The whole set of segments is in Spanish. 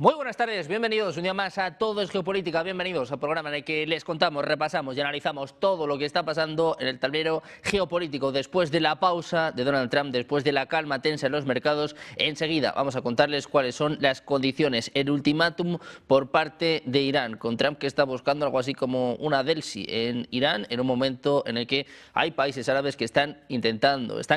Muy buenas tardes, bienvenidos un día más a Todo es Geopolítica, bienvenidos al programa en el que les contamos, repasamos y analizamos todo lo que está pasando en el tablero geopolítico después de la pausa de Donald Trump, después de la calma tensa en los mercados. Enseguida vamos a contarles cuáles son las condiciones, el ultimátum por parte de Irán, con Trump que está buscando algo así como una Delsi en Irán, en un momento en el que hay países árabes que están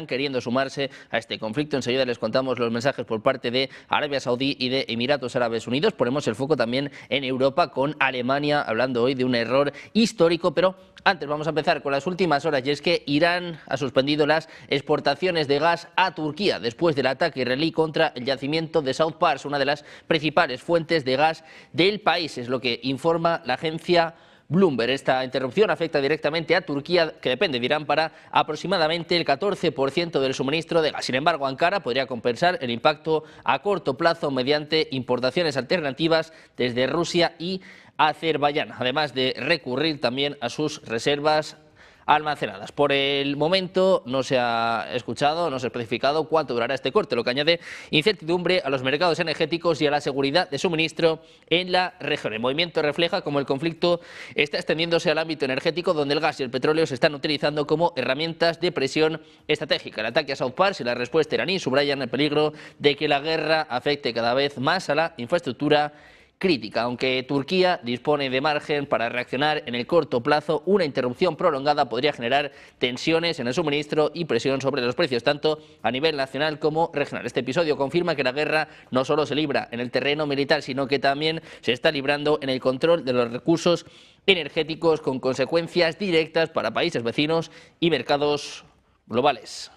queriendo sumarse a este conflicto. Enseguida les contamos los mensajes por parte de Arabia Saudí y de Emiratos Árabes Unidos. Ponemos el foco también en Europa con Alemania, hablando hoy de un error histórico, pero antes vamos a empezar con las últimas horas, y es que Irán ha suspendido las exportaciones de gas a Turquía después del ataque israelí contra el yacimiento de South Pars, una de las principales fuentes de gas del país, es lo que informa la agencia Bloomberg. Esta interrupción afecta directamente a Turquía, que depende de Irán para aproximadamente el 14% del suministro de gas. Sin embargo, Ankara podría compensar el impacto a corto plazo mediante importaciones alternativas desde Rusia y Azerbaiyán, además de recurrir también a sus reservas almacenadas. Por el momento no se ha escuchado, no se ha especificado cuánto durará este corte, lo que añade incertidumbre a los mercados energéticos y a la seguridad de suministro en la región. El movimiento refleja cómo el conflicto está extendiéndose al ámbito energético, donde el gas y el petróleo se están utilizando como herramientas de presión estratégica. El ataque a South Pars y la respuesta iraní subrayan el peligro de que la guerra afecte cada vez más a la infraestructura crítica. Aunque Turquía dispone de margen para reaccionar en el corto plazo, una interrupción prolongada podría generar tensiones en el suministro y presión sobre los precios, tanto a nivel nacional como regional. Este episodio confirma que la guerra no solo se libra en el terreno militar, sino que también se está librando en el control de los recursos energéticos, con consecuencias directas para países vecinos y mercados globales.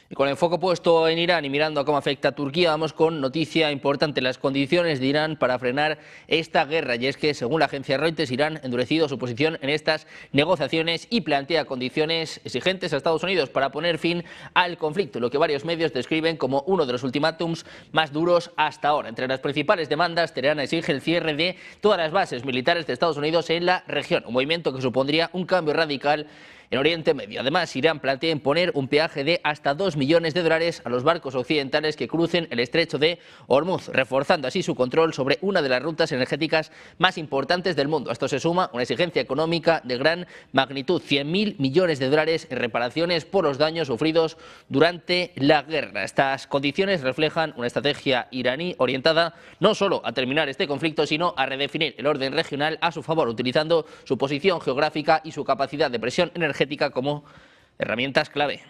Y con el foco puesto en Irán y mirando a cómo afecta a Turquía, vamos con noticia importante: las condiciones de Irán para frenar esta guerra. Y es que, según la agencia Reuters, Irán ha endurecido su posición en estas negociaciones y plantea condiciones exigentes a Estados Unidos para poner fin al conflicto, lo que varios medios describen como uno de los ultimátums más duros hasta ahora. Entre las principales demandas, Teherán exige el cierre de todas las bases militares de Estados Unidos en la región, un movimiento que supondría un cambio radical en Oriente Medio. Además, Irán plantea imponer un peaje de hasta $2 millones a los barcos occidentales que crucen el estrecho de Hormuz, reforzando así su control sobre una de las rutas energéticas más importantes del mundo. A esto se suma una exigencia económica de gran magnitud: $100.000 millones en reparaciones por los daños sufridos durante la guerra. Estas condiciones reflejan una estrategia iraní orientada no solo a terminar este conflicto, sino a redefinir el orden regional a su favor, utilizando su posición geográfica y su capacidad de presión energética como herramientas clave.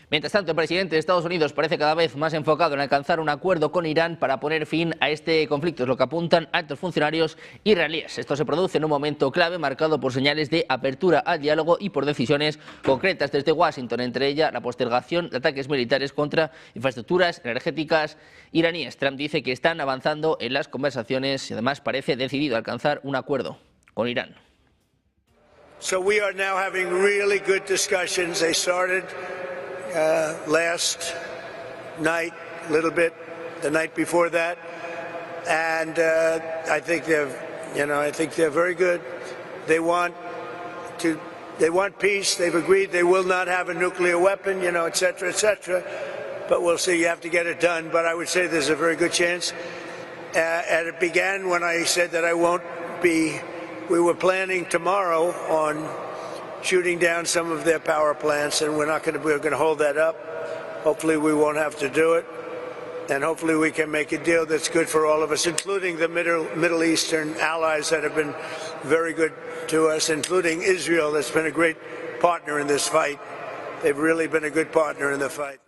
Mientras tanto, el presidente de Estados Unidos parece cada vez más enfocado en alcanzar un acuerdo con Irán para poner fin a este conflicto, es lo que apuntan altos funcionarios israelíes. Esto se produce en un momento clave marcado por señales de apertura al diálogo y por decisiones concretas desde Washington, entre ellas la postergación de ataques militares contra infraestructuras energéticas iraníes. Trump dice que están avanzando en las conversaciones y además parece decidido a alcanzar un acuerdo con Irán. So we are now having really good discussions. They started last night, a little bit, the night before that, and I think they're very good. They want peace. They've agreed they will not have a nuclear weapon, et cetera, et cetera. But we'll see. You have to get it done. But I would say there's a very good chance. And it began when I said that I won't be. We were planning tomorrow on shooting down some of their power plants, and we're going to hold that up. Hopefully we won't have to do it, and hopefully we can make a deal that's good for all of us, including the Middle Eastern allies that have been very good to us, including Israel, that's been a great partner in this fight. They've really been a good partner in the fight.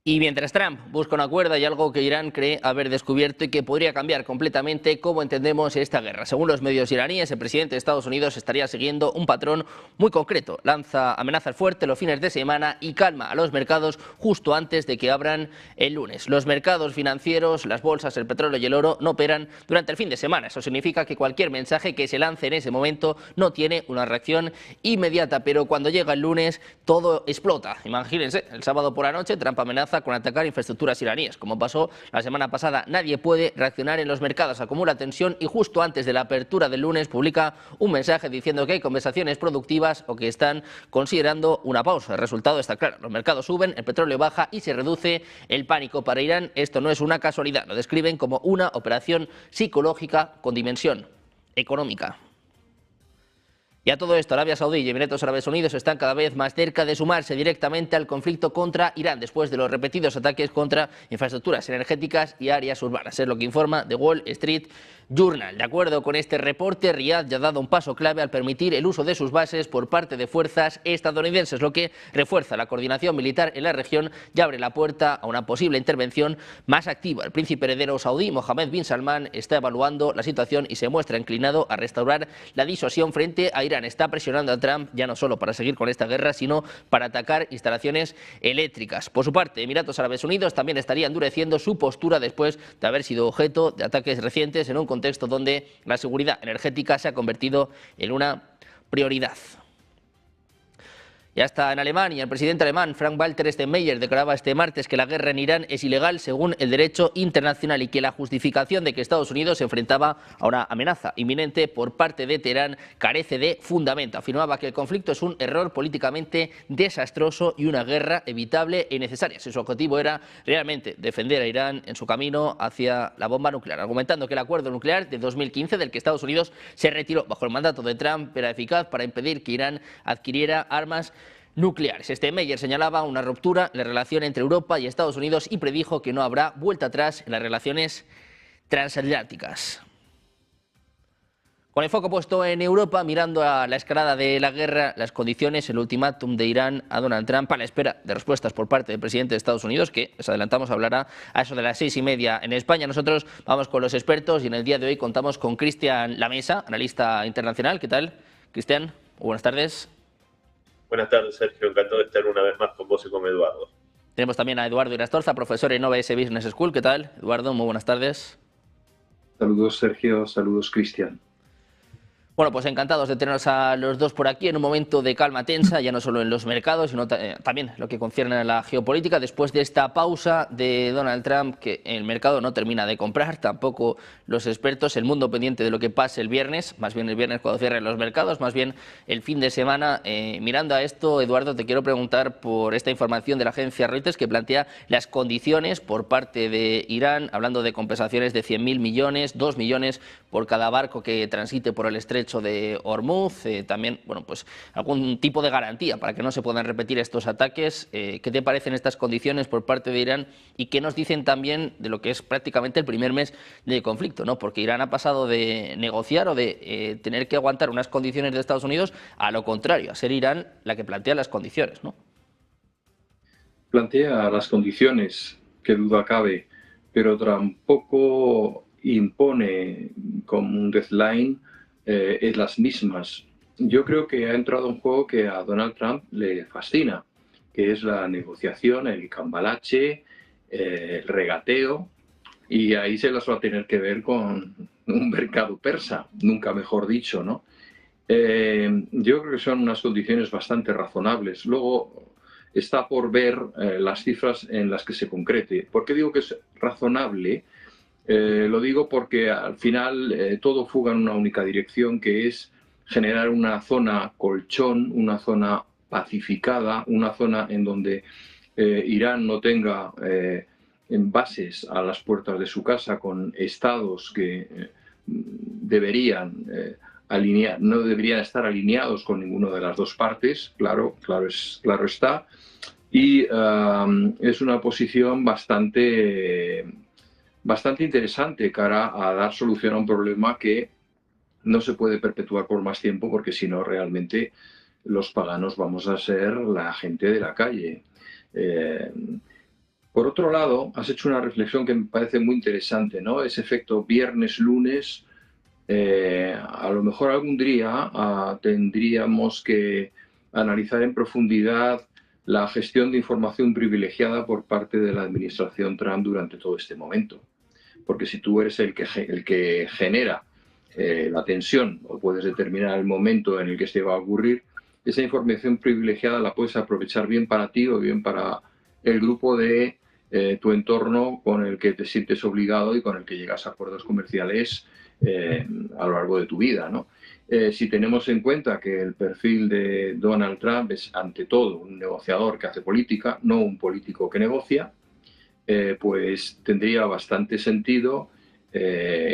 Y mientras Trump busca un acuerdo, hay algo que Irán cree haber descubierto y que podría cambiar completamente cómo entendemos esta guerra. Según los medios iraníes, el presidente de Estados Unidos estaría siguiendo un patrón muy concreto. Lanza amenazas fuertes los fines de semana y calma a los mercados justo antes de que abran el lunes. Los mercados financieros, las bolsas, el petróleo y el oro no operan durante el fin de semana. Eso significa que cualquier mensaje que se lance en ese momento no tiene una reacción inmediata, pero cuando llega el lunes todo explota. Imagínense, el sábado por la noche Trump amenaza amenaza con atacar infraestructuras iraníes. Como pasó la semana pasada, nadie puede reaccionar en los mercados, acumula tensión y justo antes de la apertura del lunes publica un mensaje diciendo que hay conversaciones productivas o que están considerando una pausa. El resultado está claro, los mercados suben, el petróleo baja y se reduce el pánico. Para Irán esto no es una casualidad, lo describen como una operación psicológica con dimensión económica. Y a todo esto, Arabia Saudí y Emiratos Árabes Unidos están cada vez más cerca de sumarse directamente al conflicto contra Irán, después de los repetidos ataques contra infraestructuras energéticas y áreas urbanas. Es lo que informa The Wall Street Journal. De acuerdo con este reporte, Riad ya ha dado un paso clave al permitir el uso de sus bases por parte de fuerzas estadounidenses, lo que refuerza la coordinación militar en la región y abre la puerta a una posible intervención más activa. El príncipe heredero saudí, Mohammed bin Salman, está evaluando la situación y se muestra inclinado a restaurar la disuasión frente a Irán. Está presionando a Trump ya no solo para seguir con esta guerra, sino para atacar instalaciones eléctricas. Por su parte, Emiratos Árabes Unidos también estaría endureciendo su postura después de haber sido objeto de ataques recientes en un contexto donde la seguridad energética se ha convertido en una prioridad. Ya está en Alemania, el presidente alemán Frank-Walter Steinmeier declaraba este martes que la guerra en Irán es ilegal según el derecho internacional y que la justificación de que Estados Unidos se enfrentaba a una amenaza inminente por parte de Teherán carece de fundamento. Afirmaba que el conflicto es un error políticamente desastroso y una guerra evitable e innecesaria. Si su objetivo era realmente defender a Irán en su camino hacia la bomba nuclear, argumentando que el acuerdo nuclear de 2015 del que Estados Unidos se retiró bajo el mandato de Trump era eficaz para impedir que Irán adquiriera armas nucleares. Steinmeier señalaba una ruptura en la relación entre Europa y Estados Unidos y predijo que no habrá vuelta atrás en las relaciones transatlánticas. Con el foco puesto en Europa, mirando a la escalada de la guerra, las condiciones, el ultimátum de Irán a Donald Trump a la espera de respuestas por parte del presidente de Estados Unidos, que, les adelantamos, hablará a eso de las 6:30 en España. Nosotros vamos con los expertos y en el día de hoy contamos con Cristian Lamesa, analista internacional. ¿Qué tal, Cristian? Buenas tardes. Buenas tardes, Sergio. Encantado de estar una vez más con vos y con Eduardo. Tenemos también a Eduardo Irastorza, profesor en OBS Business School. ¿Qué tal, Eduardo? Muy buenas tardes. Saludos, Sergio. Saludos, Cristian. Bueno, pues encantados de tenernos a los dos por aquí en un momento de calma tensa, ya no solo en los mercados, sino también lo que concierne a la geopolítica, después de esta pausa de Donald Trump que el mercado no termina de comprar, tampoco los expertos, el mundo pendiente de lo que pase el viernes, más bien el viernes cuando cierren los mercados, más bien el fin de semana. Mirando a esto, Eduardo, te quiero preguntar por esta información de la agencia Reuters que plantea las condiciones por parte de Irán, hablando de compensaciones de 100.000 millones, 2 millones por cada barco que transite por el estrecho de Hormuz, también, bueno, pues algún tipo de garantía para que no se puedan repetir estos ataques. ¿Qué te parecen estas condiciones por parte de Irán y qué nos dicen también de lo que es prácticamente el primer mes de conflicto, ¿no? Porque Irán ha pasado de negociar o de tener que aguantar unas condiciones de Estados Unidos a lo contrario, a ser Irán la que plantea las condiciones, ¿no? Plantea las condiciones, que duda cabe, pero tampoco impone como un deadline es las mismas. Yo creo que ha entrado un juego que a Donald Trump le fascina, que es la negociación, el cambalache, el regateo, y ahí se las va a tener que ver con un mercado persa, nunca mejor dicho, ¿no? Yo creo que son unas condiciones bastante razonables. Luego está por ver las cifras en las que se concrete. ¿Por qué digo que es razonable? Lo digo porque al final todo fuga en una única dirección, que es generar una zona colchón, una zona pacificada, una zona en donde Irán no tenga bases a las puertas de su casa con estados que deberían no deberían estar alineados con ninguna de las dos partes, claro está, y es una posición bastante interesante cara a dar solución a un problema que no se puede perpetuar por más tiempo, porque si no realmente los paganos vamos a ser la gente de la calle. Por otro lado, has hecho una reflexión que me parece muy interesante, ¿no? Ese efecto viernes-lunes. A lo mejor algún día tendríamos que analizar en profundidad la gestión de información privilegiada por parte de la administración Trump durante todo este momento. Porque si tú eres el que genera la tensión o puedes determinar el momento en el que se va a ocurrir, esa información privilegiada la puedes aprovechar bien para ti o bien para el grupo de tu entorno con el que te sientes obligado y con el que llegas a acuerdos comerciales a lo largo de tu vida, ¿no? Si tenemos en cuenta que el perfil de Donald Trump es ante todo un negociador que hace política, no un político que negocia, pues tendría bastante sentido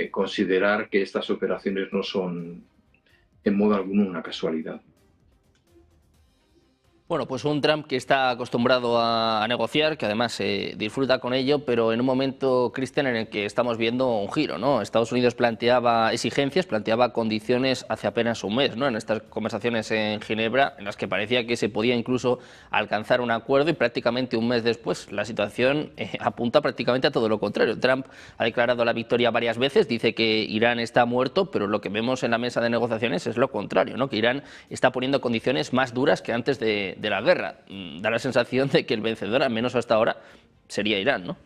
considerar que estas operaciones no son en modo alguno una casualidad. Bueno, pues un Trump que está acostumbrado a negociar, que además disfruta con ello, pero en un momento, Cristian, en el que estamos viendo un giro, ¿no? Estados Unidos planteaba exigencias, planteaba condiciones hace apenas un mes, ¿no? En estas conversaciones en Ginebra, en las que parecía que se podía incluso alcanzar un acuerdo, y prácticamente un mes después la situación apunta prácticamente a todo lo contrario. Trump ha declarado la victoria varias veces, dice que Irán está muerto, pero lo que vemos en la mesa de negociaciones es lo contrario, ¿no? Que Irán está poniendo condiciones más duras que antes de la guerra. Da la sensación de que el vencedor, al menos hasta ahora, sería Irán, ¿no?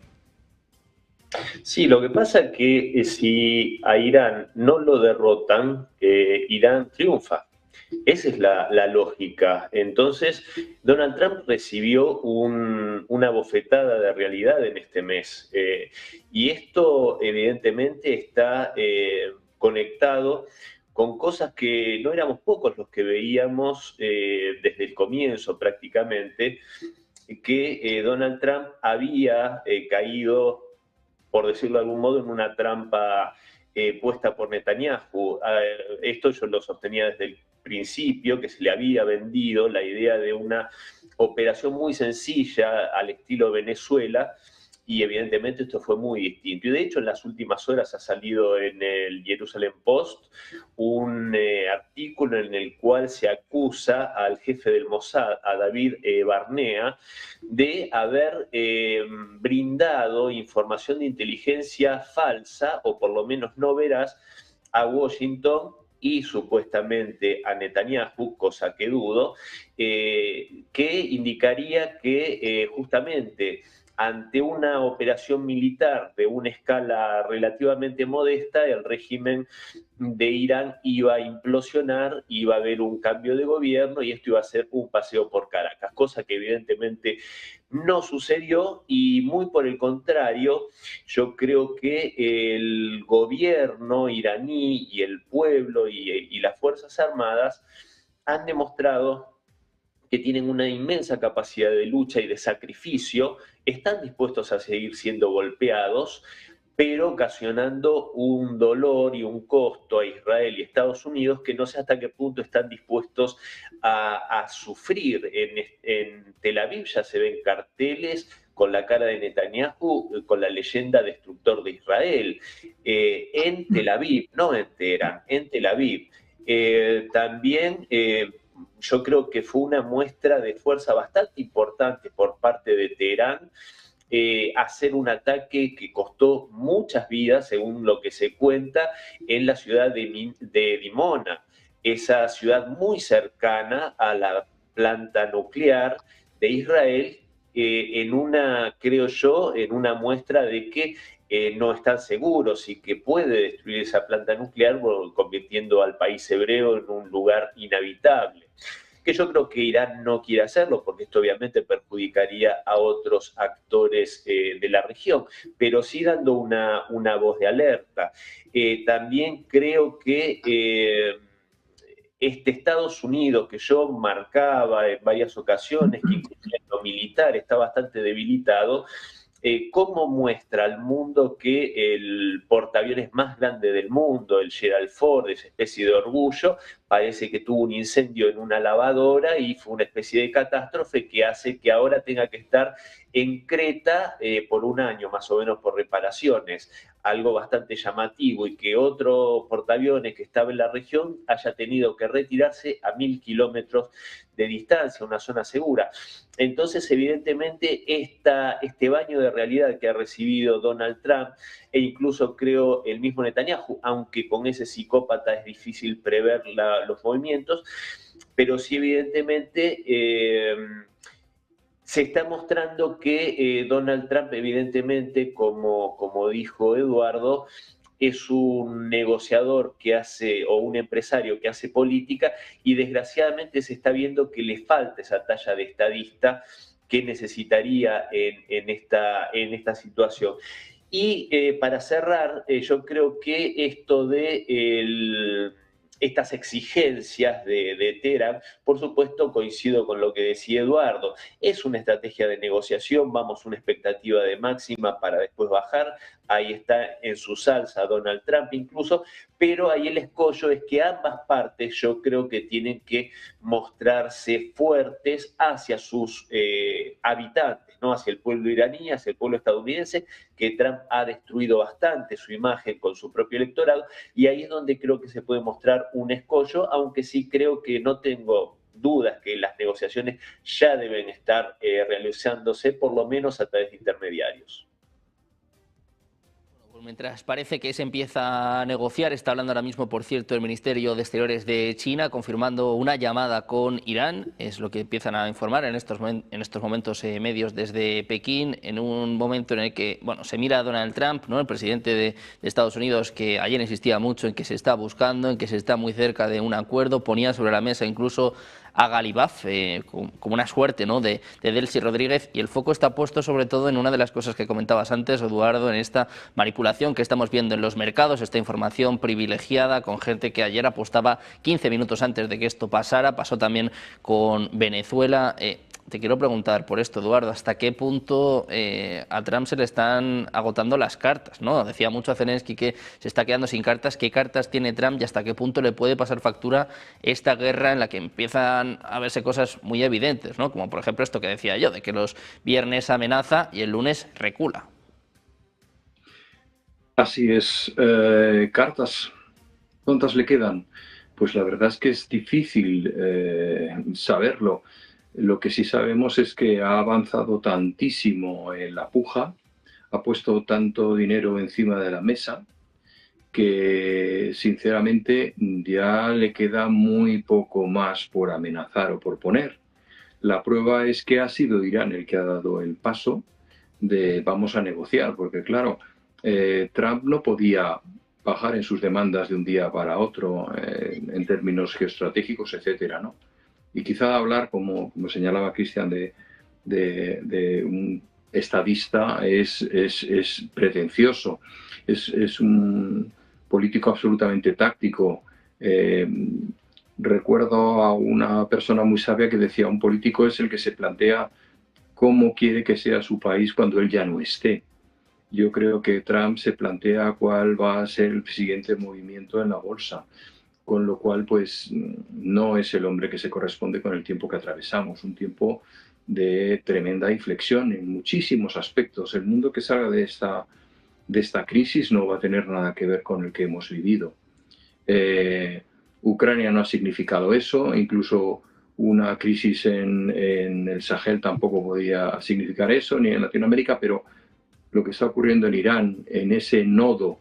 Sí, lo que pasa es que si a Irán no lo derrotan, Irán triunfa. Esa es la lógica. Entonces, Donald Trump recibió una bofetada de realidad en este mes. Y esto, evidentemente, está conectado con cosas que no éramos pocos los que veíamos desde el comienzo prácticamente, que Donald Trump había caído, por decirlo de algún modo, en una trampa puesta por Netanyahu. Esto yo lo sostenía desde el principio, que se le había vendido la idea de una operación muy sencilla al estilo Venezuela, y evidentemente esto fue muy distinto. Y de hecho en las últimas horas ha salido en el Jerusalem Post un artículo en el cual se acusa al jefe del Mossad, a David Barnea, de haber brindado información de inteligencia falsa, o por lo menos no veraz, a Washington y supuestamente a Netanyahu, cosa que dudo, que indicaría que justamente ante una operación militar de una escala relativamente modesta, el régimen de Irán iba a implosionar, iba a haber un cambio de gobierno y esto iba a ser un paseo por Caracas, cosa que evidentemente no sucedió, y muy por el contrario, yo creo que el gobierno iraní y el pueblo y las Fuerzas Armadas han demostrado que tienen una inmensa capacidad de lucha y de sacrificio, están dispuestos a seguir siendo golpeados, pero ocasionando un dolor y un costo a Israel y Estados Unidos que no sé hasta qué punto están dispuestos a sufrir. En Tel Aviv ya se ven carteles con la cara de Netanyahu, con la leyenda destructor de Israel. En Tel Aviv, no en Teherán, en Tel Aviv. También yo creo que fue una muestra de fuerza bastante importante por parte de Teherán, hacer un ataque que costó muchas vidas, según lo que se cuenta, en la ciudad de Dimona, esa ciudad muy cercana a la planta nuclear de Israel, en una, creo yo, en una muestra de que no están seguros y que puede destruir esa planta nuclear, convirtiendo al país hebreo en un lugar inhabitable, que yo creo que Irán no quiere hacerlo, porque esto obviamente perjudicaría a otros actores de la región, pero sí dando una voz de alerta. También creo que este Estados Unidos, que yo marcaba en varias ocasiones, que incluso en lo militar está bastante debilitado, cómo muestra al mundo que el portaaviones más grande del mundo, el Gerald Ford, esa especie de orgullo, parece que tuvo un incendio en una lavadora y fue una especie de catástrofe que hace que ahora tenga que estar en Creta por un año más o menos por reparaciones. Algo bastante llamativo, y que otro portaaviones que estaba en la región haya tenido que retirarse a 1000 kilómetros de distancia, una zona segura. Entonces, evidentemente, este baño de realidad que ha recibido Donald Trump, e incluso creo el mismo Netanyahu, aunque con ese psicópata es difícil prever los movimientos, pero sí evidentemente se está mostrando que Donald Trump, evidentemente, como dijo Eduardo, es un negociador que hace, o un empresario que hace política, y desgraciadamente se está viendo que le falta esa talla de estadista qué necesitaría en esta situación. Y para cerrar, yo creo que esto de estas exigencias de Teherán, por supuesto coincido con lo que decía Eduardo, es una estrategia de negociación, vamos a una expectativa de máxima para después bajar, ahí está en su salsa Donald Trump incluso, pero ahí el escollo es que ambas partes yo creo que tienen que mostrarse fuertes hacia sus habitantes, ¿no? Hacia el pueblo iraní, hacia el pueblo estadounidense, que Trump ha destruido bastante su imagen con su propio electorado, y ahí es donde creo que se puede mostrar un escollo, aunque sí creo que no tengo dudas que las negociaciones ya deben estar realizándose, por lo menos a través de intermediarios. Mientras parece que se empieza a negociar, está hablando ahora mismo, por cierto, el Ministerio de Exteriores de China, confirmando una llamada con Irán, es lo que empiezan a informar en estos momentos medios desde Pekín, en un momento en el que se mira a Donald Trump, ¿no?, el presidente de Estados Unidos, que ayer insistía mucho en que se está buscando, en que se está muy cerca de un acuerdo, ponía sobre la mesa incluso a Galibaf como una suerte, ¿no?, de Delcy Rodríguez, y el foco está puesto sobre todo en una de las cosas que comentabas antes, Eduardo, en esta manipulación que estamos viendo en los mercados, esta información privilegiada con gente que ayer apostaba 15 minutos antes de que esto pasara, pasó también con Venezuela. Te quiero preguntar por esto, Eduardo, ¿hasta qué punto a Trump se le están agotando las cartas, ¿no? Decía mucho a Zelensky que se está quedando sin cartas. ¿Qué cartas tiene Trump y hasta qué punto le puede pasar factura esta guerra en la que empiezan a verse cosas muy evidentes, ¿no? Como por ejemplo esto que decía yo, de que los viernes amenaza y el lunes recula? Así es. Cartas, ¿cuántas le quedan? Pues la verdad es que es difícil saberlo. Lo que sí sabemos es que ha avanzado tantísimo en la puja, ha puesto tanto dinero encima de la mesa, que sinceramente ya le queda muy poco más por amenazar o por poner. La prueba es que ha sido Irán el que ha dado el paso de vamos a negociar, porque claro, Trump no podía bajar en sus demandas de un día para otro en términos geoestratégicos, etcétera, ¿no? Y quizá hablar, como señalaba Cristian, de un estadista es pretencioso, es un político absolutamente táctico. Recuerdo a una persona muy sabia que decía, un político es el que se plantea cómo quiere que sea su país cuando él ya no esté. Yo creo que Trump se plantea cuál va a ser el siguiente movimiento en la bolsa, con lo cual pues no es el hombre que se corresponde con el tiempo que atravesamos, un tiempo de tremenda inflexión en muchísimos aspectos. El mundo que salga de esta crisis no va a tener nada que ver con el que hemos vivido. Ucrania no ha significado eso, incluso una crisis en el Sahel tampoco podía significar eso, ni en Latinoamérica, pero lo que está ocurriendo en Irán, en ese nodo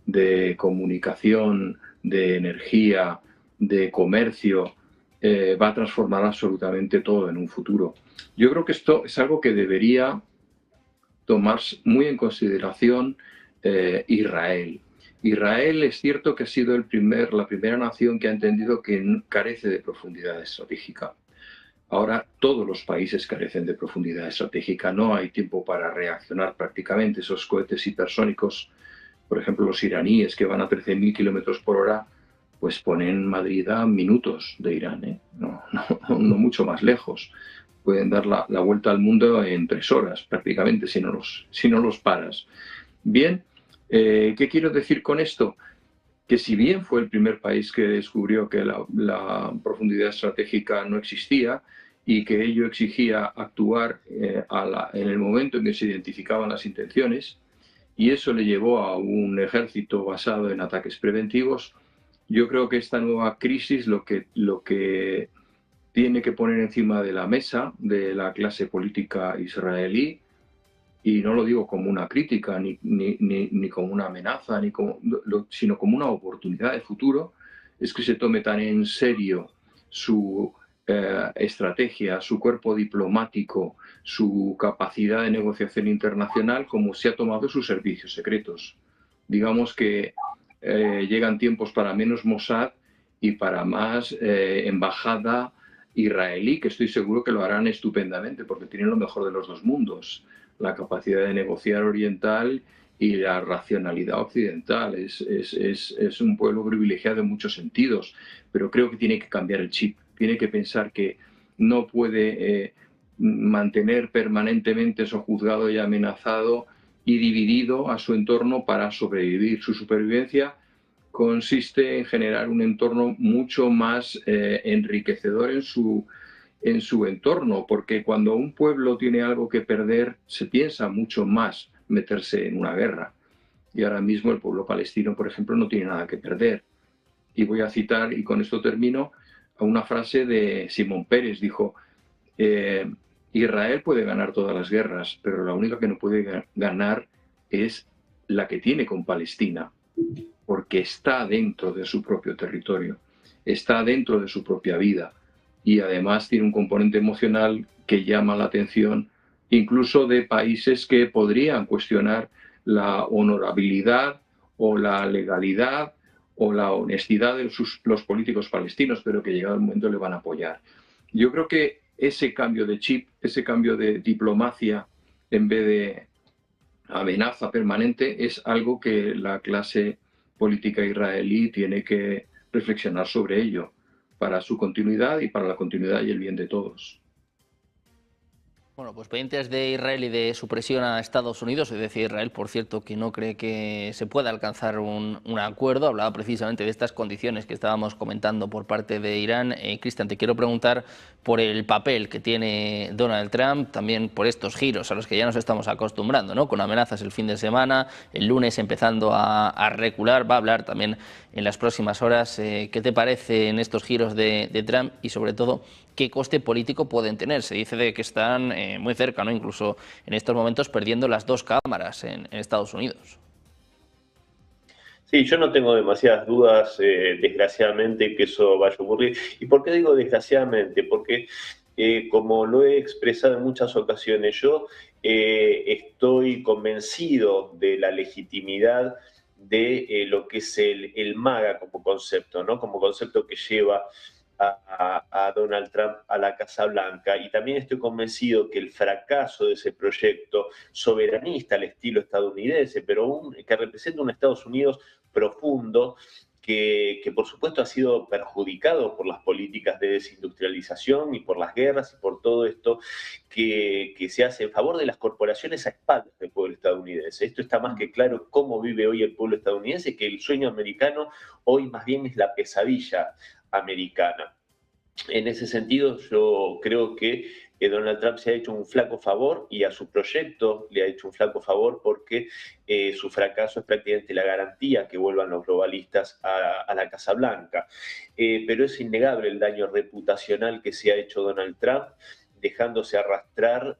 de comunicación, de energía, de comercio, va a transformar absolutamente todo en un futuro. Yo creo que esto es algo que debería tomar muy en consideración Israel. Israel es cierto que ha sido la primera nación que ha entendido que carece de profundidad estratégica. Ahora todos los países carecen de profundidad estratégica, no hay tiempo para reaccionar prácticamente. Esos cohetes hipersónicos, por ejemplo los iraníes que van a 13.000 kilómetros por hora, pues ponen Madrid a minutos de Irán, no mucho más lejos. Pueden dar la vuelta al mundo en 3 horas prácticamente si no los paras. Bien, ¿qué quiero decir con esto? Que si bien fue el primer país que descubrió que la profundidad estratégica no existía y que ello exigía actuar en el momento en que se identificaban las intenciones, y eso le llevó a un ejército basado en ataques preventivos, yo creo que esta nueva crisis lo que tiene que poner encima de la mesa de la clase política israelí, y no lo digo como una crítica ni como una amenaza, sino como una oportunidad de futuro, es que se tome tan en serio su estrategia, su cuerpo diplomático, su capacidad de negociación internacional, como se ha tomado sus servicios secretos. Digamos que llegan tiempos para menos Mossad y para más embajada israelí, que estoy seguro que lo harán estupendamente porque tienen lo mejor de los dos mundos, la capacidad de negociar oriental y la racionalidad occidental. Es un pueblo privilegiado en muchos sentidos, pero creo que tiene que cambiar el chip, tiene que pensar que no puede mantener permanentemente sojuzgado y amenazado y dividido a su entorno para sobrevivir. Su supervivencia consiste en generar un entorno mucho más enriquecedor en su entorno, porque cuando un pueblo tiene algo que perder, se piensa mucho más meterse en una guerra. Y ahora mismo el pueblo palestino, por ejemplo, no tiene nada que perder. Y voy a citar, y con esto termino, a una frase de Simón Pérez. Dijo, Israel puede ganar todas las guerras, pero la única que no puede ganar es la que tiene con Palestina, porque está dentro de su propio territorio, está dentro de su propia vida y además tiene un componente emocional que llama la atención incluso de países que podrían cuestionar la honorabilidad o la legalidad o la honestidad de los políticos palestinos, pero que llegado el momento le van a apoyar. Yo creo que ese cambio de chip, ese cambio de diplomacia en vez de amenaza permanente, es algo que la clase política israelí tiene que reflexionar sobre ello para su continuidad y para la continuidad y el bien de todos. Bueno, pues pendientes de Israel y de su presión a Estados Unidos, es decir, Israel, por cierto, que no cree que se pueda alcanzar un acuerdo. Hablaba precisamente de estas condiciones que estábamos comentando por parte de Irán. Cristian, te quiero preguntar por el papel que tiene Donald Trump, también por estos giros a los que ya nos estamos acostumbrando, ¿no? Con amenazas el fin de semana, el lunes empezando a recular, va a hablar también en las próximas horas. ¿Qué te parecen estos giros de Trump y, sobre todo, qué coste político pueden tener? Se dice de que están muy cerca, ¿no? Incluso en estos momentos perdiendo las dos cámaras en Estados Unidos. Sí, yo no tengo demasiadas dudas, desgraciadamente, que eso vaya a ocurrir. ¿Y por qué digo desgraciadamente? Porque, como lo he expresado en muchas ocasiones, yo estoy convencido de la legitimidad de lo que es el MAGA como concepto, ¿no? Como concepto que lleva a Donald Trump a la Casa Blanca, y también estoy convencido que el fracaso de ese proyecto soberanista al estilo estadounidense, pero que representa un Estados Unidos profundo, que por supuesto ha sido perjudicado por las políticas de desindustrialización y por las guerras y por todo esto que se hace en favor de las corporaciones a espaldas del pueblo estadounidense. Esto está más que claro cómo vive hoy el pueblo estadounidense, que el sueño americano hoy más bien es la pesadilla americana. En ese sentido, yo creo que Donald Trump se ha hecho un flaco favor y a su proyecto le ha hecho un flaco favor, porque su fracaso es prácticamente la garantía que vuelvan los globalistas a la Casa Blanca. Pero es innegable el daño reputacional que se ha hecho Donald Trump, dejándose arrastrar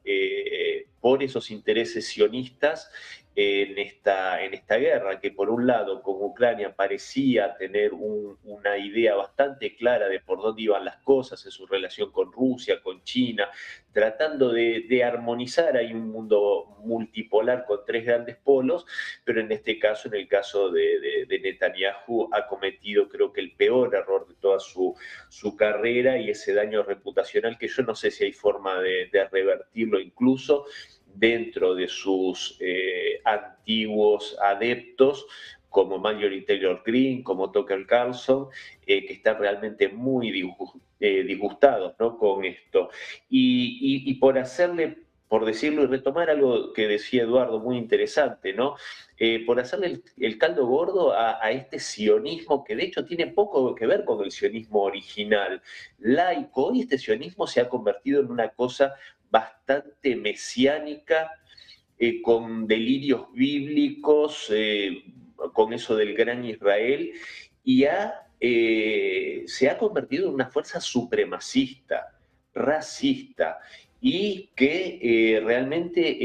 por esos intereses sionistas en esta guerra, que por un lado con Ucrania parecía tener una idea bastante clara de por dónde iban las cosas en su relación con Rusia, con China, tratando de armonizar ahí un mundo multipolar con tres grandes polos, pero en este caso, en el caso de Netanyahu, ha cometido creo que el peor error de toda su carrera, y ese daño reputacional que yo no sé si hay forma de revertirlo, incluso dentro de sus antiguos adeptos, como Marjorie Taylor Greene, como Tucker Carlson, que están realmente muy disgustados, ¿no?, con esto. Y por decirlo y retomar algo que decía Eduardo, muy interesante, ¿no? Por hacerle el caldo gordo a este sionismo, que de hecho tiene poco que ver con el sionismo original, laico. Hoy este sionismo se ha convertido en una cosa bastante mesiánica, con delirios bíblicos, con eso del gran Israel, y se ha convertido en una fuerza supremacista, racista, y que realmente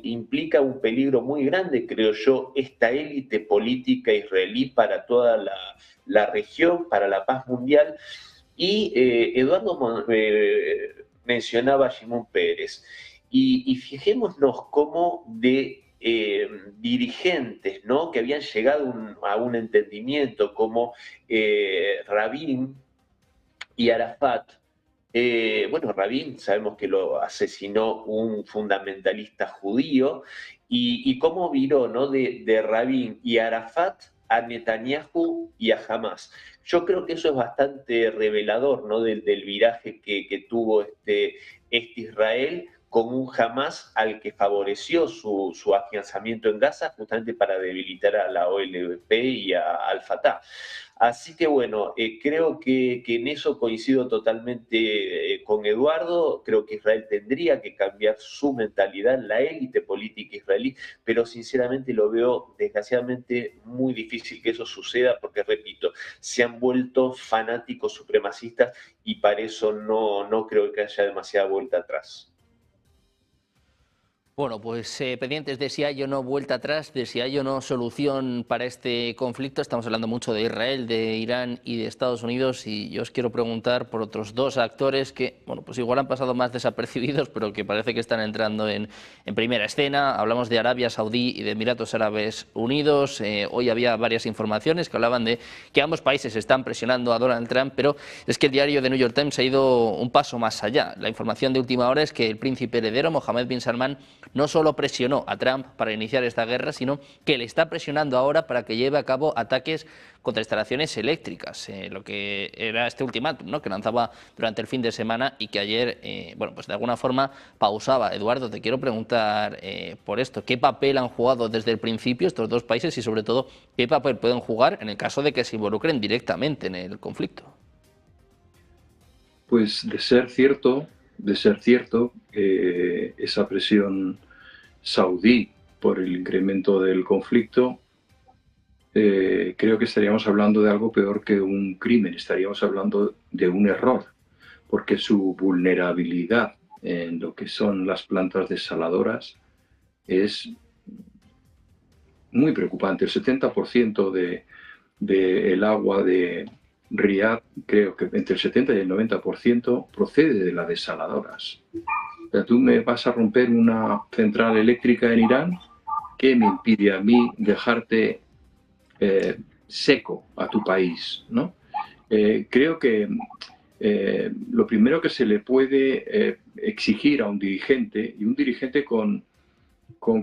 implica un peligro muy grande, creo yo, esta élite política israelí para toda la región, para la paz mundial. Y Eduardo mencionaba a Shimon Peres, y fijémonos cómo de dirigentes, ¿no?, que habían llegado a un entendimiento, como Rabin y Arafat, Bueno, Rabin, sabemos que lo asesinó un fundamentalista judío, y cómo viró, ¿no? de Rabin y Arafat a Netanyahu y a Hamas. Yo creo que eso es bastante revelador, ¿no? del viraje que tuvo este Israel, con un Hamas al que favoreció su afianzamiento en Gaza, justamente para debilitar a la OLP y al Fatah. Así que bueno, creo que en eso coincido totalmente con Eduardo. Creo que Israel tendría que cambiar su mentalidad, la élite política israelí, pero sinceramente lo veo desgraciadamente muy difícil que eso suceda, porque repito, se han vuelto fanáticos supremacistas, y para eso no creo que haya demasiada vuelta atrás. Bueno, pues pendientes de si hay o no vuelta atrás, de si hay o no solución para este conflicto. Estamos hablando mucho de Israel, de Irán y de Estados Unidos, y yo os quiero preguntar por otros dos actores que, bueno, pues igual han pasado más desapercibidos, pero que parece que están entrando en primera escena. Hablamos de Arabia Saudí y de Emiratos Árabes Unidos. Hoy había varias informaciones que hablaban de que ambos países están presionando a Donald Trump, pero es que el diario The New York Times ha ido un paso más allá. La información de última hora es que el príncipe heredero, Mohammed bin Salman, no solo presionó a Trump para iniciar esta guerra, sino que le está presionando ahora para que lleve a cabo ataques contra instalaciones eléctricas, lo que era este ultimátum, ¿no?, que lanzaba durante el fin de semana y que ayer, bueno, pues de alguna forma pausaba. Eduardo, te quiero preguntar por esto. ¿Qué papel han jugado desde el principio estos dos países y, sobre todo, qué papel pueden jugar en el caso de que se involucren directamente en el conflicto? Pues de ser cierto, esa presión saudí por el incremento del conflicto, creo que estaríamos hablando de algo peor que un crimen, estaríamos hablando de un error, porque su vulnerabilidad en lo que son las plantas desaladoras es muy preocupante. El 70% del agua de Riad, creo que entre el 70 y el 90% procede de las desaladoras. O sea, tú me vas a romper una central eléctrica en Irán, ¿qué me impide a mí dejarte seco a tu país, ¿no? Creo que lo primero que se le puede exigir a un dirigente, y un dirigente con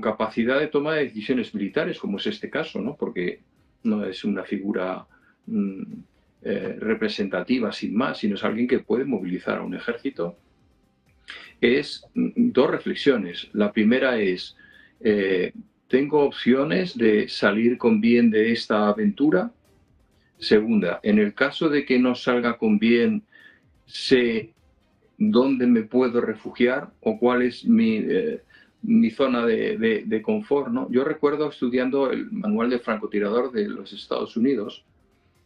capacidad de toma de decisiones militares, como es este caso, ¿no?, porque no es una figura representativa sin más, sino es alguien que puede movilizar a un ejército, es dos reflexiones. La primera es, ¿tengo opciones de salir con bien de esta aventura? Segunda, en el caso de que no salga con bien, ¿sé dónde me puedo refugiar o cuál es mi zona de confort, ¿no? Yo recuerdo estudiando el manual de francotirador de los Estados Unidos,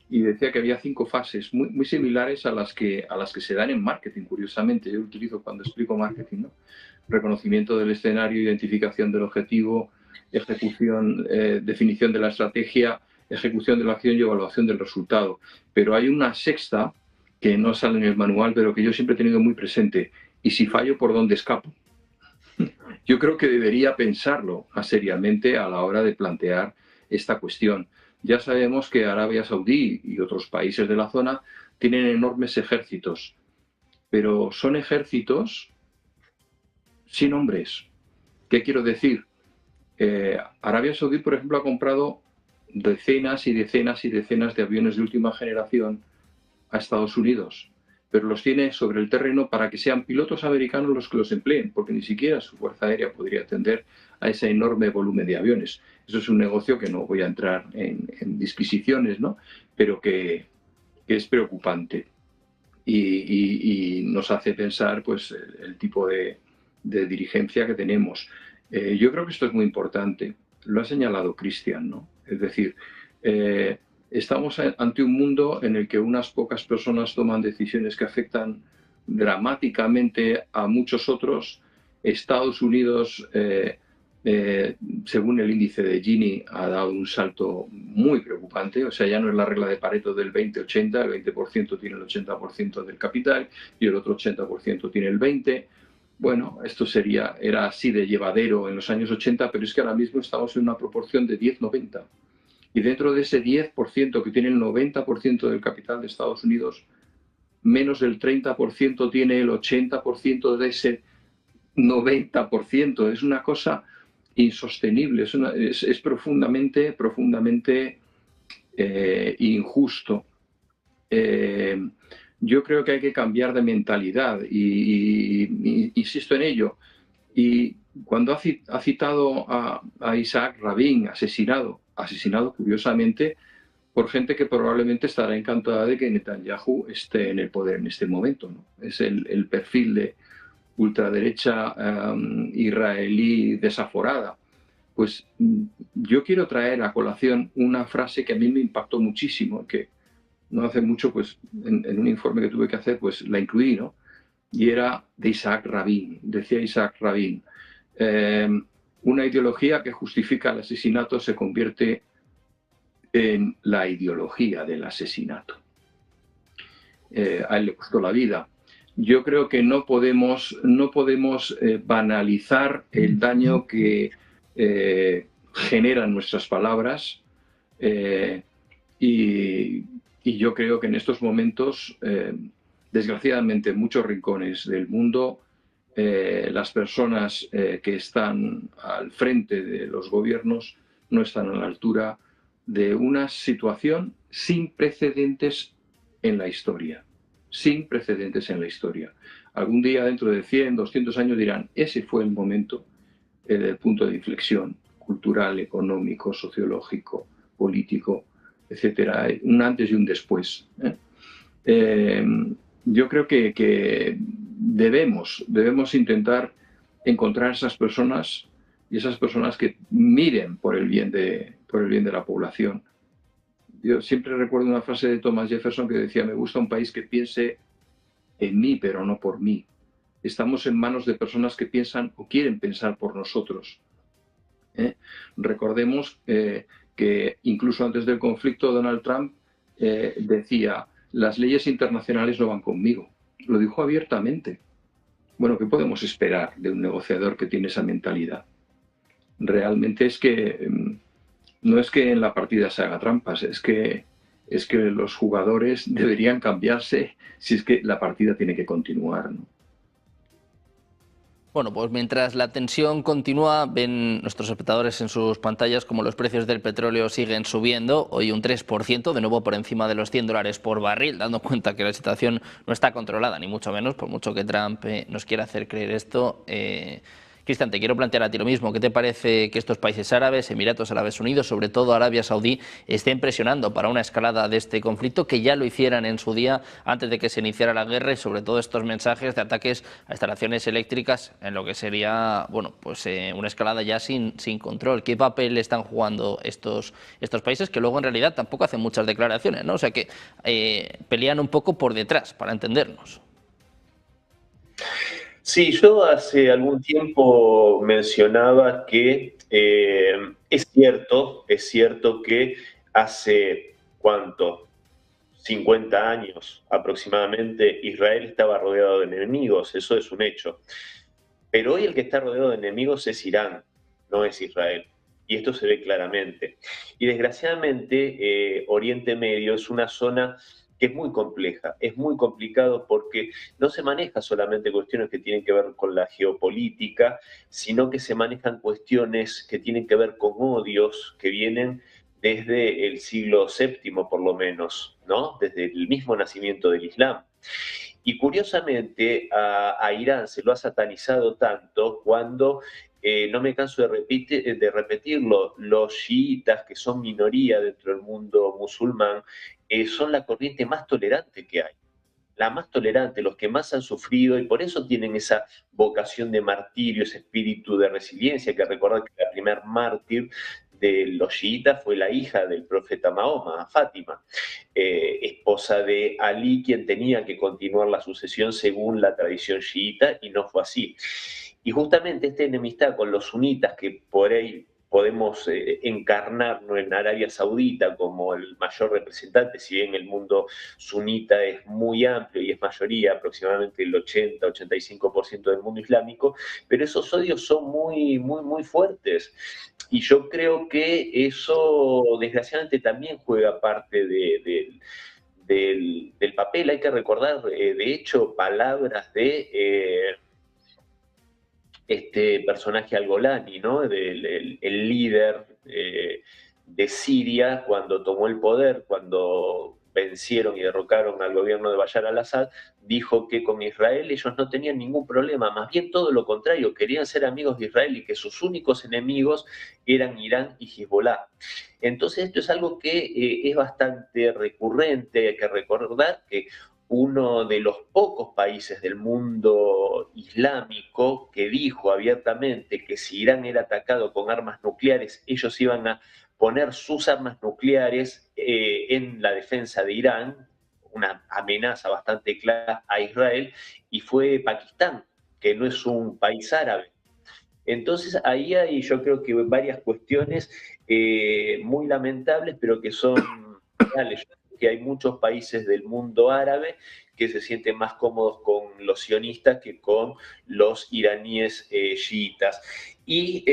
y decía que había 5 fases muy similares a las que se dan en marketing, curiosamente. Yo lo utilizo cuando explico marketing, ¿no? Reconocimiento del escenario, identificación del objetivo, ejecución, definición de la estrategia, ejecución de la acción y evaluación del resultado. Pero hay una sexta que no sale en el manual, pero que yo siempre he tenido muy presente. ¿Y si fallo, por dónde escapo? Yo creo que debería pensarlo más seriamente a la hora de plantear esta cuestión. Ya sabemos que Arabia Saudí y otros países de la zona tienen enormes ejércitos, pero son ejércitos sin hombres. ¿Qué quiero decir? Arabia Saudí, por ejemplo, ha comprado decenas y decenas y decenas de aviones de última generación a Estados Unidos, pero los tiene sobre el terreno para que sean pilotos americanos los que los empleen, porque ni siquiera su Fuerza Aérea podría atender a ese enorme volumen de aviones. Eso es un negocio que no voy a entrar en disquisiciones, ¿no?, pero que es preocupante y nos hace pensar, pues, el tipo de dirigencia que tenemos. Yo creo que esto es muy importante. Lo ha señalado Cristian, ¿no? Es decir, estamos ante un mundo en el que unas pocas personas toman decisiones que afectan dramáticamente a muchos otros. Estados Unidos, según el índice de Gini, ha dado un salto muy preocupante. O sea, ya no es la regla de Pareto del 20-80, el 20% tiene el 80% del capital y el otro 80% tiene el 20%. Bueno, esto era así de llevadero en los años 80, pero es que ahora mismo estamos en una proporción de 10-90. Y dentro de ese 10% que tiene el 90% del capital de Estados Unidos, menos del 30% tiene el 80% de ese 90%. Es una cosa insostenible, es profundamente, profundamente injusto. Yo creo que hay que cambiar de mentalidad y insisto en ello. Y cuando ha citado a Isaac Rabin, asesinado curiosamente por gente que probablemente estará encantada de que Netanyahu esté en el poder en este momento, ¿no? Es el perfil de ultraderecha israelí desaforada. Pues yo quiero traer a colación una frase que a mí me impactó muchísimo, que no hace mucho, pues en un informe que tuve que hacer, pues la incluí, ¿no? Y era de Isaac Rabin. Decía Isaac Rabin, una ideología que justifica el asesinato se convierte en la ideología del asesinato. A él le costó la vida. Yo creo que no podemos banalizar el daño que generan nuestras palabras y yo creo que en estos momentos, desgraciadamente, en muchos rincones del mundo, las personas que están al frente de los gobiernos no están a la altura de una situación sin precedentes en la historia. Sin precedentes en la historia. Algún día, dentro de 100, 200 años, dirán, ese fue el momento, el punto de inflexión cultural, económico, sociológico, político, etcétera, un antes y un después. Yo creo que debemos intentar encontrar esas personas y esas personas que miren por el bien de la población. Yo siempre recuerdo una frase de Thomas Jefferson que decía, me gusta un país que piense en mí, pero no por mí. Estamos en manos de personas que piensan o quieren pensar por nosotros. Recordemos que incluso antes del conflicto Donald Trump decía, las leyes internacionales no van conmigo. Lo dijo abiertamente. Bueno, ¿qué podemos esperar de un negociador que tiene esa mentalidad? Realmente es que no es que en la partida se haga trampas, es que los jugadores deberían cambiarse si es que la partida tiene que continuar, ¿no? Bueno, pues mientras la tensión continúa, ven nuestros espectadores en sus pantallas como los precios del petróleo siguen subiendo, hoy un 3%, de nuevo por encima de los $100 por barril, dando cuenta que la situación no está controlada, ni mucho menos, por mucho que Trump nos quiera hacer creer esto. Cristian, te quiero plantear a ti lo mismo. ¿Qué te parece que estos países árabes, Emiratos Árabes Unidos, sobre todo Arabia Saudí, estén presionando para una escalada de este conflicto, que ya lo hicieran en su día antes de que se iniciara la guerra, y sobre todo estos mensajes de ataques a instalaciones eléctricas en lo que sería, bueno, pues una escalada ya sin control? ¿Qué papel están jugando estos países, que luego en realidad tampoco hacen muchas declaraciones, ¿no? O sea que pelean un poco por detrás, para entendernos? Sí, yo hace algún tiempo mencionaba que es cierto que hace, ¿cuánto? 50 años aproximadamente, Israel estaba rodeado de enemigos, eso es un hecho. Pero hoy el que está rodeado de enemigos es Irán, no es Israel. Y esto se ve claramente. Y desgraciadamente, Oriente Medio es una zona que es muy compleja, es muy complicado porque no se maneja solamente cuestiones que tienen que ver con la geopolítica, sino que se manejan cuestiones que tienen que ver con odios que vienen desde el siglo VII, por lo menos, ¿no? Desde el mismo nacimiento del Islam. Y curiosamente a Irán se lo ha satanizado tanto cuando, no me canso de repetirlo, los chiitas, que son minoría dentro del mundo musulmán, son la corriente más tolerante que hay. La más tolerante, los que más han sufrido, y por eso tienen esa vocación de martirio, ese espíritu de resiliencia, que recordar que la primer mártir de los chiitas fue la hija del profeta Mahoma, Fátima, esposa de Ali, quien tenía que continuar la sucesión según la tradición chiita, y no fue así. Y justamente esta enemistad con los sunitas, que por ahí podemos encarnarnos en Arabia Saudita como el mayor representante, si bien el mundo sunita es muy amplio y es mayoría, aproximadamente el 80-85% del mundo islámico, pero esos odios son muy, muy, muy fuertes. Y yo creo que eso, desgraciadamente, también juega parte del papel. Hay que recordar, de hecho, palabras de este personaje al-Golani, ¿no? El líder de Siria cuando tomó el poder, cuando vencieron y derrocaron al gobierno de Bashar al-Assad, dijo que con Israel ellos no tenían ningún problema, más bien todo lo contrario, querían ser amigos de Israel y que sus únicos enemigos eran Irán y Hezbollah. Entonces esto es algo que es bastante recurrente, hay que recordar que uno de los pocos países del mundo islámico que dijo abiertamente que si Irán era atacado con armas nucleares, ellos iban a poner sus armas nucleares en la defensa de Irán, una amenaza bastante clara a Israel, y fue Pakistán, que no es un país árabe. Entonces ahí hay, yo creo que varias cuestiones muy lamentables, pero que son reales. Yo creo que hay muchos países del mundo árabe que se sienten más cómodos con los sionistas que con los iraníes chiitas. Y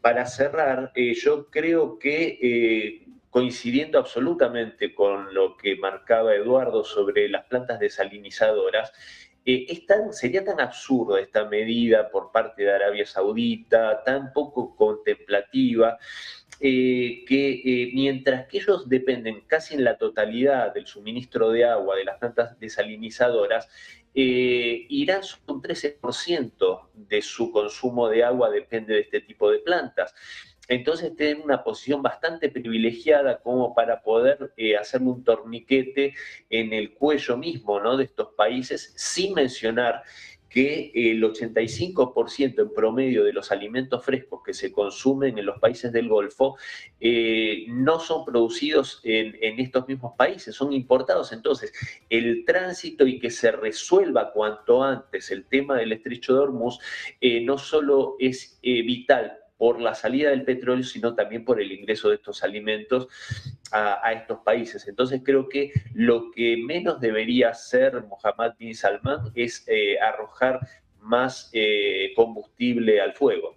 para cerrar, yo creo que coincidiendo absolutamente con lo que marcaba Eduardo sobre las plantas desalinizadoras, sería tan absurda esta medida por parte de Arabia Saudita, tan poco contemplativa, que mientras que ellos dependen casi en la totalidad del suministro de agua de las plantas desalinizadoras, Irán un 13% de su consumo de agua depende de este tipo de plantas. Entonces tienen una posición bastante privilegiada como para poder hacerle un torniquete en el cuello mismo, ¿no?, de estos países, sin mencionar que el 85% en promedio de los alimentos frescos que se consumen en los países del Golfo no son producidos en estos mismos países, son importados. Entonces, el tránsito y que se resuelva cuanto antes el tema del estrecho de Hormuz no solo es vital por la salida del petróleo, sino también por el ingreso de estos alimentos a estos países. Entonces creo que lo que menos debería hacer Mohammed bin Salman es arrojar más combustible al fuego.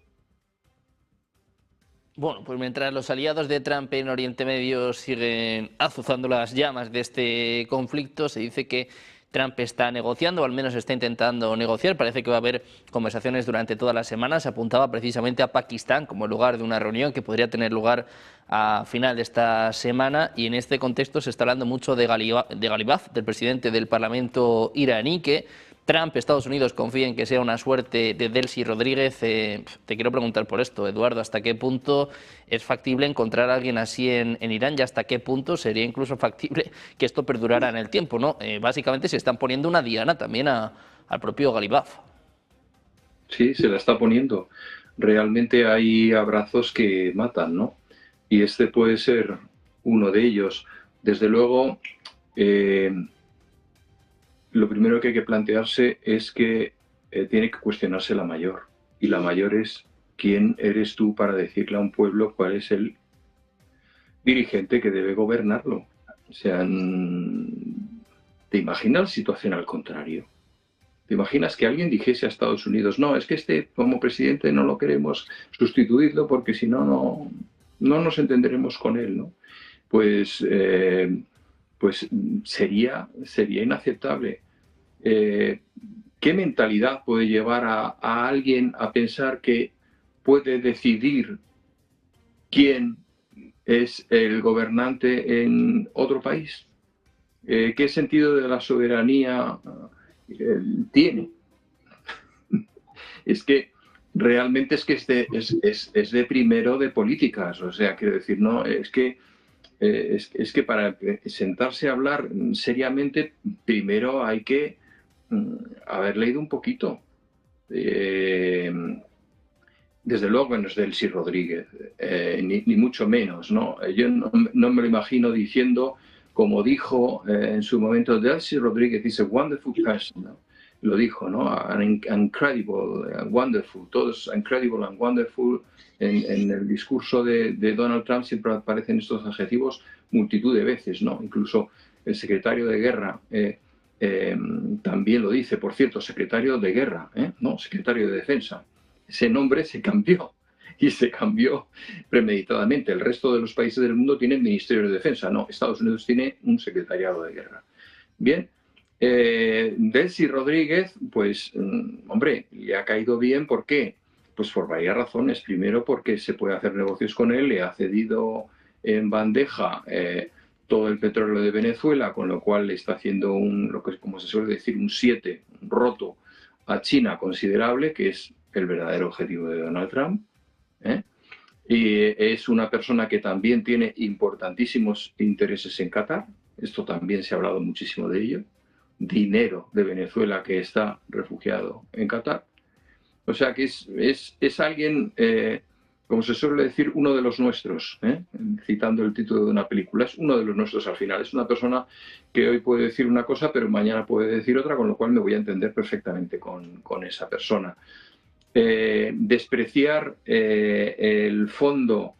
Bueno, pues mientras los aliados de Trump en Oriente Medio siguen azuzando las llamas de este conflicto, se dice que Trump está negociando, o al menos está intentando negociar. Parece que va a haber conversaciones durante toda la semana. Se apuntaba precisamente a Pakistán como lugar de una reunión que podría tener lugar a final de esta semana. Y en este contexto se está hablando mucho de Ghalibaf, del presidente del Parlamento iraní, que Trump, Estados Unidos, confía en que sea una suerte de Delcy Rodríguez. Te quiero preguntar por esto, Eduardo, ¿hasta qué punto es factible encontrar a alguien así en Irán y hasta qué punto sería incluso factible que esto perdurara en el tiempo, ¿no? Básicamente se están poniendo una diana también al propio Ghalibaf. Sí, se la está poniendo. Realmente hay abrazos que matan, ¿no? Y este puede ser uno de ellos. Desde luego, lo primero que hay que plantearse es que tiene que cuestionarse la mayor. Y la mayor es, ¿quién eres tú para decirle a un pueblo cuál es el dirigente que debe gobernarlo? O sea, ¿te imaginas la situación al contrario? ¿Te imaginas que alguien dijese a Estados Unidos, no, es que este como presidente no lo queremos sustituirlo porque si no, no nos entenderemos con él, ¿no? Pues sería inaceptable. ¿Qué mentalidad puede llevar a alguien a pensar que puede decidir quién es el gobernante en otro país? ¿Qué sentido de la soberanía tiene? Es que realmente es de primero de políticas, o sea, quiero decir, no, es que para sentarse a hablar seriamente, primero hay que haber leído un poquito. Desde luego no es Delcy Rodríguez, ni mucho menos, ¿no? Yo no me lo imagino diciendo, como dijo en su momento, Delcy Rodríguez is a wonderful person, ¿no? Lo dijo, ¿no? Incredible, wonderful, todos incredible and wonderful. En el discurso de Donald Trump siempre aparecen estos adjetivos multitud de veces, ¿no? Incluso el secretario de Guerra también lo dice, por cierto, secretario de Guerra, no, secretario de Defensa. Ese nombre se cambió y se cambió premeditadamente. El resto de los países del mundo tienen ministerios de defensa. No, Estados Unidos tiene un secretariado de guerra. Bien, Delcy Rodríguez, pues, hombre, le ha caído bien. ¿Por qué? Pues por varias razones. Primero, porque se puede hacer negocios con él, le ha cedido en bandeja todo el petróleo de Venezuela, con lo cual le está haciendo lo que, como se suele decir, un 7, un roto a China considerable, que es el verdadero objetivo de Donald Trump. Y es una persona que también tiene importantísimos intereses en Qatar. Esto también se ha hablado muchísimo de ello. Dinero de Venezuela que está refugiado en Qatar. O sea que es alguien, como se suele decir, uno de los nuestros, citando el título de una película, es uno de los nuestros al final. Es una persona que hoy puede decir una cosa, pero mañana puede decir otra, con lo cual me voy a entender perfectamente con esa persona. Despreciar el fondo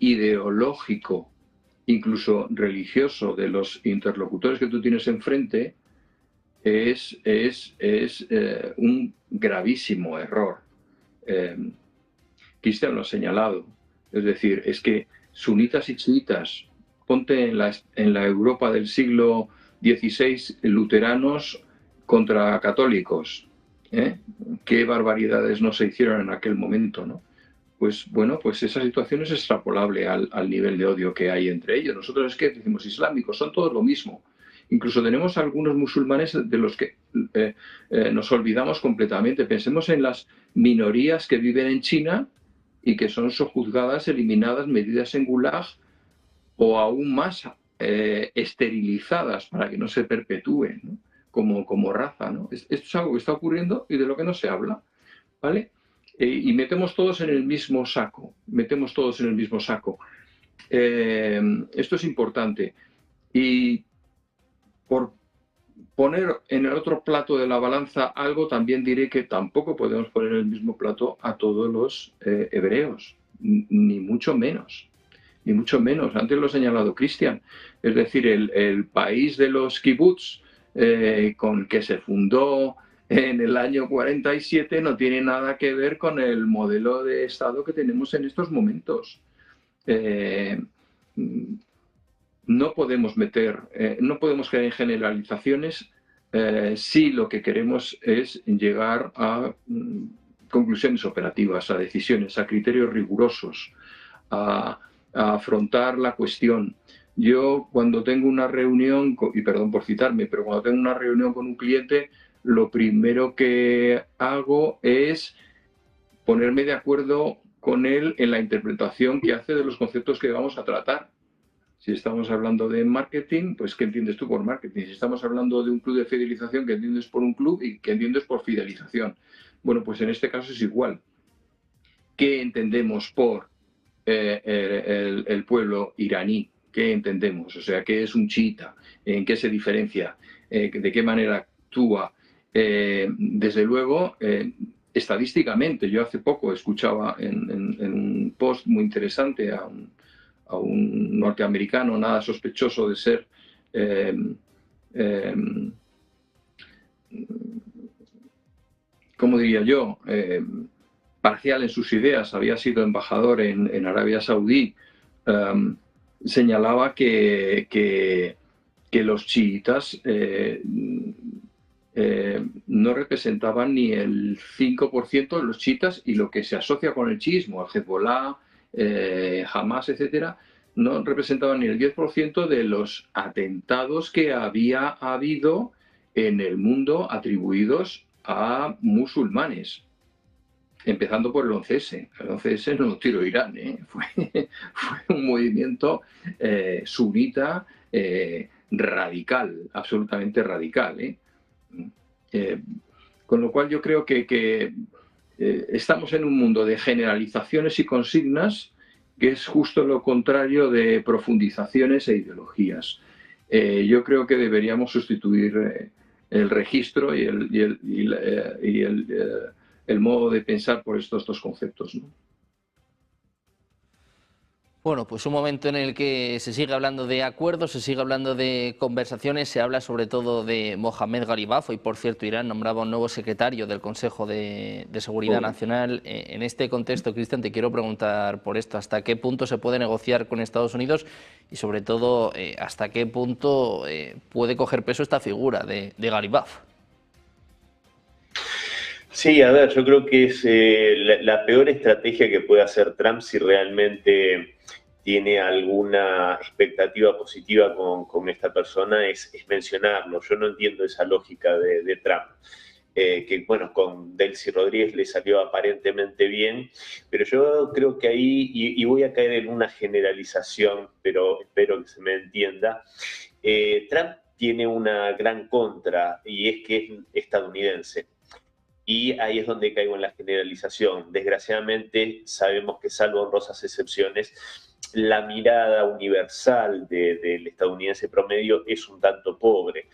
ideológico, incluso religioso, de los interlocutores que tú tienes enfrente es un gravísimo error. Cristian lo ha señalado. Es decir, es que sunitas y chiitas, ponte en la Europa del siglo XVI, luteranos contra católicos. Qué barbaridades no se hicieron en aquel momento, ¿no? Pues bueno, pues esa situación es extrapolable al nivel de odio que hay entre ellos. Nosotros es que decimos islámicos, son todos lo mismo. Incluso tenemos algunos musulmanes de los que nos olvidamos completamente. Pensemos en las minorías que viven en China y que son sojuzgadas, eliminadas, metidas en gulag o aún más esterilizadas para que no se perpetúen, ¿no? como raza, ¿no? Esto es algo que está ocurriendo y de lo que no se habla, ¿vale? Y metemos todos en el mismo saco. Esto es importante. Y por poner en el otro plato de la balanza algo, también diré que tampoco podemos poner en el mismo plato a todos los hebreos, ni mucho menos. Ni mucho menos. Antes lo ha señalado Cristian. Es decir, el país de los kibbutz, con que se fundó en el año 47, no tiene nada que ver con el modelo de Estado que tenemos en estos momentos. No podemos no podemos caer en generalizaciones si lo que queremos es llegar a conclusiones operativas, a decisiones, a criterios rigurosos, a afrontar la cuestión. Yo cuando tengo una reunión, y perdón por citarme, pero cuando tengo una reunión con un cliente, lo primero que hago es ponerme de acuerdo con él en la interpretación que hace de los conceptos que vamos a tratar. Si estamos hablando de marketing, pues ¿qué entiendes tú por marketing? Si estamos hablando de un club de fidelización, ¿qué entiendes por un club y qué entiendes por fidelización? Bueno, pues en este caso es igual. ¿Qué entendemos por el pueblo iraní? ¿Qué entendemos? O sea, ¿qué es un chiita? ¿En qué se diferencia? ¿De qué manera actúa? Desde luego, estadísticamente, yo hace poco escuchaba en un post muy interesante a un norteamericano nada sospechoso de ser ¿cómo diría yo? Parcial en sus ideas, había sido embajador en Arabia Saudí, señalaba que los chiitas no representaban ni el 5% de los chiitas, y lo que se asocia con el chiismo, el Hezbollah, Hamas, etcétera, no representaban ni el 10% de los atentados que había habido en el mundo atribuidos a musulmanes, empezando por el 11S. El 11S no lo tiró Irán, fue un movimiento sunita radical, absolutamente radical. Con lo cual yo creo que estamos en un mundo de generalizaciones y consignas, que es justo lo contrario de profundizaciones e ideologías. Yo creo que deberíamos sustituir el registro y el modo de pensar por estos dos conceptos, ¿no? Bueno, pues un momento en el que se sigue hablando de acuerdos, se sigue hablando de conversaciones, se habla sobre todo de Mohamed Ghalibaf. Hoy, por cierto, Irán nombraba un nuevo secretario del Consejo de Seguridad Nacional. En este contexto, Cristian, te quiero preguntar por esto, ¿hasta qué punto se puede negociar con Estados Unidos y, sobre todo, hasta qué punto puede coger peso esta figura de Ghalibaf? Sí, a ver, yo creo que es la peor estrategia que puede hacer Trump si realmente tiene alguna expectativa positiva con esta persona es mencionarlo. Yo no entiendo esa lógica de Trump. Que bueno, con Delcy Rodríguez le salió aparentemente bien, pero yo creo que ahí, y voy a caer en una generalización, pero espero que se me entienda, Trump tiene una gran contra y es que es estadounidense. Y ahí es donde caigo en la generalización. Desgraciadamente, sabemos que salvo honrosas excepciones, la mirada universal del estadounidense promedio es un tanto pobre.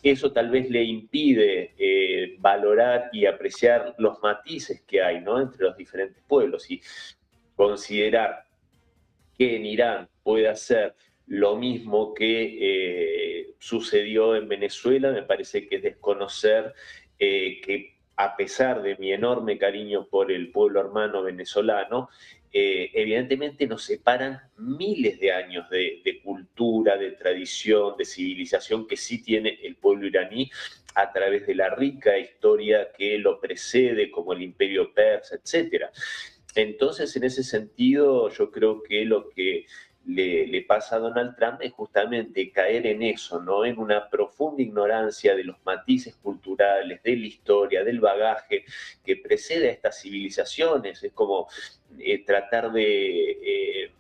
Eso tal vez le impide valorar y apreciar los matices que hay, ¿no?, entre los diferentes pueblos, y considerar que en Irán puede hacer lo mismo que sucedió en Venezuela, me parece que es desconocer que a pesar de mi enorme cariño por el pueblo hermano venezolano, evidentemente nos separan miles de años de cultura, de tradición, de civilización que sí tiene el pueblo iraní a través de la rica historia que lo precede, como el imperio persa, etc. Entonces, en ese sentido, yo creo que lo que le pasa a Donald Trump es justamente caer en eso, ¿no?, en una profunda ignorancia de los matices culturales, de la historia, del bagaje que precede a estas civilizaciones. Es como tratar de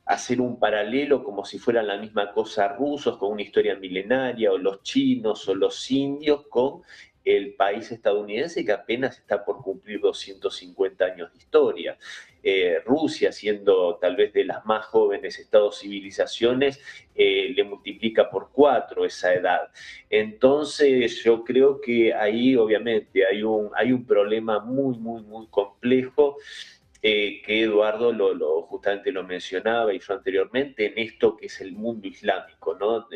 hacer un paralelo como si fueran la misma cosa rusos con una historia milenaria, o los chinos o los indios con el país estadounidense que apenas está por cumplir 250 años de historia. Rusia, siendo tal vez de las más jóvenes estados-civilizaciones, le multiplica por 4 esa edad. Entonces yo creo que ahí obviamente hay un problema muy, muy, muy complejo, que Eduardo justamente lo mencionaba y yo anteriormente, en esto que es el mundo islámico, ¿no?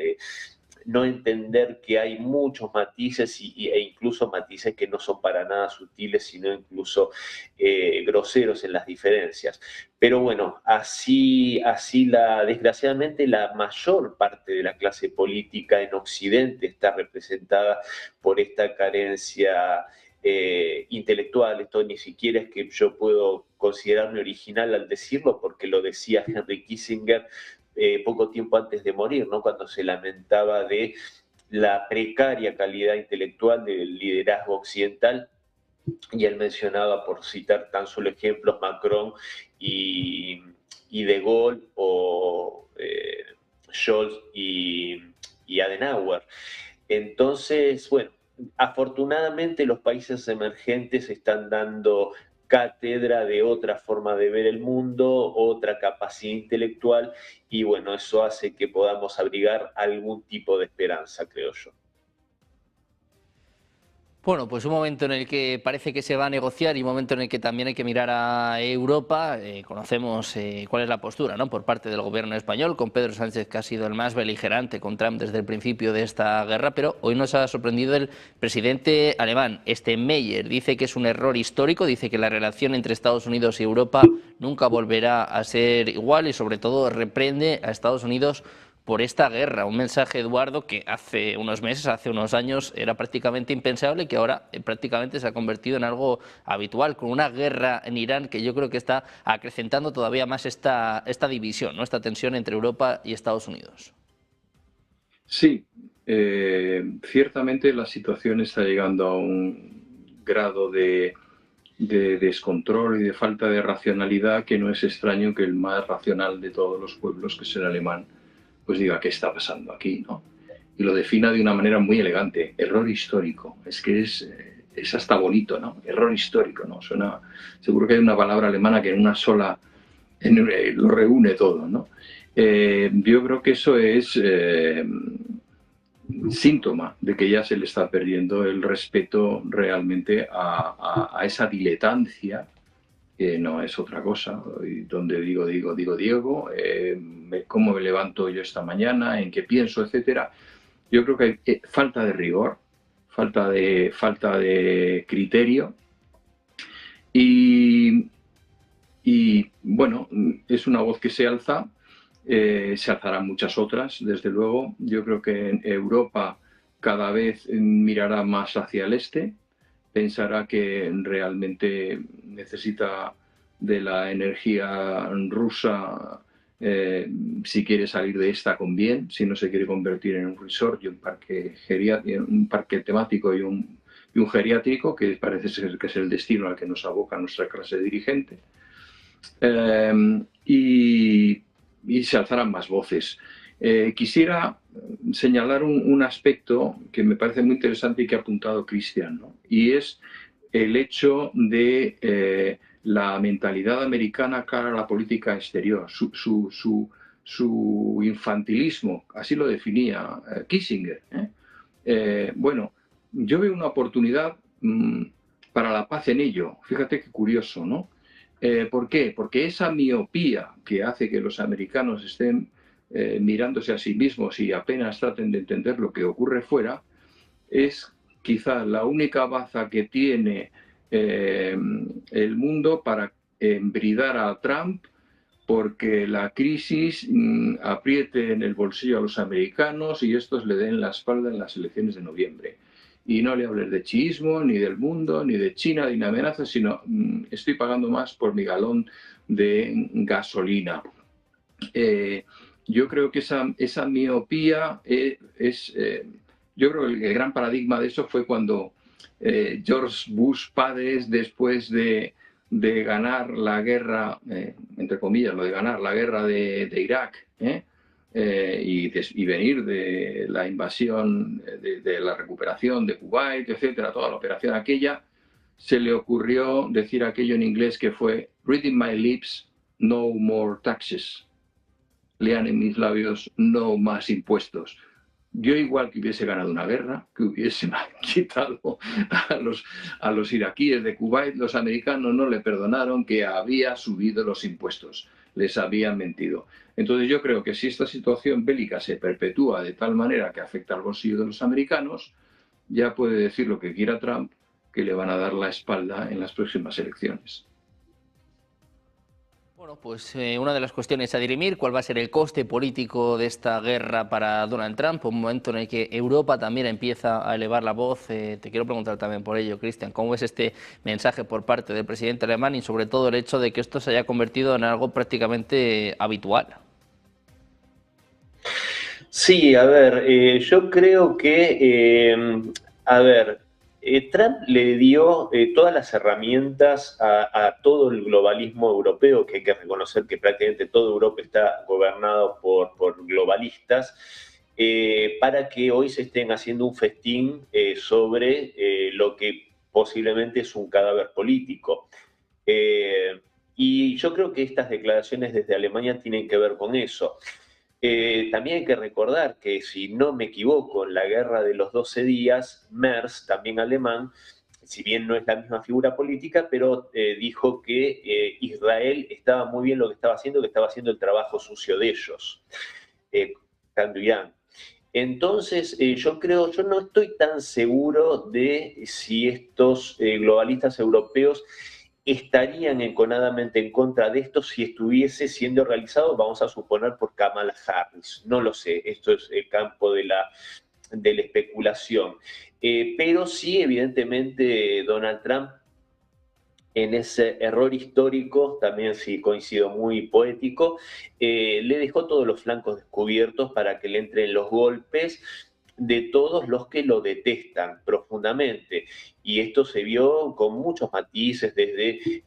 No entender que hay muchos matices e incluso matices que no son para nada sutiles, sino incluso groseros en las diferencias. Pero bueno, así desgraciadamente la mayor parte de la clase política en Occidente está representada por esta carencia intelectual. Esto ni siquiera es que yo puedo considerarme original al decirlo, porque lo decía Henry Kissinger poco tiempo antes de morir, ¿no?, cuando se lamentaba de la precaria calidad intelectual del liderazgo occidental, y él mencionaba, por citar tan solo ejemplos, Macron y De Gaulle, o Scholz y Adenauer. Entonces, bueno, afortunadamente los países emergentes están dando cátedra de otra forma de ver el mundo, otra capacidad intelectual, y bueno, eso hace que podamos abrigar algún tipo de esperanza, creo yo. Bueno, pues un momento en el que parece que se va a negociar y un momento en el que también hay que mirar a Europa. Conocemos cuál es la postura, ¿no?, por parte del gobierno español, con Pedro Sánchez, que ha sido el más beligerante con Trump desde el principio de esta guerra, pero hoy nos ha sorprendido el presidente alemán, Steinmeier. Dice que es un error histórico, dice que la relación entre Estados Unidos y Europa nunca volverá a ser igual y, sobre todo, reprende a Estados Unidos por esta guerra. Un mensaje, Eduardo, que hace unos meses, hace unos años, era prácticamente impensable y que ahora prácticamente se ha convertido en algo habitual, con una guerra en Irán que yo creo que está acrecentando todavía más esta división, ¿no?, esta tensión entre Europa y Estados Unidos. Sí, ciertamente la situación está llegando a un grado de descontrol y de falta de racionalidad que no es extraño que el más racional de todos los pueblos, que es el alemán, pues diga, ¿qué está pasando aquí?, ¿no? Y lo defina de una manera muy elegante: error histórico. Es que es hasta bonito, ¿no? Error histórico, ¿no? Suena, seguro que hay una palabra alemana que en una sola lo reúne todo, ¿no? Yo creo que eso es síntoma de que ya se le está perdiendo el respeto realmente a esa diletancia no es otra cosa. Y donde digo, Diego, cómo me levanto yo esta mañana, en qué pienso, etcétera. Yo creo que hay falta de rigor, falta de criterio y bueno, es una voz que se alza, se alzarán muchas otras, desde luego. Yo creo que en Europa cada vez mirará más hacia el este, pensará que realmente necesita de la energía rusa si quiere salir de esta con bien, si no se quiere convertir en un resort y un parque temático y un geriátrico, que parece ser que es el destino al que nos aboca nuestra clase dirigente. Y se alzarán más voces. Quisiera señalar un aspecto que me parece muy interesante y que ha apuntado Cristian, ¿no? Y es el hecho de la mentalidad americana cara a la política exterior, su infantilismo, así lo definía Kissinger. Bueno, yo veo una oportunidad para la paz en ello. Fíjate qué curioso, ¿no? ¿Por qué? Porque esa miopía que hace que los americanos estén mirándose a sí mismos y apenas traten de entender lo que ocurre fuera, es quizá la única baza que tiene el mundo para embridar a Trump, porque la crisis apriete en el bolsillo a los americanos y estos le den la espalda en las elecciones de noviembre. Y no le hables de chiismo, ni del mundo, ni de China, ni de amenazas, sino estoy pagando más por mi galón de gasolina. Yo creo que esa miopía yo creo que el gran paradigma de eso fue cuando George Bush padre, después de ganar la guerra, entre comillas, lo de ganar la guerra de Irak, y venir de la invasión, de la recuperación de Kuwait, etcétera, toda la operación aquella, se le ocurrió decir aquello en inglés que fue "reading my lips, no more taxes". Lean en mis labios, no más impuestos. Yo, igual que hubiese ganado una guerra, que hubiese quitado a los iraquíes de Kuwait, los americanos no le perdonaron que había subido los impuestos. Les habían mentido. Entonces yo creo que si esta situación bélica se perpetúa de tal manera que afecta al bolsillo de los americanos, ya puede decir lo que quiera Trump, que le van a dar la espalda en las próximas elecciones. Bueno, pues una de las cuestiones a dirimir, cuál va a ser el coste político de esta guerra para Donald Trump, un momento en el que Europa también empieza a elevar la voz. Te quiero preguntar también por ello, Cristian, ¿cómo ves este mensaje por parte del presidente alemán y sobre todo el hecho de que esto se haya convertido en algo prácticamente habitual? Sí, a ver, yo creo que, Trump le dio todas las herramientas a todo el globalismo europeo, que hay que reconocer que prácticamente toda Europa está gobernado por globalistas, para que hoy se estén haciendo un festín sobre lo que posiblemente es un cadáver político. Y yo creo que estas declaraciones desde Alemania tienen que ver con eso. También hay que recordar que, si no me equivoco, en la guerra de los 12 días, Merz, también alemán, si bien no es la misma figura política, pero dijo que Israel estaba muy bien lo que estaba haciendo el trabajo sucio de ellos, tanto Irán. Entonces, yo no estoy tan seguro de si estos globalistas europeos estarían enconadamente en contra de esto si estuviese siendo realizado, vamos a suponer, por Kamala Harris. No lo sé, esto es el campo de la especulación. Pero sí, evidentemente, Donald Trump, en ese error histórico, también sí coincido, muy poético, le dejó todos los flancos descubiertos para que le entren los golpes de todos los que lo detestan profundamente. Y esto se vio con muchos matices, desde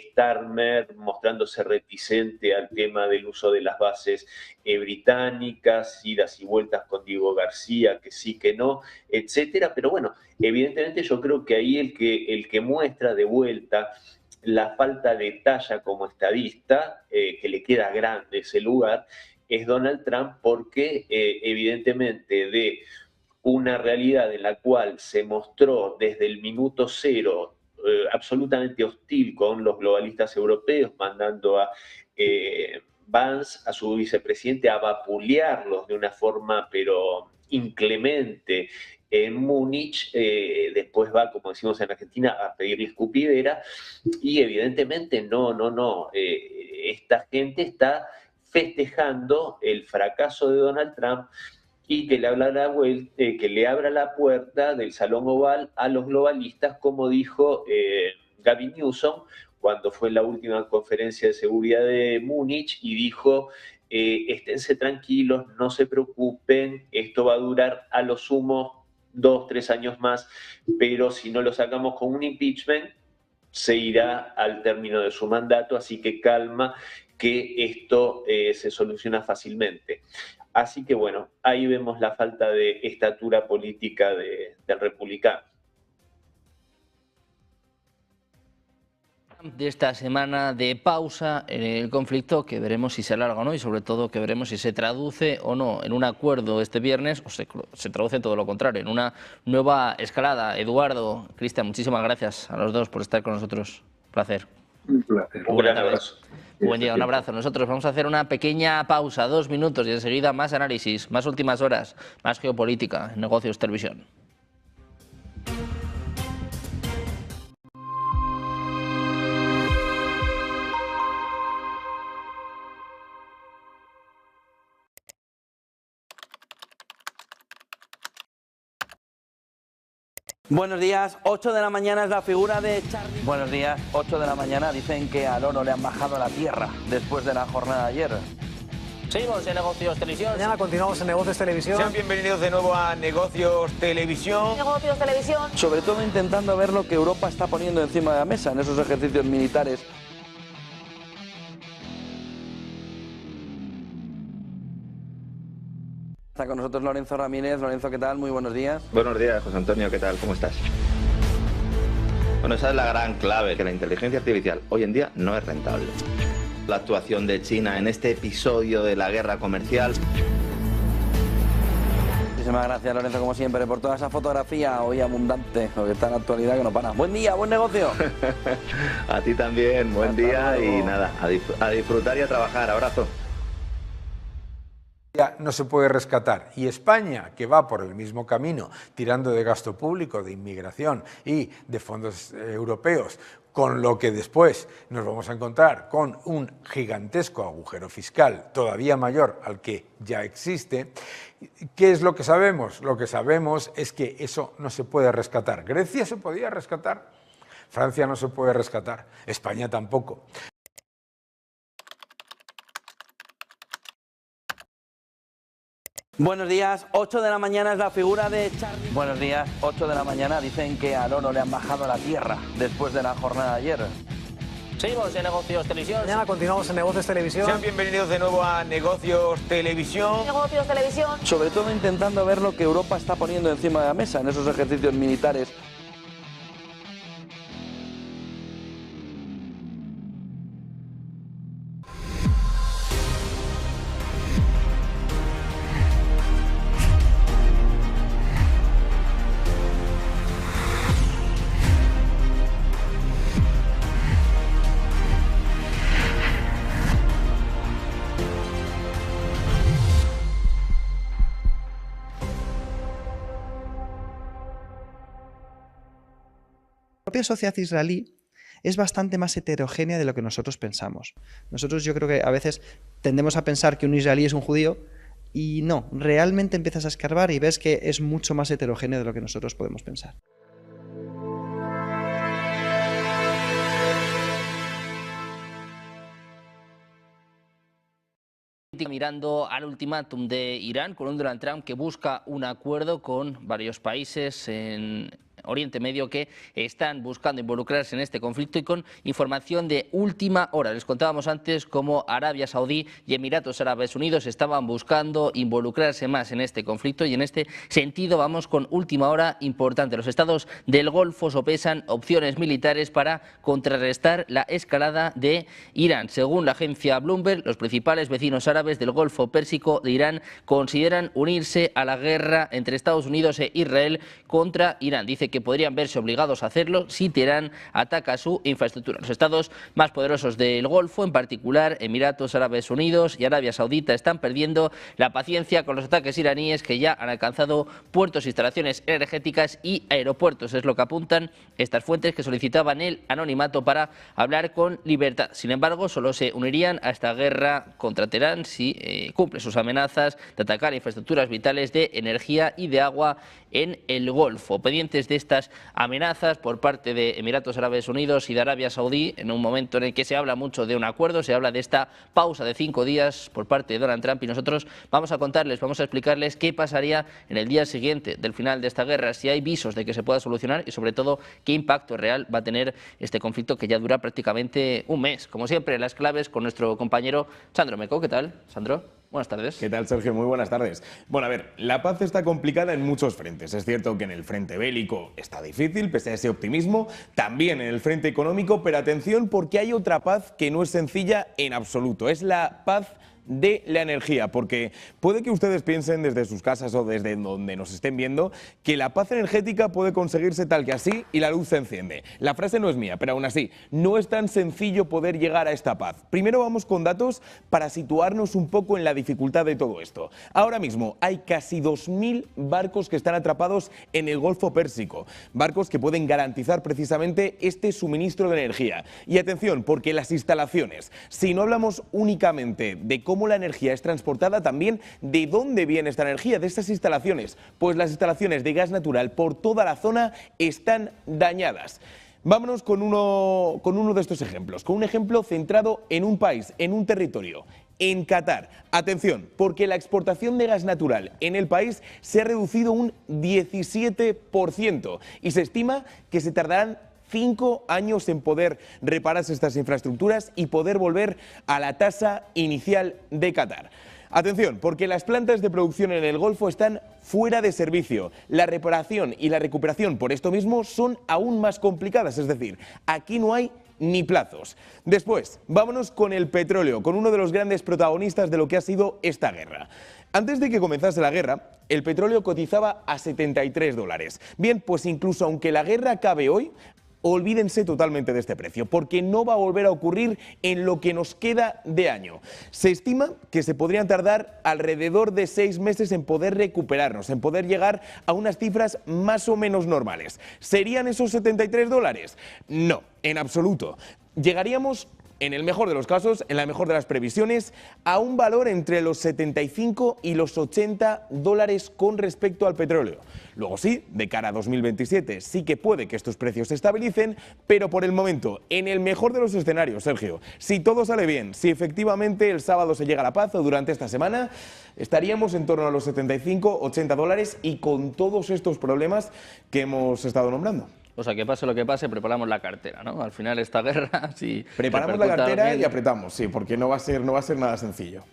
Starmer mostrándose reticente al tema del uso de las bases británicas, idas y vueltas con Diego García, que sí, que no, etcétera. Pero bueno, evidentemente yo creo que ahí el que muestra de vuelta la falta de talla como estadista, que le queda grande ese lugar, es Donald Trump, porque evidentemente de una realidad en la cual se mostró desde el minuto cero absolutamente hostil con los globalistas europeos, mandando a Vance, a su vicepresidente, a vapulearlos de una forma pero inclemente en Múnich. Después va, como decimos en Argentina, a pedirle escupidera, y evidentemente esta gente está festejando el fracaso de Donald Trump y que le abra la puerta del Salón Oval a los globalistas, como dijo Gavin Newsom cuando fue en la última conferencia de seguridad de Múnich, y dijo: esténse tranquilos, no se preocupen, esto va a durar a lo sumo 2, 3 años más, pero si no lo sacamos con un impeachment, se irá al término de su mandato, así que calma, que esto se soluciona fácilmente. Así que bueno, ahí vemos la falta de estatura política del republicano. De esta semana de pausa en el conflicto, que veremos si se alarga o no, y sobre todo que veremos si se traduce o no en un acuerdo este viernes, o se traduce todo lo contrario, en una nueva escalada. Eduardo, Cristian, muchísimas gracias a los dos por estar con nosotros. Un placer. Un placer. Un gran abrazo. Buen día, un abrazo. Nosotros vamos a hacer una pequeña pausa, 2 minutos, y enseguida más análisis, más últimas horas, más geopolítica en Negocios Televisión. Buenos días, 8 de la mañana es la figura de Charlie. Buenos días, 8 de la mañana. Dicen que al oro le han bajado a la tierra después de la jornada de ayer. Seguimos en Negocios Televisión. Mañana continuamos en Negocios Televisión. Sean bienvenidos de nuevo a Negocios Televisión. Negocios Televisión. Sobre todo intentando ver lo que Europa está poniendo encima de la mesa en esos ejercicios militares. Está con nosotros Lorenzo Ramírez. Lorenzo, ¿qué tal? Muy buenos días. Buenos días, José Antonio, ¿qué tal? ¿Cómo estás? Bueno, esa es la gran clave, que la inteligencia artificial hoy en día no es rentable. La actuación de China en este episodio de la guerra comercial. Muchísimas gracias, Lorenzo, como siempre, por toda esa fotografía hoy abundante, lo que está en la actualidad que no para. Buen día, buen negocio. A ti también, buen día y nada, a disfrutar y a trabajar. Abrazo. No se puede rescatar, y España, que va por el mismo camino, tirando de gasto público, de inmigración y de fondos europeos, con lo que después nos vamos a encontrar con un gigantesco agujero fiscal todavía mayor al que ya existe. ¿Qué es lo que sabemos? Lo que sabemos es que eso no se puede rescatar. Grecia se podía rescatar, Francia no se puede rescatar, España tampoco. Buenos días, 8 de la mañana es la figura de Charlie. Buenos días, 8 de la mañana. Dicen que al oro le han bajado a la tierra después de la jornada de ayer. Seguimos en Negocios Televisión. Mañana continuamos en Negocios Televisión. Sean bienvenidos de nuevo a Negocios Televisión. Negocios Televisión. Sobre todo intentando ver lo que Europa está poniendo encima de la mesa en esos ejercicios militares. La propia sociedad israelí es bastante más heterogénea de lo que nosotros pensamos. Nosotros, yo creo que a veces tendemos a pensar que un israelí es un judío, y no, realmente empiezas a escarbar y ves que es mucho más heterogéneo de lo que nosotros podemos pensar. Mirando al ultimátum de Irán con un Donald Trump que busca un acuerdo con varios países en Oriente Medio que están buscando involucrarse en este conflicto, y con información de última hora. Les contábamos antes cómo Arabia Saudí y Emiratos Árabes Unidos estaban buscando involucrarse más en este conflicto, y en este sentido vamos con última hora importante. Los estados del Golfo sopesan opciones militares para contrarrestar la escalada de Irán. Según la agencia Bloomberg, los principales vecinos árabes del Golfo Pérsico de Irán consideran unirse a la guerra entre Estados Unidos e Israel contra Irán. Dice que podrían verse obligados a hacerlo si Teherán ataca su infraestructura. Los estados más poderosos del Golfo, en particular Emiratos Árabes Unidos y Arabia Saudita, están perdiendo la paciencia con los ataques iraníes que ya han alcanzado puertos, instalaciones energéticas y aeropuertos. Es lo que apuntan estas fuentes que solicitaban el anonimato para hablar con libertad. Sin embargo, solo se unirían a esta guerra contra Teherán si cumple sus amenazas de atacar infraestructuras vitales de energía y de agua en el Golfo. Pendientes de estas amenazas por parte de Emiratos Árabes Unidos y de Arabia Saudí, en un momento en el que se habla mucho de un acuerdo, se habla de esta pausa de 5 días por parte de Donald Trump, y nosotros vamos a contarles, vamos a explicarles qué pasaría en el día siguiente del final de esta guerra, si hay visos de que se pueda solucionar y sobre todo qué impacto real va a tener este conflicto que ya dura prácticamente un mes. Como siempre, las claves con nuestro compañero Sandro Meco. ¿Qué tal, Sandro? Buenas tardes. ¿Qué tal, Sergio? Muy buenas tardes. Bueno, a ver, la paz está complicada en muchos frentes. Es cierto que en el frente bélico está difícil, pese a ese optimismo, también en el frente económico, pero atención porque hay otra paz que no es sencilla en absoluto. Es la paz de la energía, porque puede que ustedes piensen desde sus casas o desde donde nos estén viendo que la paz energética puede conseguirse tal que así y la luz se enciende. La frase no es mía, pero aún así no es tan sencillo poder llegar a esta paz. Primero vamos con datos para situarnos un poco en la dificultad de todo esto. Ahora mismo hay casi 2.000 barcos que están atrapados en el Golfo Pérsico, barcos que pueden garantizar precisamente este suministro de energía. Y atención, porque las instalaciones, si no hablamos únicamente de cómo la energía es transportada, también de dónde viene esta energía, de estas instalaciones. Pues las instalaciones de gas natural por toda la zona están dañadas. Vámonos con uno de estos ejemplos, con un ejemplo centrado en un país, en un territorio, en Qatar. Atención, porque la exportación de gas natural en el país se ha reducido un 17% y se estima que se tardarán 5 años en poder repararse estas infraestructuras y poder volver a la tasa inicial de Qatar. Atención, porque las plantas de producción en el Golfo están fuera de servicio. La reparación y la recuperación por esto mismo son aún más complicadas, es decir, aquí no hay ni plazos. Después, vámonos con el petróleo, con uno de los grandes protagonistas de lo que ha sido esta guerra. Antes de que comenzase la guerra, el petróleo cotizaba a $73. Bien, pues incluso aunque la guerra acabe hoy, olvídense totalmente de este precio, porque no va a volver a ocurrir en lo que nos queda de año. Se estima que se podrían tardar alrededor de 6 meses en poder recuperarnos, en poder llegar a unas cifras más o menos normales. ¿Serían esos $73? No, en absoluto. Llegaríamos, en el mejor de los casos, en la mejor de las previsiones, a un valor entre los 75 y los $80 con respecto al petróleo. Luego sí, de cara a 2027 sí que puede que estos precios se estabilicen, pero por el momento, en el mejor de los escenarios, Sergio, si todo sale bien, si efectivamente el sábado se llega a la paz o durante esta semana, estaríamos en torno a los 75, $80 y con todos estos problemas que hemos estado nombrando. O sea, que pase lo que pase, preparamos la cartera, ¿no? Al final esta guerra, si preparamos la cartera y apretamos, sí, porque no va a ser nada sencillo.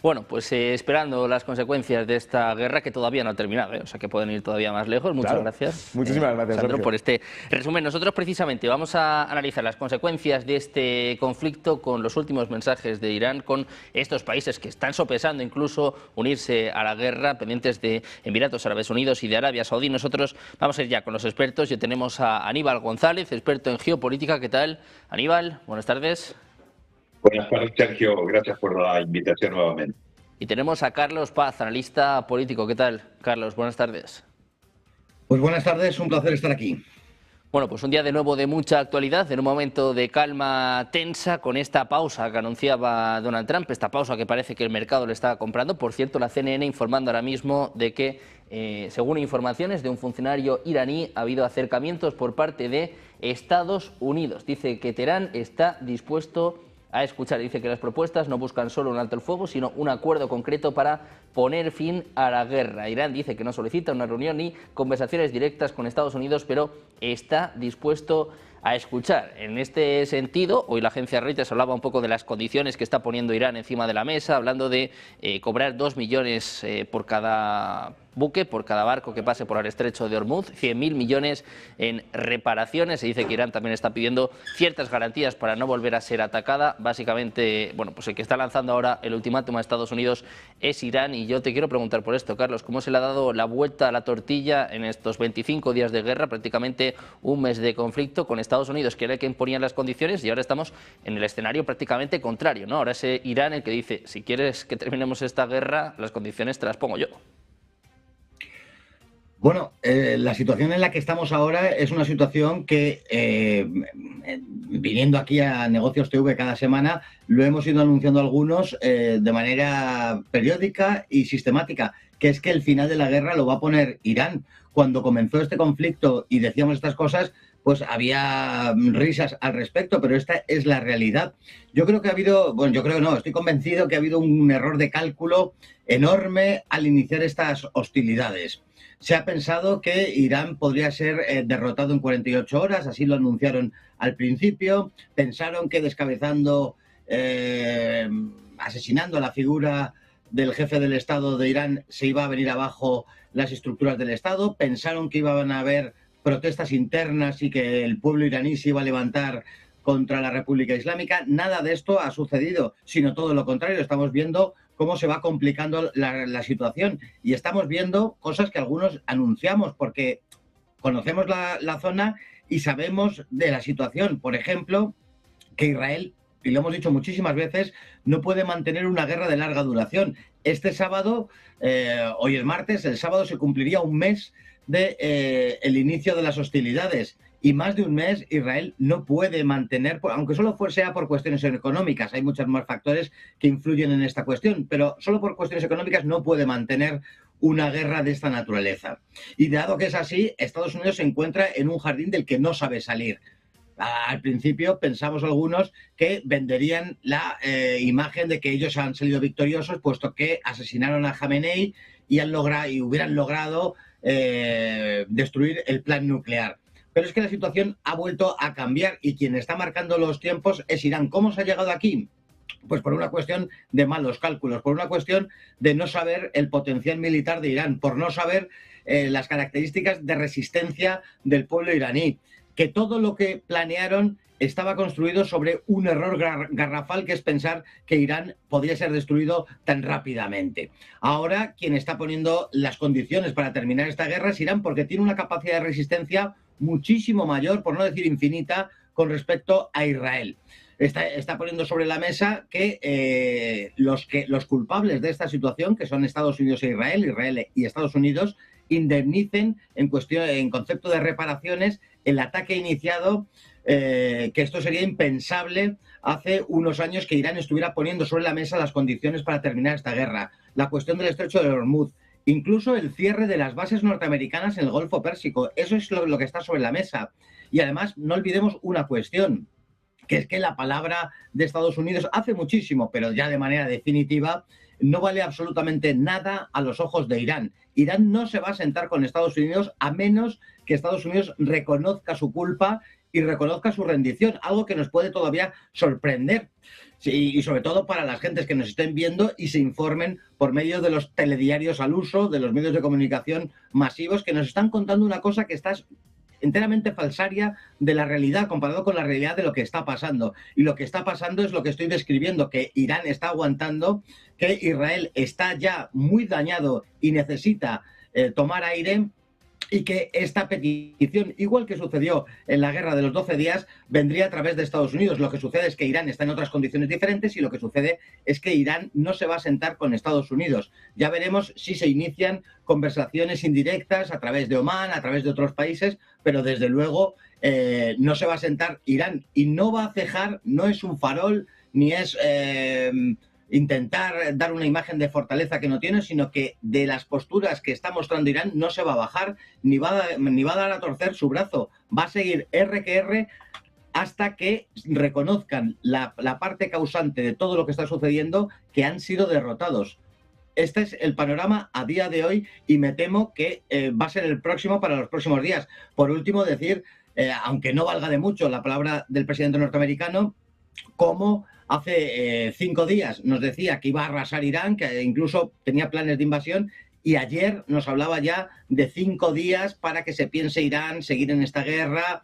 Bueno, pues esperando las consecuencias de esta guerra que todavía no ha terminado, ¿eh? O sea, que pueden ir todavía más lejos. Muchas gracias. Muchísimas gracias, Sandro, Sergio, por este resumen. Nosotros precisamente vamos a analizar las consecuencias de este conflicto con los últimos mensajes de Irán, con estos países que están sopesando incluso unirse a la guerra, pendientes de Emiratos Árabes Unidos y de Arabia Saudí. Nosotros vamos a ir ya con los expertos. Ya tenemos a Aníbal González, experto en geopolítica. ¿Qué tal, Aníbal? Buenas tardes. Buenas tardes, Sergio. Gracias por la invitación nuevamente. Y tenemos a Carlos Paz, analista político. ¿Qué tal, Carlos? Buenas tardes. Pues buenas tardes, un placer estar aquí. Bueno, pues un día de nuevo de mucha actualidad, en un momento de calma tensa, con esta pausa que anunciaba Donald Trump, esta pausa que parece que el mercado le está comprando. Por cierto, la CNN informando ahora mismo de que, según informaciones de un funcionario iraní, ha habido acercamientos por parte de Estados Unidos. Dice que Teherán está dispuesto a escuchar. Dice que las propuestas no buscan solo un alto el fuego, sino un acuerdo concreto para poner fin a la guerra. Irán dice que no solicita una reunión ni conversaciones directas con Estados Unidos, pero está dispuesto a escuchar. En este sentido, hoy la agencia Reuters hablaba un poco de las condiciones que está poniendo Irán encima de la mesa, hablando de cobrar 2 millones por cada buque, por cada barco que pase por el estrecho de Hormuz, 100.000 millones en reparaciones. Se dice que Irán también está pidiendo ciertas garantías para no volver a ser atacada. Básicamente, bueno, pues el que está lanzando ahora el ultimátum a Estados Unidos es Irán. Y yo te quiero preguntar por esto, Carlos, ¿cómo se le ha dado la vuelta a la tortilla en estos 25 días de guerra, prácticamente un mes de conflicto, con Estados Unidos, que era el que imponía las condiciones, y ahora estamos en el escenario prácticamente contrario, ¿no? Ahora es Irán el que dice, si quieres que terminemos esta guerra, las condiciones te las pongo yo. Bueno, la situación en la que estamos ahora es una situación que, viniendo aquí a Negocios TV cada semana, lo hemos ido anunciando algunos de manera periódica y sistemática, que es que el final de la guerra lo va a poner Irán. Cuando comenzó este conflicto y decíamos estas cosas, pues había risas al respecto, pero esta es la realidad. Yo creo que ha habido, bueno, yo creo no, estoy convencido que ha habido un error de cálculo enorme al iniciar estas hostilidades. Se ha pensado que Irán podría ser derrotado en 48 horas, así lo anunciaron al principio. Pensaron que descabezando, asesinando a la figura del jefe del Estado de Irán se iba a venir abajo las estructuras del Estado. Pensaron que iban a haber protestas internas y que el pueblo iraní se iba a levantar contra la República Islámica. Nada de esto ha sucedido, sino todo lo contrario. Estamos viendo cómo se va complicando la situación y estamos viendo cosas que algunos anunciamos porque conocemos la zona y sabemos de la situación. Por ejemplo, que Israel, y lo hemos dicho muchísimas veces, no puede mantener una guerra de larga duración. Este sábado, hoy es martes, el sábado se cumpliría un mes de el inicio de las hostilidades. Y más de un mes Israel no puede mantener, aunque solo sea por cuestiones económicas, hay muchos más factores que influyen en esta cuestión, pero solo por cuestiones económicas no puede mantener una guerra de esta naturaleza. Y dado que es así, Estados Unidos se encuentra en un jardín del que no sabe salir. Al principio pensamos algunos que venderían la imagen de que ellos han salido victoriosos, puesto que asesinaron a Jamenei y hubieran logrado destruir el plan nuclear. Pero es que la situación ha vuelto a cambiar y quien está marcando los tiempos es Irán. ¿Cómo se ha llegado aquí? Pues por una cuestión de malos cálculos, por una cuestión de no saber el potencial militar de Irán, por no saber las características de resistencia del pueblo iraní, que todo lo que planearon estaba construido sobre un error garrafal, que es pensar que Irán podría ser destruido tan rápidamente. Ahora, quien está poniendo las condiciones para terminar esta guerra es Irán, porque tiene una capacidad de resistencia muchísimo mayor, por no decir infinita, con respecto a Israel. Está poniendo sobre la mesa que los culpables de esta situación, que son Estados Unidos e Israel y Estados Unidos, indemnicen en concepto de reparaciones el ataque iniciado, que esto sería impensable hace unos años, que Irán estuviera poniendo sobre la mesa las condiciones para terminar esta guerra. La cuestión del estrecho de Hormuz, incluso el cierre de las bases norteamericanas en el Golfo Pérsico, eso es lo que está sobre la mesa. Y además no olvidemos una cuestión, que es que la palabra de Estados Unidos hace muchísimo, pero ya de manera definitiva, no vale absolutamente nada a los ojos de Irán. Irán no se va a sentar con Estados Unidos a menos que Estados Unidos reconozca su culpa y reconozca su rendición, algo que nos puede todavía sorprender. Sí, y sobre todo para las gentes que nos estén viendo y se informen por medio de los telediarios al uso, de los medios de comunicación masivos, que nos están contando una cosa que está enteramente falsaria de la realidad, comparado con la realidad de lo que está pasando. Y lo que está pasando es lo que estoy describiendo, que Irán está aguantando, que Israel está ya muy dañado y necesita tomar aire, y que esta petición, igual que sucedió en la guerra de los 12 días, vendría a través de Estados Unidos. Lo que sucede es que Irán está en otras condiciones diferentes y lo que sucede es que Irán no se va a sentar con Estados Unidos. Ya veremos si se inician conversaciones indirectas a través de Omán, a través de otros países, pero desde luego no se va a sentar Irán y no va a cejar, no es un farol, ni es intentar dar una imagen de fortaleza que no tiene, sino que de las posturas que está mostrando Irán no se va a bajar, ni va a dar a torcer su brazo. Va a seguir R que R hasta que reconozcan la parte causante de todo lo que está sucediendo, que han sido derrotados. Este es el panorama a día de hoy y me temo que va a ser el próximo para los próximos días. Por último, decir aunque no valga de mucho la palabra del presidente norteamericano, como hace 5 días nos decía que iba a arrasar Irán, que incluso tenía planes de invasión, y ayer nos hablaba ya de 5 días para que se piense Irán seguir en esta guerra,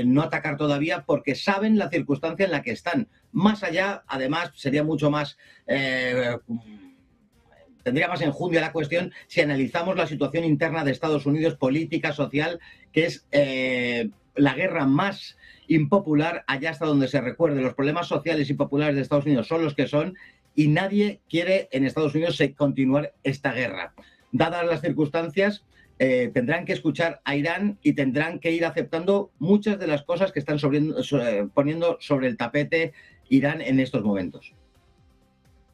no atacar todavía, porque saben la circunstancia en la que están. Más allá, además, sería mucho más... tendría más enjundia la cuestión si analizamos la situación interna de Estados Unidos, política, social, que es la guerra más impopular allá hasta donde se recuerde. Los problemas sociales y populares de Estados Unidos son los que son, y nadie quiere en Estados Unidos continuar esta guerra. Dadas las circunstancias, tendrán que escuchar a Irán y tendrán que ir aceptando muchas de las cosas que están poniendo sobre el tapete Irán en estos momentos.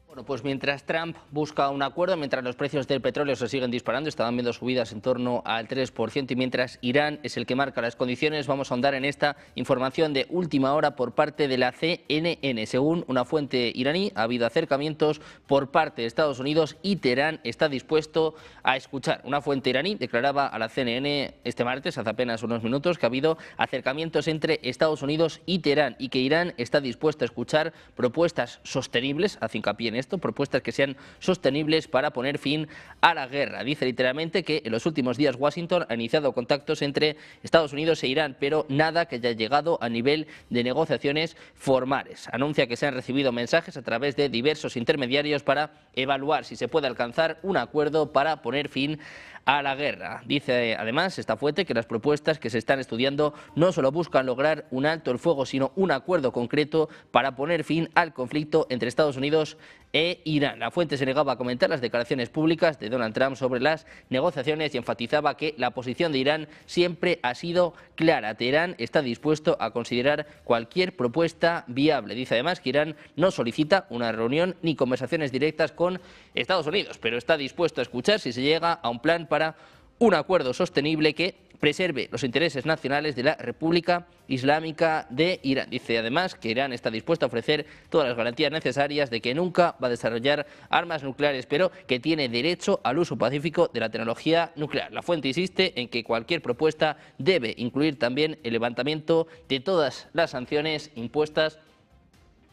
Bueno, pues mientras Trump busca un acuerdo, mientras los precios del petróleo se siguen disparando, estaban viendo subidas en torno al 3%, y mientras Irán es el que marca las condiciones, vamos a ahondar en esta información de última hora por parte de la CNN. Según una fuente iraní, ha habido acercamientos por parte de Estados Unidos y Teherán está dispuesto a escuchar. Una fuente iraní declaraba a la CNN este martes, hace apenas unos minutos, que ha habido acercamientos entre Estados Unidos y Teherán y que Irán está dispuesto a escuchar propuestas sostenibles, hace hincapié en esto, propuestas que sean sostenibles para poner fin a la guerra. Dice literalmente que en los últimos días Washington ha iniciado contactos entre Estados Unidos e Irán, pero nada que haya llegado a nivel de negociaciones formales. Anuncia que se han recibido mensajes a través de diversos intermediarios para evaluar si se puede alcanzar un acuerdo para poner fin a la guerra. Dice además esta fuente que las propuestas que se están estudiando no solo buscan lograr un alto el fuego, sino un acuerdo concreto para poner fin al conflicto entre Estados Unidos e Irán. La fuente se negaba a comentar las declaraciones públicas de Donald Trump sobre las negociaciones y enfatizaba que la posición de Irán siempre ha sido clara. Teherán está dispuesto a considerar cualquier propuesta viable. Dice además que Irán no solicita una reunión ni conversaciones directas con Estados Unidos, pero está dispuesto a escuchar si se llega a un plan para un acuerdo sostenible que preserve los intereses nacionales de la República Islámica de Irán. Dice además que Irán está dispuesto a ofrecer todas las garantías necesarias de que nunca va a desarrollar armas nucleares, pero que tiene derecho al uso pacífico de la tecnología nuclear. La fuente insiste en que cualquier propuesta debe incluir también el levantamiento de todas las sanciones impuestas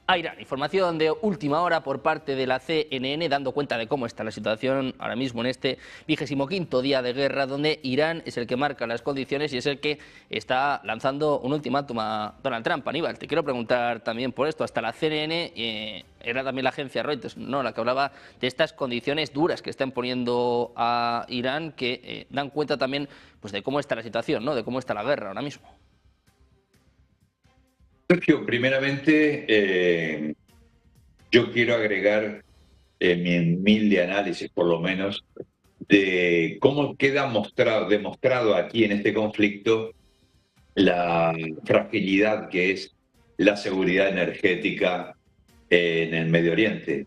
a Irán. Información de última hora por parte de la CNN, dando cuenta de cómo está la situación ahora mismo en este 25º día de guerra, donde Irán es el que marca las condiciones y es el que está lanzando un ultimátum a Donald Trump. Aníbal, te quiero preguntar también por esto. Hasta la CNN, era también la agencia Reuters, ¿no?, la que hablaba de estas condiciones duras que están poniendo a Irán, que dan cuenta también pues, de cómo está la situación, ¿no?, de cómo está la guerra ahora mismo. Sergio, primeramente yo quiero agregar mi humilde análisis, por lo menos, de cómo queda demostrado aquí en este conflicto la fragilidad que es la seguridad energética en el Medio Oriente.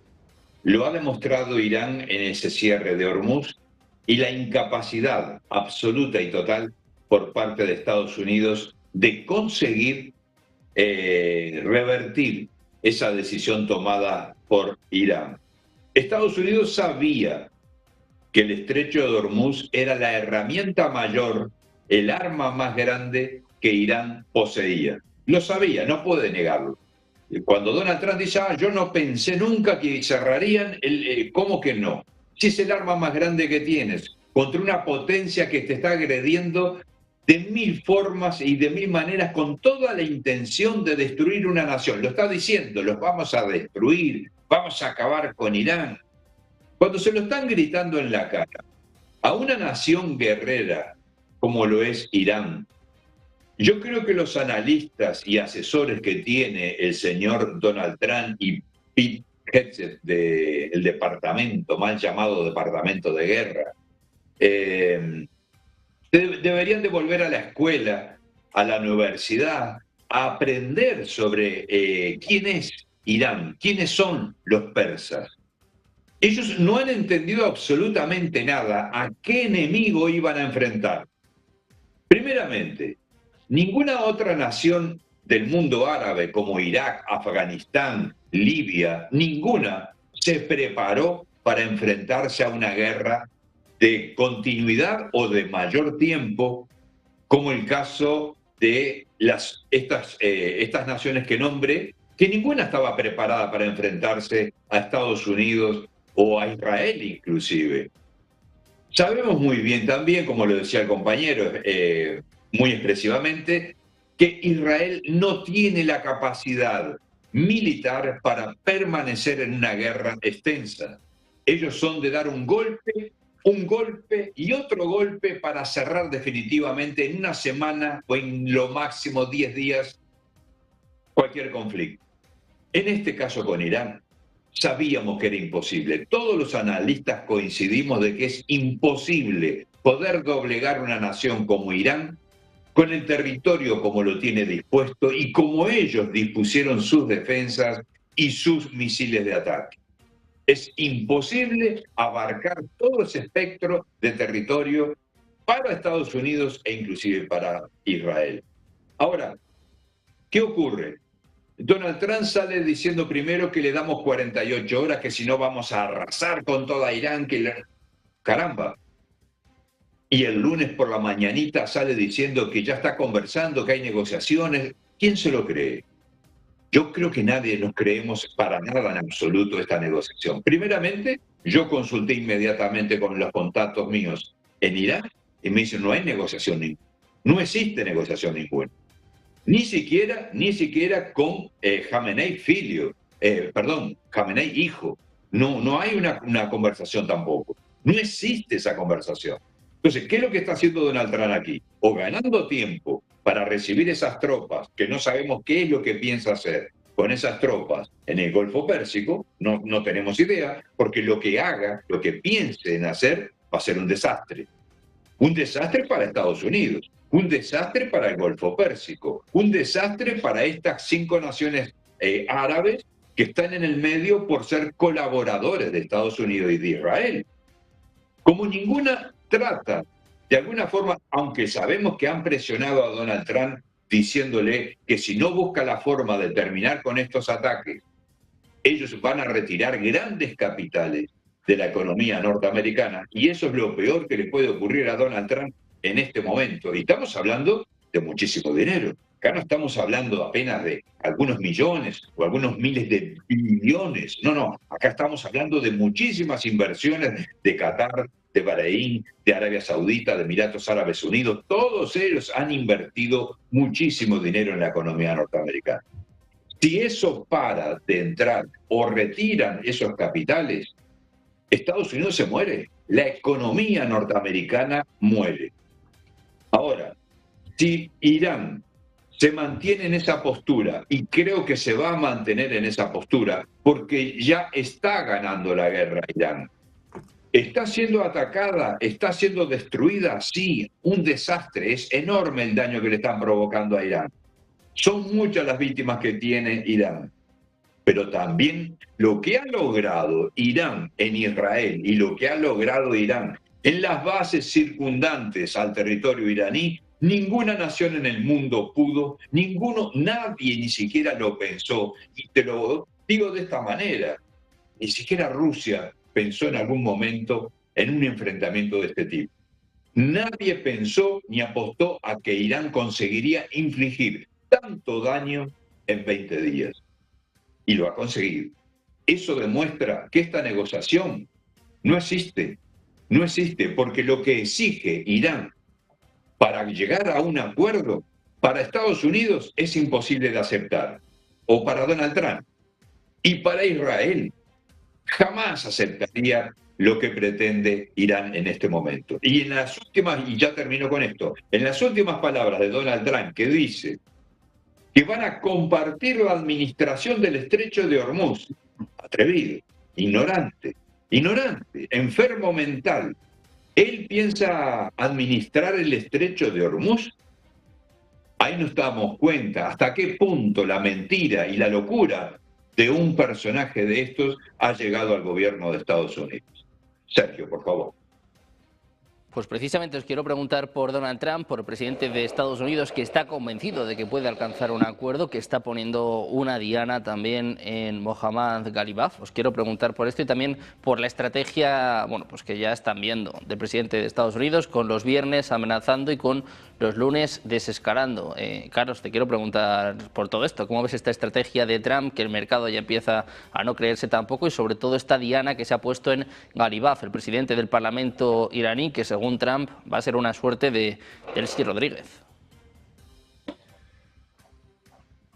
Lo ha demostrado Irán en ese cierre de Hormuz y la incapacidad absoluta y total por parte de Estados Unidos de conseguir revertir esa decisión tomada por Irán. Estados Unidos sabía que el estrecho de Hormuz era la herramienta mayor, el arma más grande que Irán poseía. Lo sabía, no puede negarlo. Cuando Donald Trump dice, yo no pensé nunca que cerrarían, ¿cómo que no? Si es el arma más grande que tienes, contra una potencia que te está agrediendo de 1000 formas y de 1000 maneras, con toda la intención de destruir una nación. Lo está diciendo, los vamos a destruir, vamos a acabar con Irán. Cuando se lo están gritando en la cara a una nación guerrera como lo es Irán, yo creo que los analistas y asesores que tiene el señor Donald Trump y Pete Hegseth del departamento, mal llamado Departamento de Guerra, deberían de volver a la escuela, a la universidad, a aprender sobre quién es Irán, quiénes son los persas. Ellos no han entendido absolutamente nada a qué enemigo iban a enfrentar. Primeramente, ninguna otra nación del mundo árabe como Irak, Afganistán, Libia, ninguna se preparó para enfrentarse a una guerra de continuidad o de mayor tiempo, como el caso de estas naciones que nombré, que ninguna estaba preparada para enfrentarse a Estados Unidos o a Israel inclusive. Sabemos muy bien también, como lo decía el compañero muy expresivamente, que Israel no tiene la capacidad militar para permanecer en una guerra extensa. Ellos son de dar un golpe y otro golpe para cerrar definitivamente en una semana o en lo máximo 10 días cualquier conflicto. En este caso con Irán, sabíamos que era imposible. Todos los analistas coincidimos de que es imposible poder doblegar una nación como Irán con el territorio como lo tiene dispuesto y como ellos dispusieron sus defensas y sus misiles de ataque. Es imposible abarcar todo ese espectro de territorio para Estados Unidos e inclusive para Israel. Ahora, ¿qué ocurre? Donald Trump sale diciendo primero que le damos 48 horas, que si no vamos a arrasar con toda Irán, ¡caramba! Y el lunes por la mañanita sale diciendo que ya está conversando, que hay negociaciones. ¿Quién se lo cree? Yo creo que nadie nos creemos para nada en absoluto esta negociación. Primeramente, yo consulté inmediatamente con los contactos míos en Irán y me dicen no hay negociación ninguna. No existe negociación ninguna. Ni siquiera con Jamenei Jamenei hijo. No hay una conversación tampoco. No existe esa conversación. Entonces, ¿qué es lo que está haciendo Donald Trump aquí? O ganando tiempo para recibir esas tropas, que no sabemos qué es lo que piensa hacer con esas tropas en el Golfo Pérsico, no tenemos idea, porque lo que haga, lo que piense en hacer, va a ser un desastre. Un desastre para Estados Unidos, un desastre para el Golfo Pérsico, un desastre para estas 5 naciones árabes que están en el medio por ser colaboradores de Estados Unidos y de Israel. Como ninguna trata, de alguna forma, aunque sabemos que han presionado a Donald Trump diciéndole que si no busca la forma de terminar con estos ataques, ellos van a retirar grandes capitales de la economía norteamericana, y eso es lo peor que le puede ocurrir a Donald Trump en este momento. Y estamos hablando de muchísimo dinero. Acá no estamos hablando apenas de algunos millones o algunos miles de billones. No. Acá estamos hablando de muchísimas inversiones de Qatar, de Bahrein, de Arabia Saudita, de Emiratos Árabes Unidos. Todos ellos han invertido muchísimo dinero en la economía norteamericana. Si eso para de entrar o retiran esos capitales, Estados Unidos se muere. La economía norteamericana muere. Ahora, si Irán se mantiene en esa postura, y creo que se va a mantener en esa postura, porque ya está ganando la guerra Irán. ¿Está siendo atacada? ¿Está siendo destruida? Sí, un desastre. Es enorme el daño que le están provocando a Irán. Son muchas las víctimas que tiene Irán. Pero también lo que ha logrado Irán en Israel y lo que ha logrado Irán en las bases circundantes al territorio iraní, ninguna nación en el mundo pudo, nadie ni siquiera lo pensó. Y te lo digo de esta manera, ni siquiera Rusia pensó en algún momento en un enfrentamiento de este tipo. Nadie pensó ni apostó a que Irán conseguiría infligir tanto daño en 20 días. Y lo ha conseguido. Eso demuestra que esta negociación no existe. No existe, porque lo que exige Irán para llegar a un acuerdo, para Estados Unidos es imposible de aceptar. O para Donald Trump. Y para Israel jamás aceptaría lo que pretende Irán en este momento. Y en las últimas, y ya termino con esto, en las últimas palabras de Donald Trump, que dice que van a compartir la administración del estrecho de Hormuz. Atrevido, ignorante, enfermo mental. ¿Él piensa administrar el estrecho de Hormuz? Ahí nos damos cuenta hasta qué punto la mentira y la locura de un personaje de estos ha llegado al gobierno de Estados Unidos. Sergio, por favor. Pues precisamente os quiero preguntar por Donald Trump, por el presidente de Estados Unidos, que está convencido de que puede alcanzar un acuerdo, que está poniendo una diana también en Mohammad Ghalibaf. Os quiero preguntar por esto y también por la estrategia, bueno, pues que ya están viendo del presidente de Estados Unidos, con los viernes amenazando y con los lunes desescalando. Carlos, te quiero preguntar por todo esto. ¿Cómo ves esta estrategia de Trump, que el mercado ya empieza a no creerse tampoco, y sobre todo esta diana que se ha puesto en Ghalibaf, el presidente del Parlamento iraní, que según Trump va a ser una suerte de Delcy Rodríguez?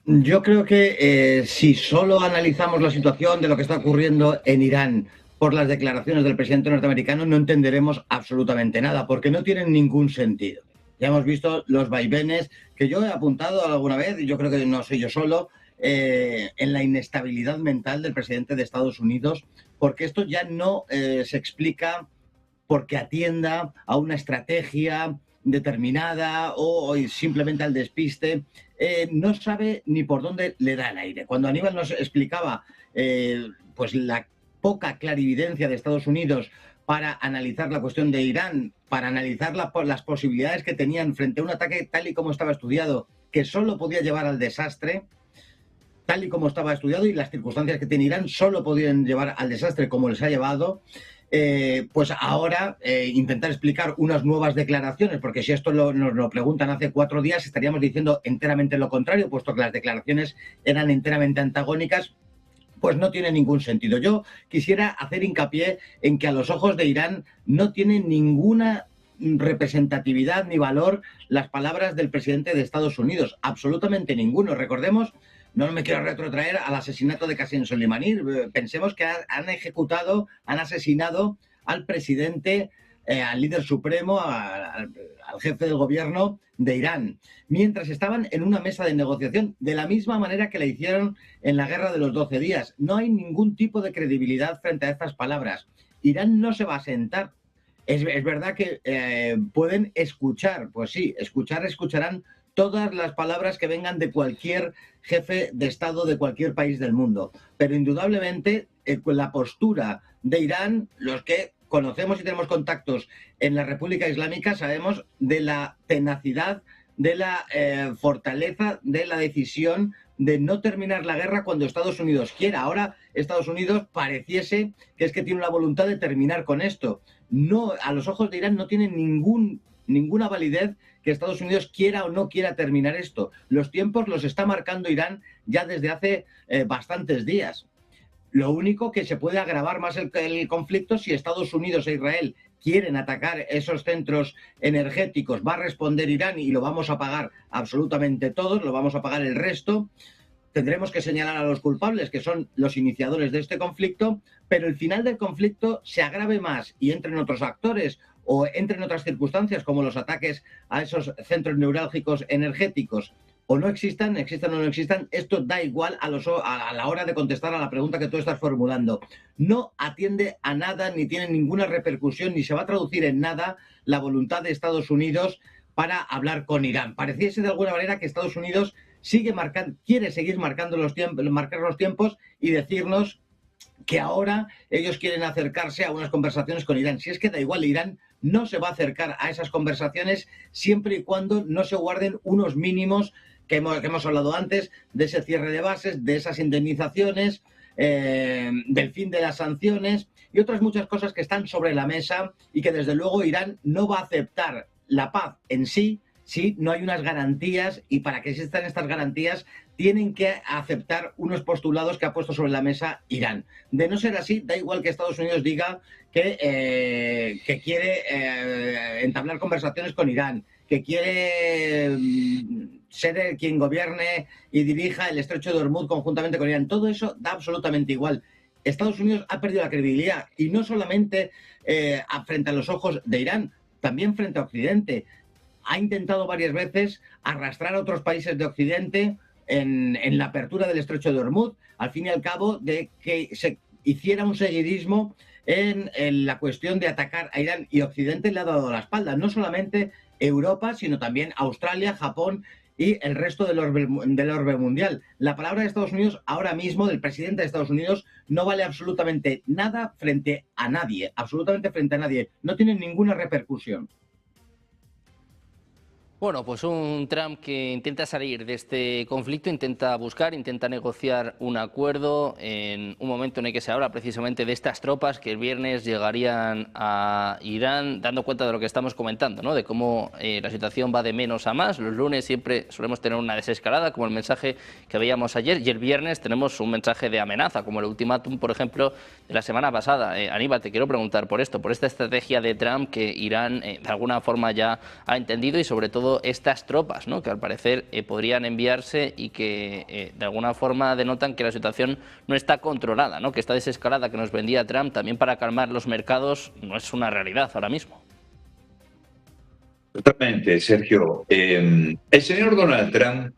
Yo creo que si solo analizamos la situación de lo que está ocurriendo en Irán por las declaraciones del presidente norteamericano, no entenderemos absolutamente nada, porque no tienen ningún sentido. Ya hemos visto los vaivenes que yo he apuntado alguna vez, y yo creo que no soy yo solo, en la inestabilidad mental del presidente de Estados Unidos, porque esto ya no se explica porque atienda a una estrategia determinada o simplemente al despiste. No sabe ni por dónde le da el aire. Cuando Aníbal nos explicaba pues la poca clarividencia de Estados Unidos para analizar la cuestión de Irán, para analizar las posibilidades que tenían frente a un ataque tal y como estaba estudiado, que solo podía llevar al desastre, tal y como estaba estudiado, y las circunstancias que tiene Irán solo podían llevar al desastre como les ha llevado, pues ahora intentar explicar unas nuevas declaraciones, porque si esto nos lo preguntan hace 4 días estaríamos diciendo enteramente lo contrario, puesto que las declaraciones eran enteramente antagónicas, pues no tiene ningún sentido. Yo quisiera hacer hincapié en que a los ojos de Irán no tienen ninguna representatividad ni valor las palabras del presidente de Estados Unidos, absolutamente ninguno. Recordemos, no me quiero retrotraer al asesinato de Qasem Soleimani, pensemos que han asesinado al presidente, al líder supremo, al jefe del gobierno de Irán, mientras estaban en una mesa de negociación, de la misma manera que la hicieron en la guerra de los 12 días. No hay ningún tipo de credibilidad frente a estas palabras. Irán no se va a sentar. Es verdad que pueden escuchar, pues sí, escucharán todas las palabras que vengan de cualquier jefe de Estado de cualquier país del mundo. Pero indudablemente la postura de Irán, los que conocemos y tenemos contactos en la República Islámica, sabemos de la tenacidad, de la fortaleza, de la decisión de no terminar la guerra cuando Estados Unidos quiera. Ahora Estados Unidos pareciese que es que tiene la voluntad de terminar con esto. No, a los ojos de Irán no tiene ninguna validez que Estados Unidos quiera o no quiera terminar esto. Los tiempos los está marcando Irán ya desde hace bastantes días. Lo único que se puede agravar más el conflicto si Estados Unidos e Israel quieren atacar esos centros energéticos. Va a responder Irán y lo vamos a pagar absolutamente todos, lo vamos a pagar el resto. Tendremos que señalar a los culpables, que son los iniciadores de este conflicto, pero el final del conflicto se agrave más y entren otros actores o entren otras circunstancias como los ataques a esos centros neurálgicos energéticos, o no existan o no existan, esto da igual a la hora de contestar a la pregunta que tú estás formulando. No atiende a nada, ni tiene ninguna repercusión, ni se va a traducir en nada la voluntad de Estados Unidos para hablar con Irán. Pareciese de alguna manera que Estados Unidos quiere seguir marcar los tiempos y decirnos que ahora ellos quieren acercarse a unas conversaciones con Irán. Si es que da igual, Irán no se va a acercar a esas conversaciones siempre y cuando no se guarden unos mínimos que hemos hablado antes, de ese cierre de bases, de esas indemnizaciones, del fin de las sanciones y otras muchas cosas que están sobre la mesa y que desde luego Irán no va a aceptar la paz en sí si no hay unas garantías, y para que existan estas garantías tienen que aceptar unos postulados que ha puesto sobre la mesa Irán. De no ser así, da igual que Estados Unidos diga que quiere entablar conversaciones con Irán, que quiere ser quien gobierne y dirija el estrecho de Hormuz conjuntamente con Irán. Todo eso da absolutamente igual. Estados Unidos ha perdido la credibilidad, y no solamente frente a los ojos de Irán, también frente a Occidente. Ha intentado varias veces arrastrar a otros países de Occidente en la apertura del estrecho de Hormuz, al fin y al cabo de que se hiciera un seguidismo en la cuestión de atacar a Irán, y Occidente le ha dado la espalda. No solamente Europa, sino también Australia, Japón y el resto del orbe mundial. La palabra de Estados Unidos ahora mismo, del presidente de Estados Unidos, no vale absolutamente nada frente a nadie, absolutamente frente a nadie. No tiene ninguna repercusión. Bueno, pues un Trump que intenta salir de este conflicto, intenta negociar un acuerdo en un momento en el que se habla precisamente de estas tropas que el viernes llegarían a Irán, dando cuenta de lo que estamos comentando, ¿no? De cómo la situación va de menos a más. Los lunes siempre solemos tener una desescalada, como el mensaje que veíamos ayer, y el viernes tenemos un mensaje de amenaza, como el ultimátum, por ejemplo, de la semana pasada. Aníbal, te quiero preguntar por esto, por esta estrategia de Trump que Irán de alguna forma ya ha entendido, y sobre todo estas tropas, ¿no? Que al parecer podrían enviarse y que de alguna forma denotan que la situación no está controlada, ¿no? Que esta desescalada que nos vendía Trump también para calmar los mercados no es una realidad ahora mismo. Totalmente, Sergio. El señor Donald Trump,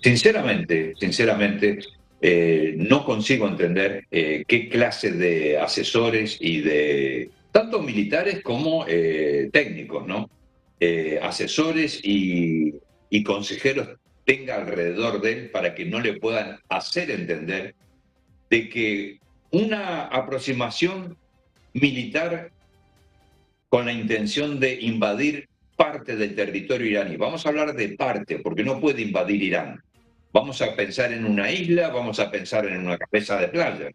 sinceramente, no consigo entender qué clase de asesores y de tanto militares como técnicos, ¿no? Asesores y consejeros tenga alrededor de él para que no le puedan hacer entender de que una aproximación militar con la intención de invadir parte del territorio iraní. Vamos a hablar de parte, porque no puede invadir Irán. Vamos a pensar en una isla, vamos a pensar en una cabeza de playa.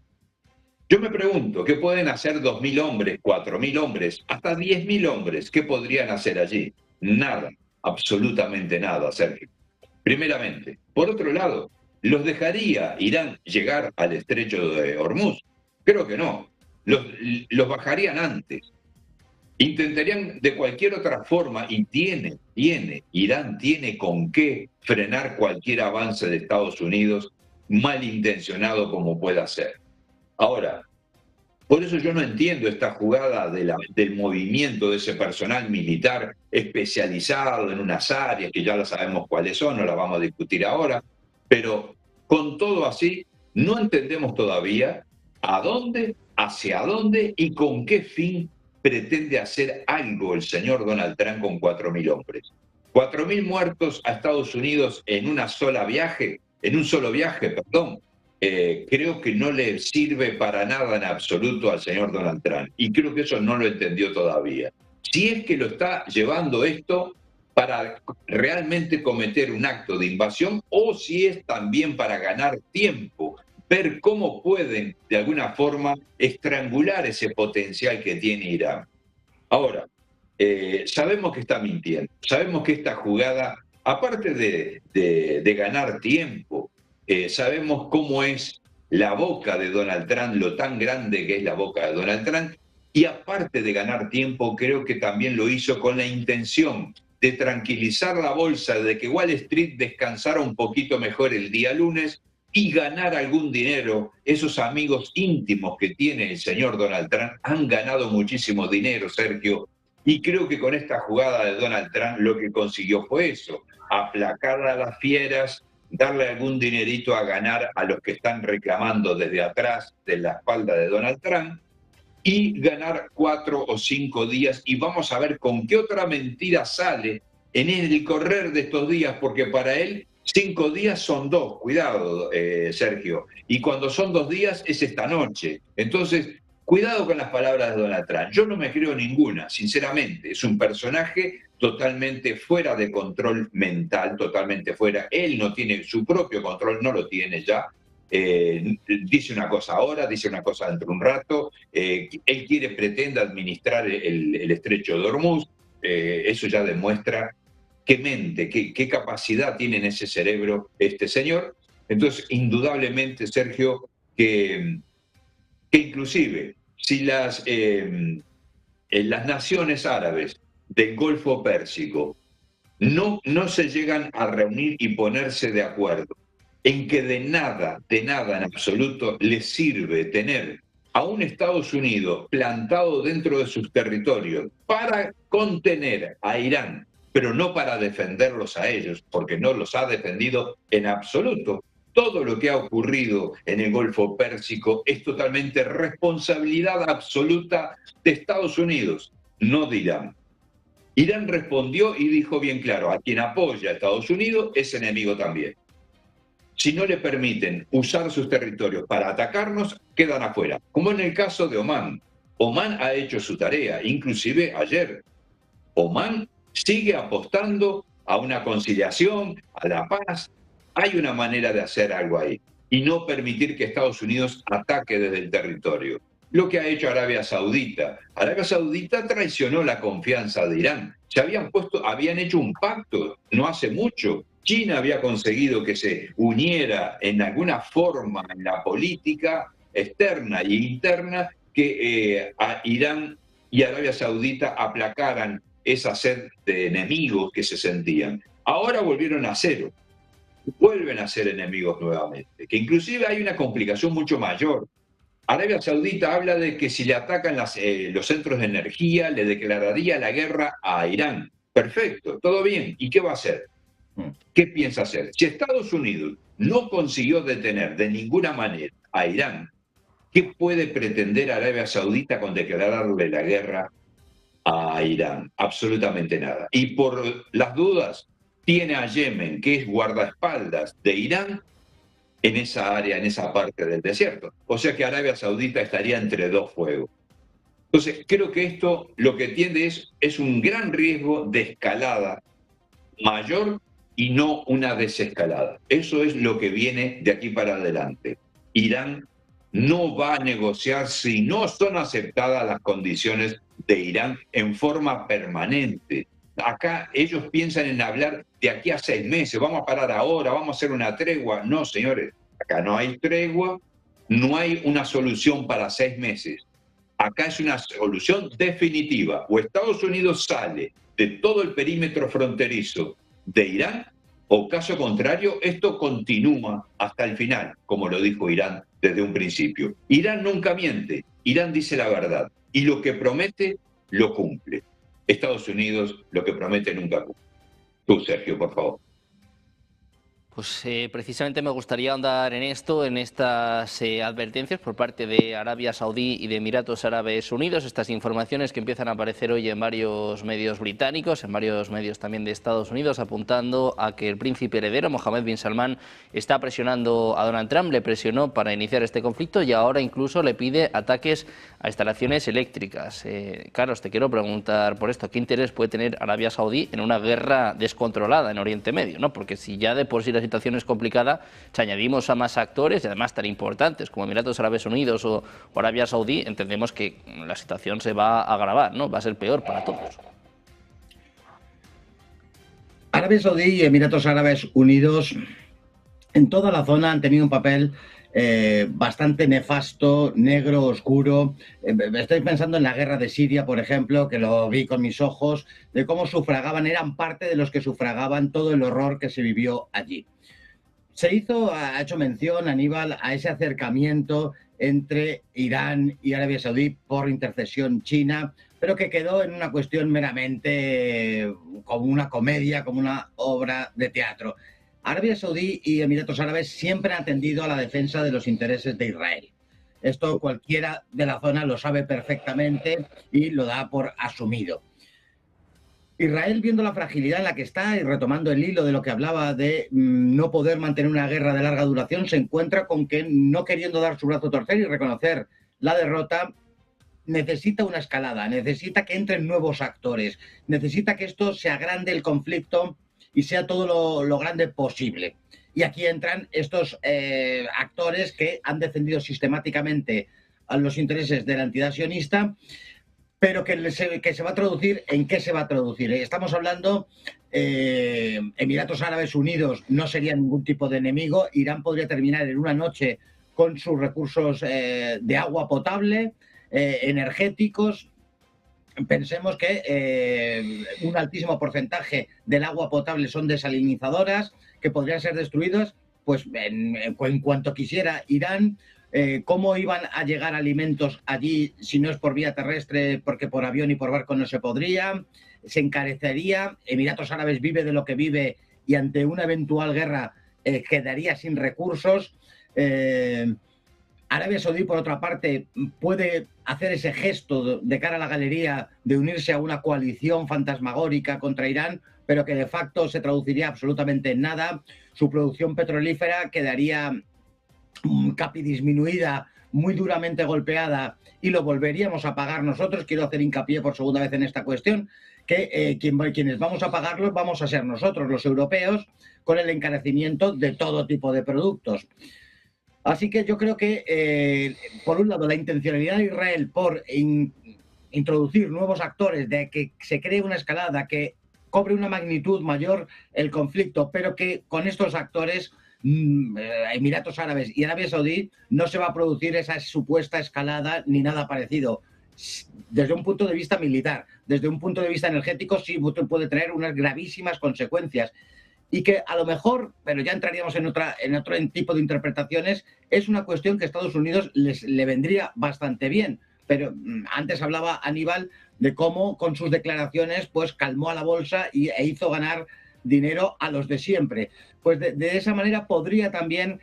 Yo me pregunto, ¿qué pueden hacer 2.000 hombres, 4.000 hombres, hasta 10.000 hombres? ¿Qué podrían hacer allí? Nada, absolutamente nada, Sergio. Primeramente. Por otro lado, ¿los dejaría Irán llegar al estrecho de Hormuz? Creo que no. Los bajarían antes. Intentarían de cualquier otra forma, y Irán tiene con qué frenar cualquier avance de Estados Unidos, malintencionado como pueda ser. Ahora, por eso yo no entiendo esta jugada del movimiento de ese personal militar especializado en unas áreas que ya las sabemos cuáles son, no las vamos a discutir ahora, pero con todo así, no entendemos todavía a dónde, hacia dónde y con qué fin pretende hacer algo el señor Donald Trump con 4.000 hombres. 4.000 muertos a Estados Unidos en un solo viaje, creo que no le sirve para nada en absoluto al señor Donald Trump. Y creo que eso no lo entendió todavía. Si es que lo está llevando esto para realmente cometer un acto de invasión, o si es también para ganar tiempo, ver cómo pueden de alguna forma estrangular ese potencial que tiene Irán. Ahora, sabemos que está mintiendo, sabemos que esta jugada, aparte de ganar tiempo, sabemos cómo es la boca de Donald Trump, lo tan grande que es la boca de Donald Trump, y aparte de ganar tiempo, creo que también lo hizo con la intención de tranquilizar la bolsa, de que Wall Street descansara un poquito mejor el día lunes y ganar algún dinero. Esos amigos íntimos que tiene el señor Donald Trump han ganado muchísimo dinero, Sergio, y creo que con esta jugada de Donald Trump lo que consiguió fue eso, aplacar a las fieras, darle algún dinerito a ganar a los que están reclamando desde atrás de la espalda de Donald Trump, y ganar 4 o 5 días, y vamos a ver con qué otra mentira sale en el correr de estos días, porque para él 5 días son 2, cuidado, Sergio, y cuando son 2 días es esta noche. Entonces, cuidado con las palabras de Donald Trump. Yo no me creo ninguna, sinceramente. Es un personaje totalmente fuera de control mental, totalmente fuera. Él no tiene su propio control, no lo tiene ya. Dice una cosa ahora, dice una cosa dentro de un rato. Él pretende administrar el estrecho de Hormuz. Eso ya demuestra qué mente, qué capacidad tiene en ese cerebro este señor. Entonces, indudablemente, Sergio, que inclusive si las naciones árabes del Golfo Pérsico no se llegan a reunir y ponerse de acuerdo en que de nada en absoluto les sirve tener a un Estados Unidos plantado dentro de sus territorios para contener a Irán, pero no para defenderlos a ellos, porque no los ha defendido en absoluto. Todo lo que ha ocurrido en el Golfo Pérsico es totalmente responsabilidad absoluta de Estados Unidos, no de Irán. Irán respondió y dijo bien claro, a quien apoya a Estados Unidos es enemigo también. Si no le permiten usar sus territorios para atacarnos, quedan afuera. Como en el caso de Omán. Omán ha hecho su tarea, inclusive ayer. Omán sigue apostando a una conciliación, a la paz. Hay una manera de hacer algo ahí y no permitir que Estados Unidos ataque desde el territorio. Lo que ha hecho Arabia Saudita. Arabia Saudita traicionó la confianza de Irán. Habían hecho un pacto no hace mucho. China había conseguido que se uniera en alguna forma en la política externa e interna, que a Irán y Arabia Saudita aplacaran esa sed de enemigos que se sentían. Ahora volvieron a cero. Vuelven a ser enemigos nuevamente. Que inclusive hay una complicación mucho mayor. Arabia Saudita habla de que si le atacan los centros de energía, le declararía la guerra a Irán. Perfecto, todo bien. ¿Y qué va a hacer? ¿Qué piensa hacer? Si Estados Unidos no consiguió detener de ninguna manera a Irán, ¿qué puede pretender Arabia Saudita con declararle la guerra a Irán? Absolutamente nada. Y por las dudas, tiene a Yemen, que es guardaespaldas de Irán, en esa área, en esa parte del desierto. O sea que Arabia Saudita estaría entre dos fuegos. Entonces, creo que esto lo que tiende es un gran riesgo de escalada mayor y no una desescalada. Eso es lo que viene de aquí para adelante. Irán no va a negociar si no son aceptadas las condiciones de Irán en forma permanente. Acá ellos piensan en hablar de aquí a 6 meses, vamos a parar ahora, vamos a hacer una tregua. No, señores, acá no hay tregua, no hay una solución para 6 meses. Acá es una solución definitiva. O Estados Unidos sale de todo el perímetro fronterizo de Irán, o caso contrario, esto continúa hasta el final, como lo dijo Irán desde un principio. Irán nunca miente, Irán dice la verdad, y lo que promete, lo cumple. Estados Unidos lo que promete nunca cumple. Tú, Sergio, por favor. Pues precisamente me gustaría ahondar en esto, en estas advertencias por parte de Arabia Saudí y de Emiratos Árabes Unidos, estas informaciones que empiezan a aparecer hoy en varios medios británicos, en varios medios también de Estados Unidos, apuntando a que el príncipe heredero, Mohammed bin Salman, está presionando a Donald Trump, le presionó para iniciar este conflicto y ahora incluso le pide ataques a instalaciones eléctricas. Carlos, te quiero preguntar por esto, ¿qué interés puede tener Arabia Saudí en una guerra descontrolada en Oriente Medio? ¿No? Porque si ya de por sí la situación es complicada, si añadimos a más actores y además tan importantes como Emiratos Árabes Unidos o Arabia Saudí, entendemos que la situación se va a agravar, ¿no? Va a ser peor para todos. Arabia Saudí y Emiratos Árabes Unidos en toda la zona han tenido un papel bastante nefasto, negro, oscuro. Estoy pensando en la guerra de Siria, por ejemplo, que lo vi con mis ojos, de cómo sufragaban, eran parte de los que sufragaban todo el horror que se vivió allí. Ha hecho mención, Aníbal, a ese acercamiento entre Irán y Arabia Saudí por intercesión china, pero que quedó en una cuestión meramente como una comedia, como una obra de teatro. Arabia Saudí y Emiratos Árabes siempre han atendido a la defensa de los intereses de Israel. Esto cualquiera de la zona lo sabe perfectamente y lo da por asumido. Israel, viendo la fragilidad en la que está y retomando el hilo de lo que hablaba de no poder mantener una guerra de larga duración, se encuentra con que, no queriendo dar su brazo a torcer y reconocer la derrota, necesita una escalada, necesita que entren nuevos actores, necesita que esto se agrande el conflicto y sea todo lo grande posible. Y aquí entran estos actores que han defendido sistemáticamente a los intereses de la entidad sionista, pero que se va a traducir, ¿en qué se va a traducir? Estamos hablando, Emiratos Árabes Unidos no sería ningún tipo de enemigo, Irán podría terminar en una noche con sus recursos de agua potable, energéticos. Pensemos que un altísimo porcentaje del agua potable son desalinizadoras que podrían ser destruidas pues, en cuanto quisiera Irán. ¿Cómo iban a llegar alimentos allí si no es por vía terrestre? Porque por avión y por barco no se podría. Se encarecería. Emiratos Árabes vive de lo que vive y ante una eventual guerra quedaría sin recursos. Arabia Saudí, por otra parte, puede hacer ese gesto de cara a la galería de unirse a una coalición fantasmagórica contra Irán, pero que de facto se traduciría absolutamente en nada. Su producción petrolífera quedaría disminuida, muy duramente golpeada, y lo volveríamos a pagar nosotros. Quiero hacer hincapié por segunda vez en esta cuestión, que quienes vamos a pagarlos vamos a ser nosotros, los europeos, con el encarecimiento de todo tipo de productos. Así que yo creo que, por un lado, la intencionalidad de Israel por introducir nuevos actores, de que se cree una escalada, que cobre una magnitud mayor el conflicto, pero que con estos actores, Emiratos Árabes y Arabia Saudí, no se va a producir esa supuesta escalada ni nada parecido. Desde un punto de vista militar, desde un punto de vista energético, sí puede traer unas gravísimas consecuencias. Y que a lo mejor, pero ya entraríamos en otro tipo de interpretaciones, es una cuestión que a Estados Unidos le vendría bastante bien. Pero antes hablaba Aníbal de cómo con sus declaraciones pues calmó a la bolsa e hizo ganar dinero a los de siempre. Pues de esa manera podría también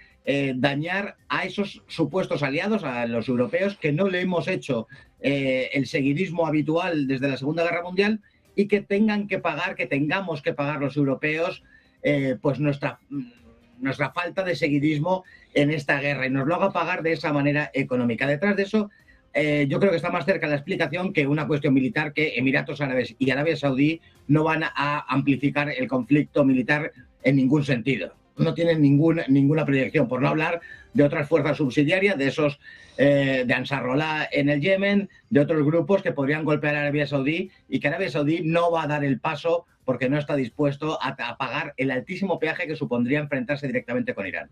dañar a esos supuestos aliados, a los europeos, que no le hemos hecho el seguidismo habitual desde la Segunda Guerra Mundial, y que tengan que pagar, que tengamos que pagar los europeos pues nuestra falta de seguidismo en esta guerra, y nos lo haga pagar de esa manera económica. Detrás de eso, yo creo que está más cerca la explicación que una cuestión militar, que Emiratos Árabes y Arabia Saudí no van a amplificar el conflicto militar en ningún sentido. No tienen ninguna proyección, por no hablar de otras fuerzas subsidiarias, de esos de Ansarollah en el Yemen, de otros grupos que podrían golpear a Arabia Saudí, y que Arabia Saudí no va a dar el paso porque no está dispuesto a pagar el altísimo peaje que supondría enfrentarse directamente con Irán.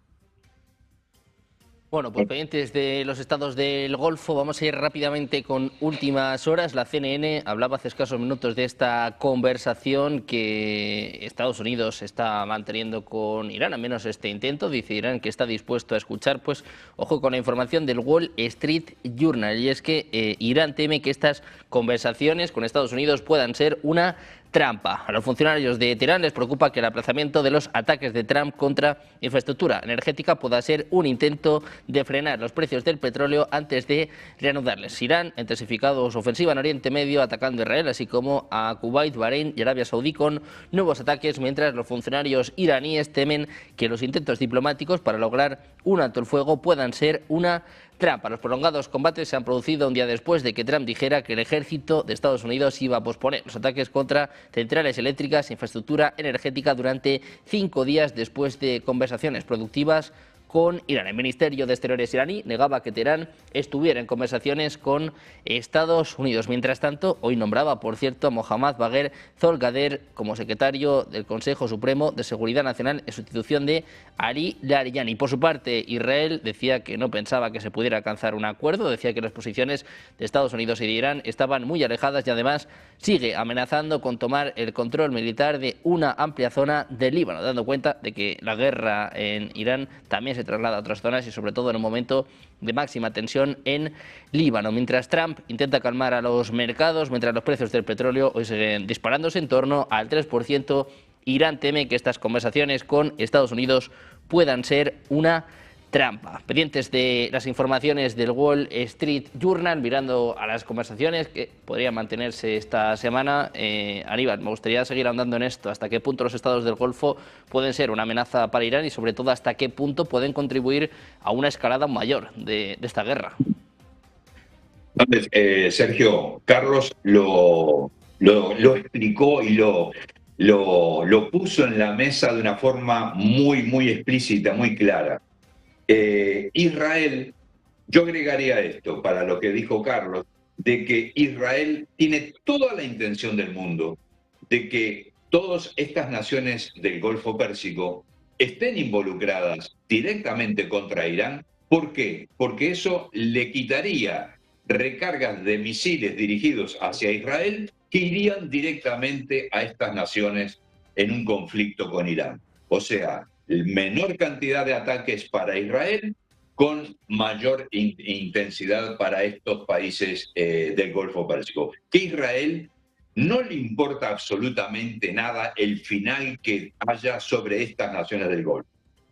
Bueno, pues pendientes de los estados del Golfo, vamos a ir rápidamente con últimas horas. La CNN hablaba hace escasos minutos de esta conversación que Estados Unidos está manteniendo con Irán, al menos este intento. Dice Irán que está dispuesto a escuchar. Pues ojo con la información del Wall Street Journal, y es que Irán teme que estas conversaciones con Estados Unidos puedan ser una trampa. A los funcionarios de Teherán les preocupa que el aplazamiento de los ataques de Trump contra infraestructura energética pueda ser un intento de frenar los precios del petróleo antes de reanudarles. Irán ha intensificado su ofensiva en Oriente Medio atacando a Israel, así como a Kuwait, Bahrein y Arabia Saudí con nuevos ataques, mientras los funcionarios iraníes temen que los intentos diplomáticos para lograr un alto el fuego puedan ser una trampa. Los prolongados combates se han producido un día después de que Trump dijera que el ejército de Estados Unidos iba a posponer los ataques contra centrales eléctricas e infraestructura energética durante 5 días después de conversaciones productivas con Irán. El Ministerio de Exteriores iraní negaba que Teherán estuviera en conversaciones con Estados Unidos. Mientras tanto, hoy nombraba, por cierto, a Mohammad Bagher Zolgader como secretario del Consejo Supremo de Seguridad Nacional en sustitución de Ali Larijani. Por su parte, Israel decía que no pensaba que se pudiera alcanzar un acuerdo, decía que las posiciones de Estados Unidos y de Irán estaban muy alejadas, y además sigue amenazando con tomar el control militar de una amplia zona del Líbano, dando cuenta de que la guerra en Irán también se traslada a otras zonas, y sobre todo en un momento de máxima tensión en Líbano. Mientras Trump intenta calmar a los mercados, mientras los precios del petróleo hoy siguen disparándose en torno al 3%, Irán teme que estas conversaciones con Estados Unidos puedan ser una trampa. Pendientes de las informaciones del Wall Street Journal, mirando a las conversaciones que podrían mantenerse esta semana. Aníbal, me gustaría seguir ahondando en esto. ¿Hasta qué punto los estados del Golfo pueden ser una amenaza para Irán, y sobre todo hasta qué punto pueden contribuir a una escalada mayor de esta guerra? Sergio, Carlos lo explicó y lo puso en la mesa de una forma muy explícita, muy clara. Israel, yo agregaría esto para lo que dijo Carlos, de que Israel tiene toda la intención del mundo de que todas estas naciones del Golfo Pérsico estén involucradas directamente contra Irán. ¿Por qué? Porque eso le quitaría recargas de misiles dirigidos hacia Israel que irían directamente a estas naciones en un conflicto con Irán. O sea, menor cantidad de ataques para Israel con mayor intensidad para estos países del Golfo Pérsico. Que Israel no le importa absolutamente nada el final que haya sobre estas naciones del Golfo.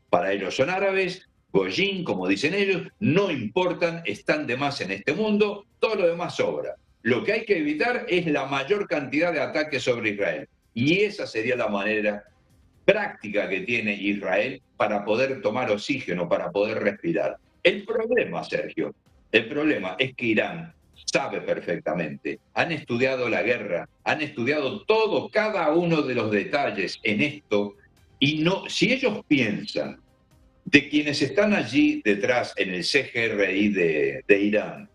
Para ellos son árabes, Goyín, como dicen ellos, no importan, están de más en este mundo, todo lo demás sobra. Lo que hay que evitar es la mayor cantidad de ataques sobre Israel. Y esa sería la manera práctica que tiene Israel para poder tomar oxígeno, para poder respirar. El problema, Sergio, el problema es que Irán sabe perfectamente, han estudiado la guerra, han estudiado todo, cada uno de los detalles en esto, y no, si ellos piensan de quienes están allí detrás en el CGRI de Irán,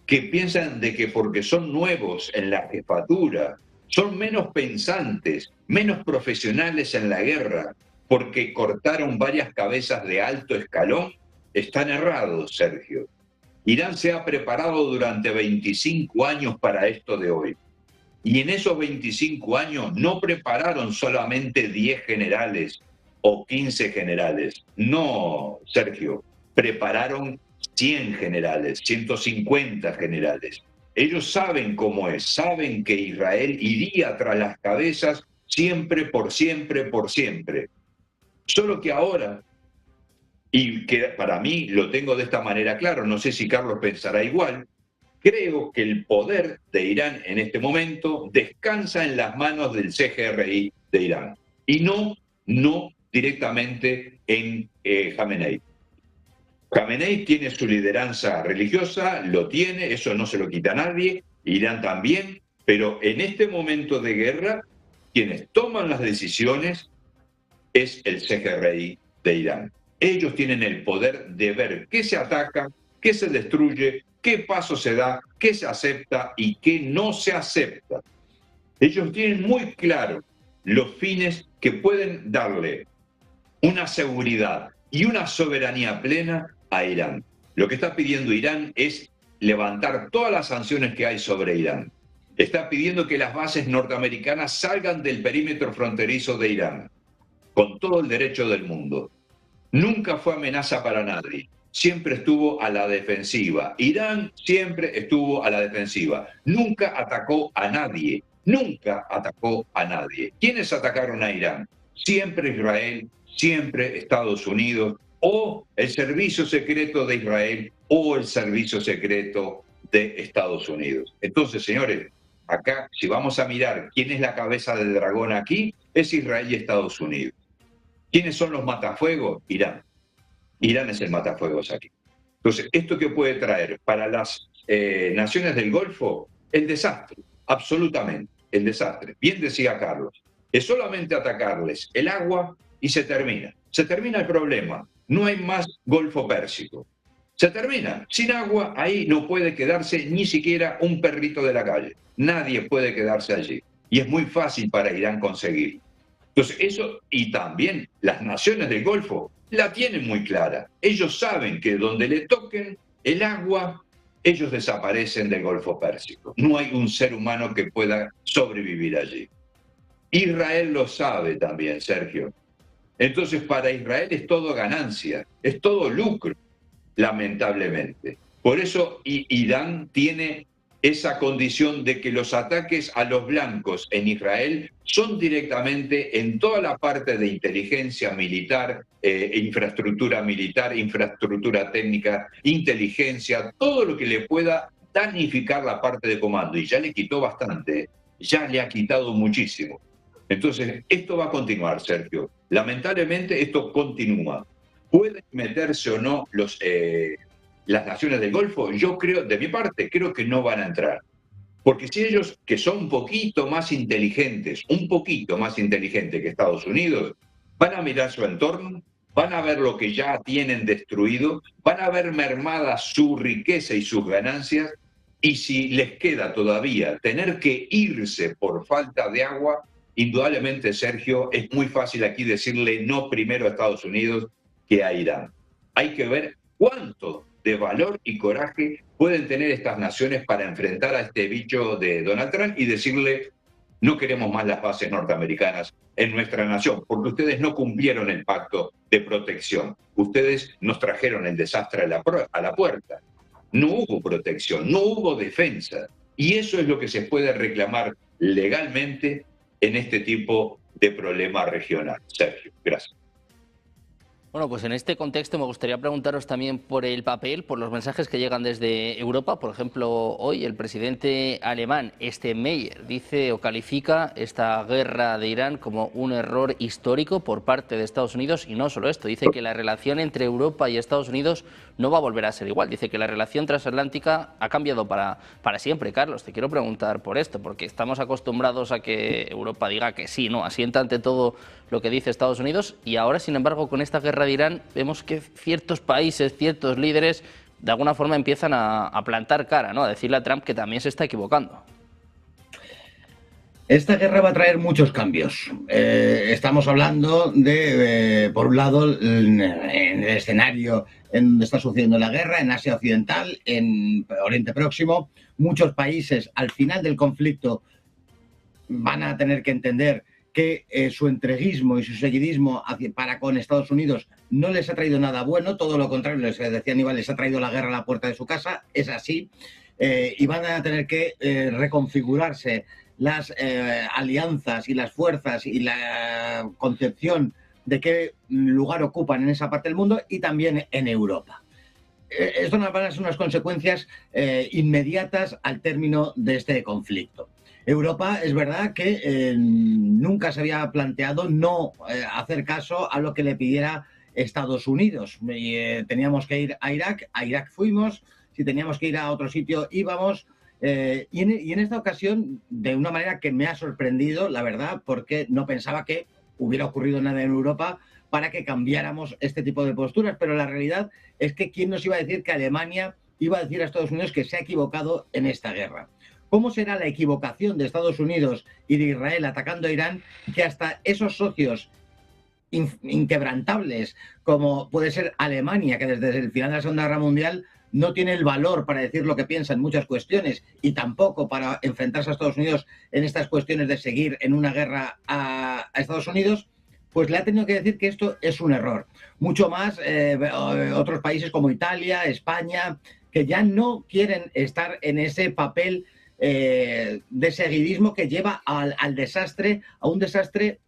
que piensan de que porque son nuevos en la jefatura, son menos pensantes, menos profesionales en la guerra, porque cortaron varias cabezas de alto escalón, están errados, Sergio. Irán se ha preparado durante 25 años para esto de hoy. Y en esos 25 años no prepararon solamente 10 generales o 15 generales. No, Sergio, prepararon 100 generales, 150 generales. Ellos saben cómo es, saben que Israel iría tras las cabezas siempre, por siempre, por siempre. Solo que ahora, y que para mí lo tengo de esta manera claro, no sé si Carlos pensará igual, creo que el poder de Irán en este momento descansa en las manos del CGRI de Irán y no directamente en Jamenei. Jamenei tiene su lideranza religiosa, lo tiene, eso no se lo quita a nadie, Irán también, pero en este momento de guerra, quienes toman las decisiones es el CGRI de Irán. Ellos tienen el poder de ver qué se ataca, qué se destruye, qué paso se da, qué se acepta y qué no se acepta. Ellos tienen muy claro los fines que pueden darle una seguridad y una soberanía plena a Irán. Lo que está pidiendo Irán es levantar todas las sanciones que hay sobre Irán. Está pidiendo que las bases norteamericanas salgan del perímetro fronterizo de Irán, con todo el derecho del mundo. Nunca fue amenaza para nadie, siempre estuvo a la defensiva. Irán siempre estuvo a la defensiva, nunca atacó a nadie, nunca atacó a nadie. ¿Quiénes atacaron a Irán? Siempre Israel, siempre Estados Unidos, o el servicio secreto de Israel, o el servicio secreto de Estados Unidos. Entonces, señores, acá, si vamos a mirar quién es la cabeza del dragón aquí, es Israel y Estados Unidos. ¿Quiénes son los matafuegos? Irán. Irán es el matafuegos aquí. Entonces, ¿esto qué puede traer para las naciones del Golfo? El desastre, absolutamente, el desastre. Bien decía Carlos, es solamente atacarles el agua y se termina. Se termina el problema. No hay más Golfo Pérsico. Se termina. Sin agua, ahí no puede quedarse ni siquiera un perrito de la calle. Nadie puede quedarse allí. Y es muy fácil para Irán conseguirlo. Entonces, eso, y también las naciones del Golfo la tienen muy clara. Ellos saben que donde le toquen el agua, ellos desaparecen del Golfo Pérsico. No hay un ser humano que pueda sobrevivir allí. Israel lo sabe también, Sergio. Entonces, para Israel es todo ganancia, es todo lucro, lamentablemente. Por eso Irán tiene esa condición de que los ataques a los blancos en Israel son directamente en toda la parte de inteligencia militar, infraestructura militar, infraestructura técnica, inteligencia, todo lo que le pueda danificar la parte de comando. Y ya le quitó bastante, ya le ha quitado muchísimo. Entonces, esto va a continuar, Sergio. Lamentablemente, esto continúa. ¿Pueden meterse o no las naciones del Golfo? Yo creo, de mi parte, creo que no van a entrar. Porque si ellos, que son un poquito más inteligentes que Estados Unidos, van a mirar su entorno, van a ver lo que ya tienen destruido, van a ver mermada su riqueza y sus ganancias, y si les queda todavía tener que irse por falta de agua, indudablemente, Sergio, es muy fácil aquí decirle no primero a Estados Unidos que a Irán. Hay que ver cuánto de valor y coraje pueden tener estas naciones para enfrentar a este bicho de Donald Trump y decirle no queremos más las bases norteamericanas en nuestra nación, porque ustedes no cumplieron el pacto de protección. Ustedes nos trajeron el desastre a la puerta. No hubo protección, no hubo defensa. Y eso es lo que se puede reclamar legalmente en este tipo de problema regional. Sergio, gracias. Bueno, pues en este contexto me gustaría preguntaros también por el papel, por los mensajes que llegan desde Europa. Por ejemplo, hoy el presidente alemán Steinmeier dice o califica esta guerra de Irán como un error histórico por parte de Estados Unidos, y no solo esto, dice que la relación entre Europa y Estados Unidos no va a volver a ser igual. Dice que la relación transatlántica ha cambiado para siempre. Carlos, te quiero preguntar por esto, porque estamos acostumbrados a que Europa diga que sí, ¿no? Asienta ante todo lo que dice Estados Unidos, y ahora, sin embargo, con esta guerra de Irán, vemos que ciertos países, ciertos líderes, de alguna forma empiezan a plantar cara, ¿no? A decirle a Trump que también se está equivocando. Esta guerra va a traer muchos cambios. Estamos hablando de, por un lado, en el escenario en donde está sucediendo la guerra, en Asia Occidental, en Oriente Próximo. Muchos países, al final del conflicto, van a tener que entender que su entreguismo y su seguidismo para con Estados Unidos no les ha traído nada bueno, todo lo contrario, les decía Aníbal, les ha traído la guerra a la puerta de su casa, es así, y van a tener que reconfigurarse las alianzas y las fuerzas y la concepción de qué lugar ocupan en esa parte del mundo y también en Europa. Esto van a ser unas consecuencias inmediatas al término de este conflicto. Europa, es verdad que nunca se había planteado no hacer caso a lo que le pidiera Estados Unidos. Teníamos que ir a Irak fuimos, si teníamos que ir a otro sitio íbamos, y en esta ocasión, de una manera que me ha sorprendido, la verdad, porque no pensaba que hubiera ocurrido nada en Europa para que cambiáramos este tipo de posturas, pero la realidad es que ¿quién nos iba a decir que Alemania iba a decir a Estados Unidos que se ha equivocado en esta guerra? ¿Cómo será la equivocación de Estados Unidos y de Israel atacando a Irán que hasta esos socios inquebrantables como puede ser Alemania, que desde el final de la Segunda Guerra Mundial no tiene el valor para decir lo que piensa en muchas cuestiones y tampoco para enfrentarse a Estados Unidos en estas cuestiones de seguir en una guerra a Estados Unidos, pues le ha tenido que decir que esto es un error? Mucho más otros países como Italia, España, que ya no quieren estar en ese papel de seguidismo que lleva al desastre, a un desastre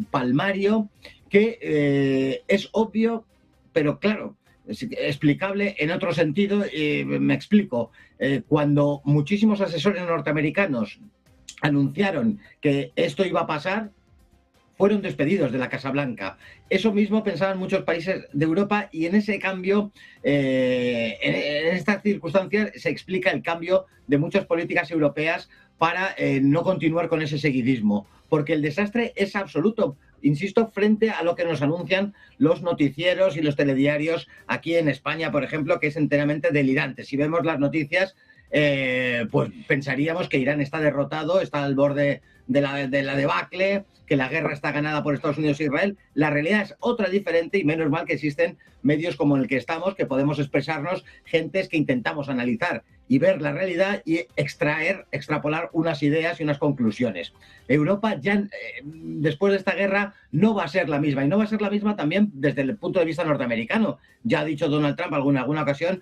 palmario que es obvio, pero claro, es explicable en otro sentido. Me explico. Cuando muchísimos asesores norteamericanos anunciaron que esto iba a pasar, fueron despedidos de la Casa Blanca. Eso mismo pensaban muchos países de Europa y en ese cambio, en estas circunstancias, se explica el cambio de muchas políticas europeas para no continuar con ese seguidismo, porque el desastre es absoluto, insisto, frente a lo que nos anuncian los noticieros y los telediarios aquí en España, por ejemplo, que es enteramente delirante. Si vemos las noticias, pues pensaríamos que Irán está derrotado, está al borde de la debacle, que la guerra está ganada por Estados Unidos e Israel. La realidad es otra diferente y menos mal que existen medios como el que estamos, que podemos expresarnos, gentes que intentamos analizar y ver la realidad y extrapolar unas ideas y unas conclusiones. Europa ya, después de esta guerra, no va a ser la misma, y no va a ser la misma también desde el punto de vista norteamericano. Ya ha dicho Donald Trump en alguna ocasión,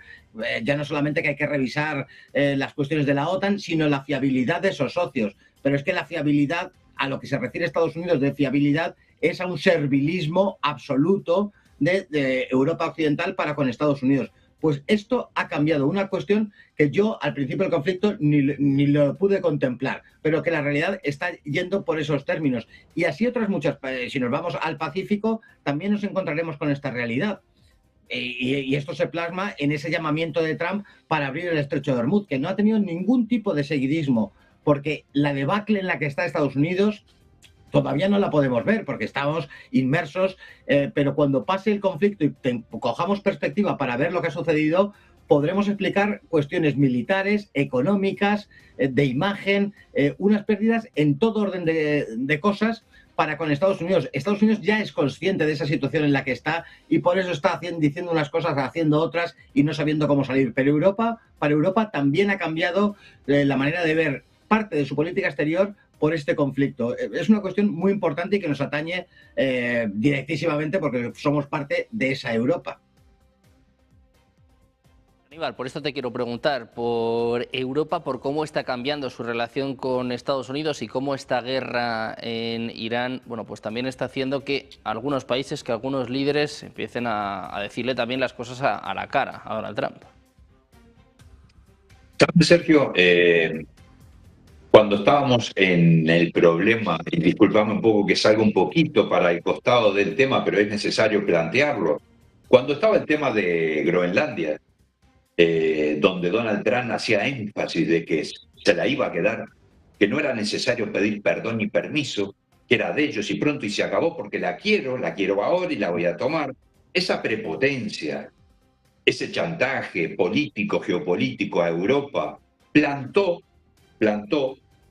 ya no solamente que hay que revisar las cuestiones de la OTAN, sino la fiabilidad de esos socios. Pero es que la fiabilidad, a lo que se refiere Estados Unidos de fiabilidad, es a un servilismo absoluto de Europa Occidental para con Estados Unidos. Pues esto ha cambiado, una cuestión que yo al principio del conflicto ni lo pude contemplar, pero que la realidad está yendo por esos términos. Y así otras muchas, si nos vamos al Pacífico, también nos encontraremos con esta realidad. Y esto se plasma en ese llamamiento de Trump para abrir el estrecho de Hormuz, que no ha tenido ningún tipo de seguidismo, porque la debacle en la que está Estados Unidos todavía no la podemos ver porque estamos inmersos, pero cuando pase el conflicto y cojamos perspectiva para ver lo que ha sucedido, podremos explicar cuestiones militares, económicas, de imagen, unas pérdidas en todo orden de cosas para con Estados Unidos. Estados Unidos ya es consciente de esa situación en la que está y por eso está diciendo unas cosas, haciendo otras y no sabiendo cómo salir. Pero para Europa también ha cambiado la manera de ver parte de su política exterior por este conflicto. Es una cuestión muy importante y que nos atañe directísimamente porque somos parte de esa Europa. Aníbal, por esto te quiero preguntar por Europa, por cómo está cambiando su relación con Estados Unidos y cómo esta guerra en Irán, bueno, pues también está haciendo que algunos países, que algunos líderes empiecen a decirle también las cosas a la cara a Donald Trump. ¿Sabes, Sergio? Cuando estábamos en el problema, y disculpame un poco que salga un poquito para el costado del tema, pero es necesario plantearlo. Cuando estaba el tema de Groenlandia, donde Donald Trump hacía énfasis de que se la iba a quedar, que no era necesario pedir perdón ni permiso, que era de ellos y pronto y se acabó porque la quiero ahora y la voy a tomar. Esa prepotencia, ese chantaje político, geopolítico a Europa, plantó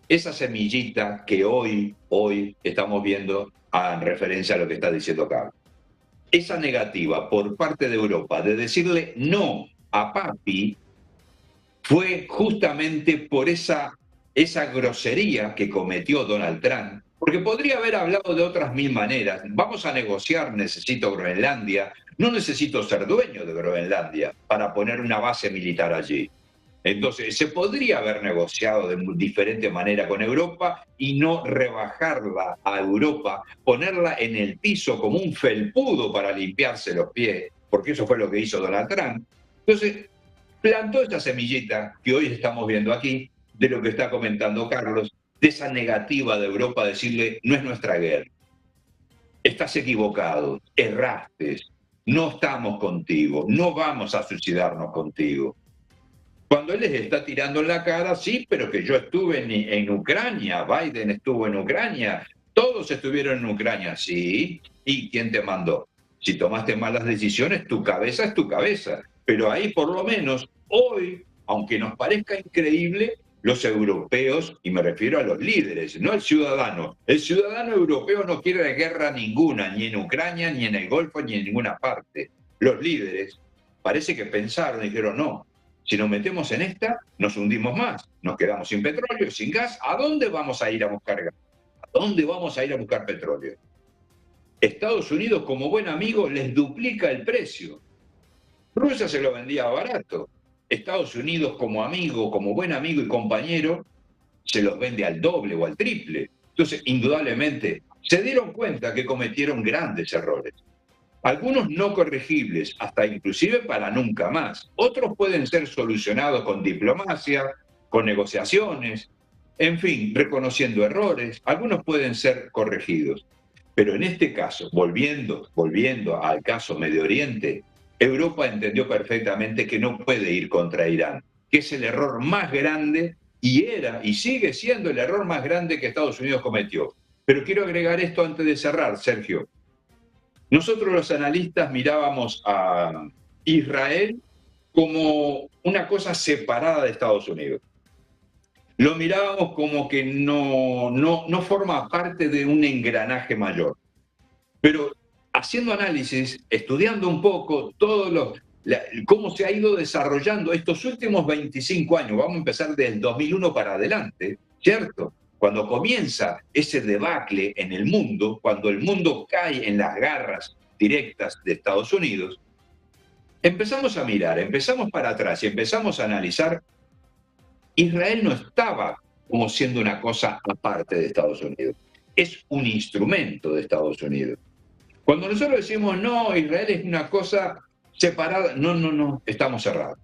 esa semillita que hoy estamos viendo en referencia a lo que está diciendo Carlos. Esa negativa por parte de Europa de decirle no a papi fue justamente por esa grosería que cometió Donald Trump, porque podría haber hablado de otras mil maneras. Vamos a negociar, necesito Groenlandia, no necesito ser dueño de Groenlandia para poner una base militar allí. Entonces, se podría haber negociado de diferente manera con Europa y no rebajarla a Europa, ponerla en el piso como un felpudo para limpiarse los pies, porque eso fue lo que hizo Donald Trump. Entonces, plantó esta semillita que hoy estamos viendo aquí, de lo que está comentando Carlos, de esa negativa de Europa a decirle, no es nuestra guerra. Estás equivocado, erraste, no estamos contigo, no vamos a suicidarnos contigo. Cuando él les está tirando en la cara, sí, pero que yo estuve en Ucrania, Biden estuvo en Ucrania, todos estuvieron en Ucrania, sí. ¿Y quién te mandó? Si tomaste malas decisiones, tu cabeza es tu cabeza. Pero ahí por lo menos, hoy, aunque nos parezca increíble, los europeos, y me refiero a los líderes, no el ciudadano europeo no quiere guerra ninguna, ni en Ucrania, ni en el Golfo, ni en ninguna parte. Los líderes parece que pensaron y dijeron, no, si nos metemos en esta, nos hundimos más, nos quedamos sin petróleo, sin gas, ¿a dónde vamos a ir a buscar gas? ¿A dónde vamos a ir a buscar petróleo? Estados Unidos, como buen amigo, les duplica el precio. Rusia se lo vendía barato. Estados Unidos, como amigo, como buen amigo y compañero, se los vende al doble o al triple. Entonces, indudablemente, se dieron cuenta que cometieron grandes errores. Algunos no corregibles, hasta inclusive para nunca más. Otros pueden ser solucionados con diplomacia, con negociaciones, en fin, reconociendo errores. Algunos pueden ser corregidos. Pero en este caso, volviendo al caso Medio Oriente, Europa entendió perfectamente que no puede ir contra Irán, que es el error más grande y era y sigue siendo el error más grande que Estados Unidos cometió. Pero quiero agregar esto antes de cerrar, Sergio. Nosotros los analistas mirábamos a Israel como una cosa separada de Estados Unidos. Lo mirábamos como que no forma parte de un engranaje mayor. Pero haciendo análisis, estudiando un poco cómo se ha ido desarrollando estos últimos 25 años, vamos a empezar del 2001 para adelante, ¿cierto? Cuando comienza ese debacle en el mundo, cuando el mundo cae en las garras directas de Estados Unidos, empezamos a mirar, empezamos para atrás y empezamos a analizar. Israel no estaba como siendo una cosa aparte de Estados Unidos, es un instrumento de Estados Unidos. Cuando nosotros decimos, no, Israel es una cosa separada, no, estamos cerrados.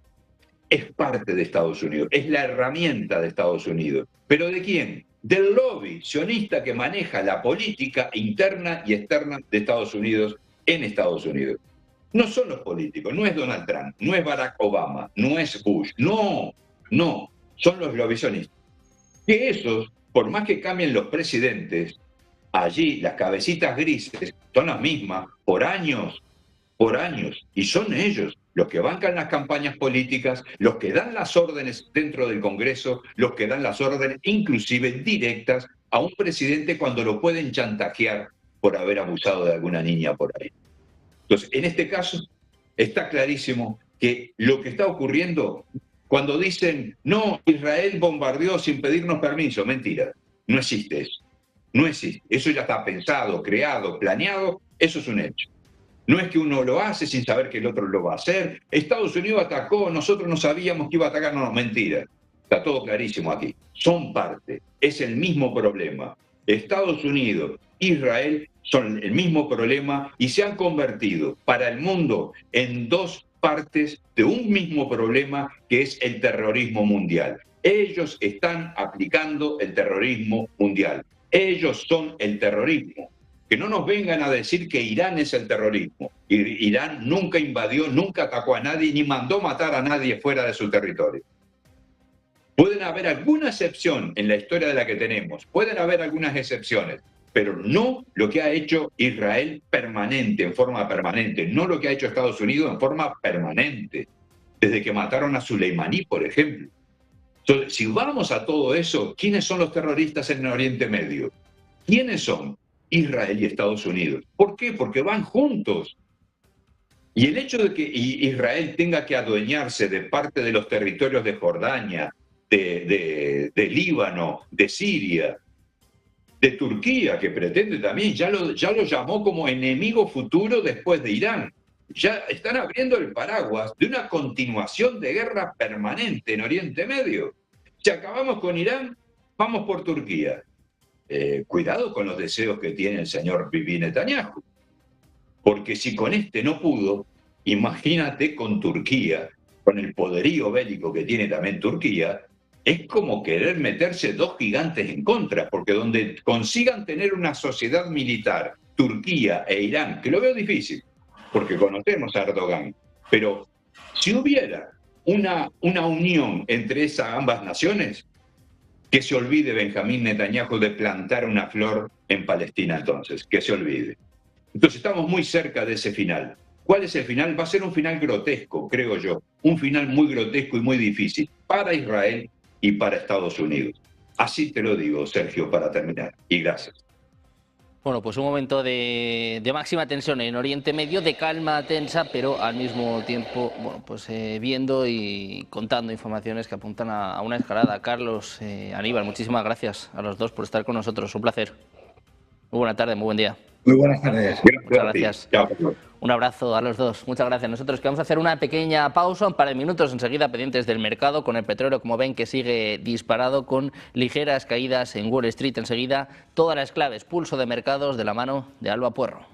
Es parte de Estados Unidos, es la herramienta de Estados Unidos. ¿Pero de quién? Del lobby sionista que maneja la política interna y externa de Estados Unidos en Estados Unidos. No son los políticos, no es Donald Trump, no es Barack Obama, no es Bush, no, son los lobby sionistas. Que esos, por más que cambien los presidentes, allí las cabecitas grises son las mismas por años, y son ellos los que bancan las campañas políticas, los que dan las órdenes dentro del Congreso, los que dan las órdenes inclusive directas a un presidente cuando lo pueden chantajear por haber abusado de alguna niña por ahí. Entonces, en este caso, está clarísimo que lo que está ocurriendo, cuando dicen, no, Israel bombardeó sin pedirnos permiso, mentira, no existe eso. No existe. Eso ya está pensado, creado, planeado, eso es un hecho. No es que uno lo hace sin saber que el otro lo va a hacer. Estados Unidos atacó, nosotros no sabíamos que iba a atacar. No, mentira. Está todo clarísimo aquí. Son parte. Es el mismo problema. Estados Unidos, Israel son el mismo problema y se han convertido para el mundo en dos partes de un mismo problema que es el terrorismo mundial. Ellos están aplicando el terrorismo mundial. Ellos son el terrorismo. Que no nos vengan a decir que Irán es el terrorismo. Irán nunca invadió, nunca atacó a nadie, ni mandó matar a nadie fuera de su territorio. Pueden haber alguna excepción en la historia de la que tenemos, pueden haber algunas excepciones, pero no lo que ha hecho Israel permanente, en forma permanente, no lo que ha hecho Estados Unidos en forma permanente, desde que mataron a Soleimani, por ejemplo. Entonces, si vamos a todo eso, ¿quiénes son los terroristas en el Oriente Medio? ¿Quiénes son? Israel y Estados Unidos. ¿Por qué? Porque van juntos. Y el hecho de que Israel tenga que adueñarse de parte de los territorios de Jordania, de Líbano, de Siria, de Turquía, que pretende también, ya lo llamó como enemigo futuro después de Irán. Ya están abriendo el paraguas de una continuación de guerra permanente en Oriente Medio. Si acabamos con Irán, vamos por Turquía. Cuidado con los deseos que tiene el señor Bibi Netanyahu. Porque si con este no pudo, imagínate con Turquía, con el poderío bélico que tiene también Turquía, es como querer meterse dos gigantes en contra, porque donde consigan tener una sociedad militar, Turquía e Irán, que lo veo difícil, porque conocemos a Erdogan, pero si hubiera una unión entre ambas naciones, que se olvide Benjamín Netanyahu de plantar una flor en Palestina entonces, que se olvide. Entonces estamos muy cerca de ese final. ¿Cuál es el final? Va a ser un final grotesco, creo yo, un final muy grotesco y muy difícil para Israel y para Estados Unidos. Así te lo digo, Sergio, para terminar. Y gracias. Bueno, pues un momento de máxima tensión en Oriente Medio, de calma tensa, pero al mismo tiempo, bueno, pues viendo y contando informaciones que apuntan a una escalada. Carlos, Aníbal, muchísimas gracias a los dos por estar con nosotros. Un placer. Muy buena tarde, muy buen día. Muy buenas tardes. Muchas gracias. Un abrazo a los dos. Muchas gracias. Nosotros que vamos a hacer una pequeña pausa, un par de minutos enseguida pendientes del mercado, con el petróleo, como ven, que sigue disparado, con ligeras caídas en Wall Street. Enseguida, todas las claves, pulso de mercados de la mano de Alba Puerro.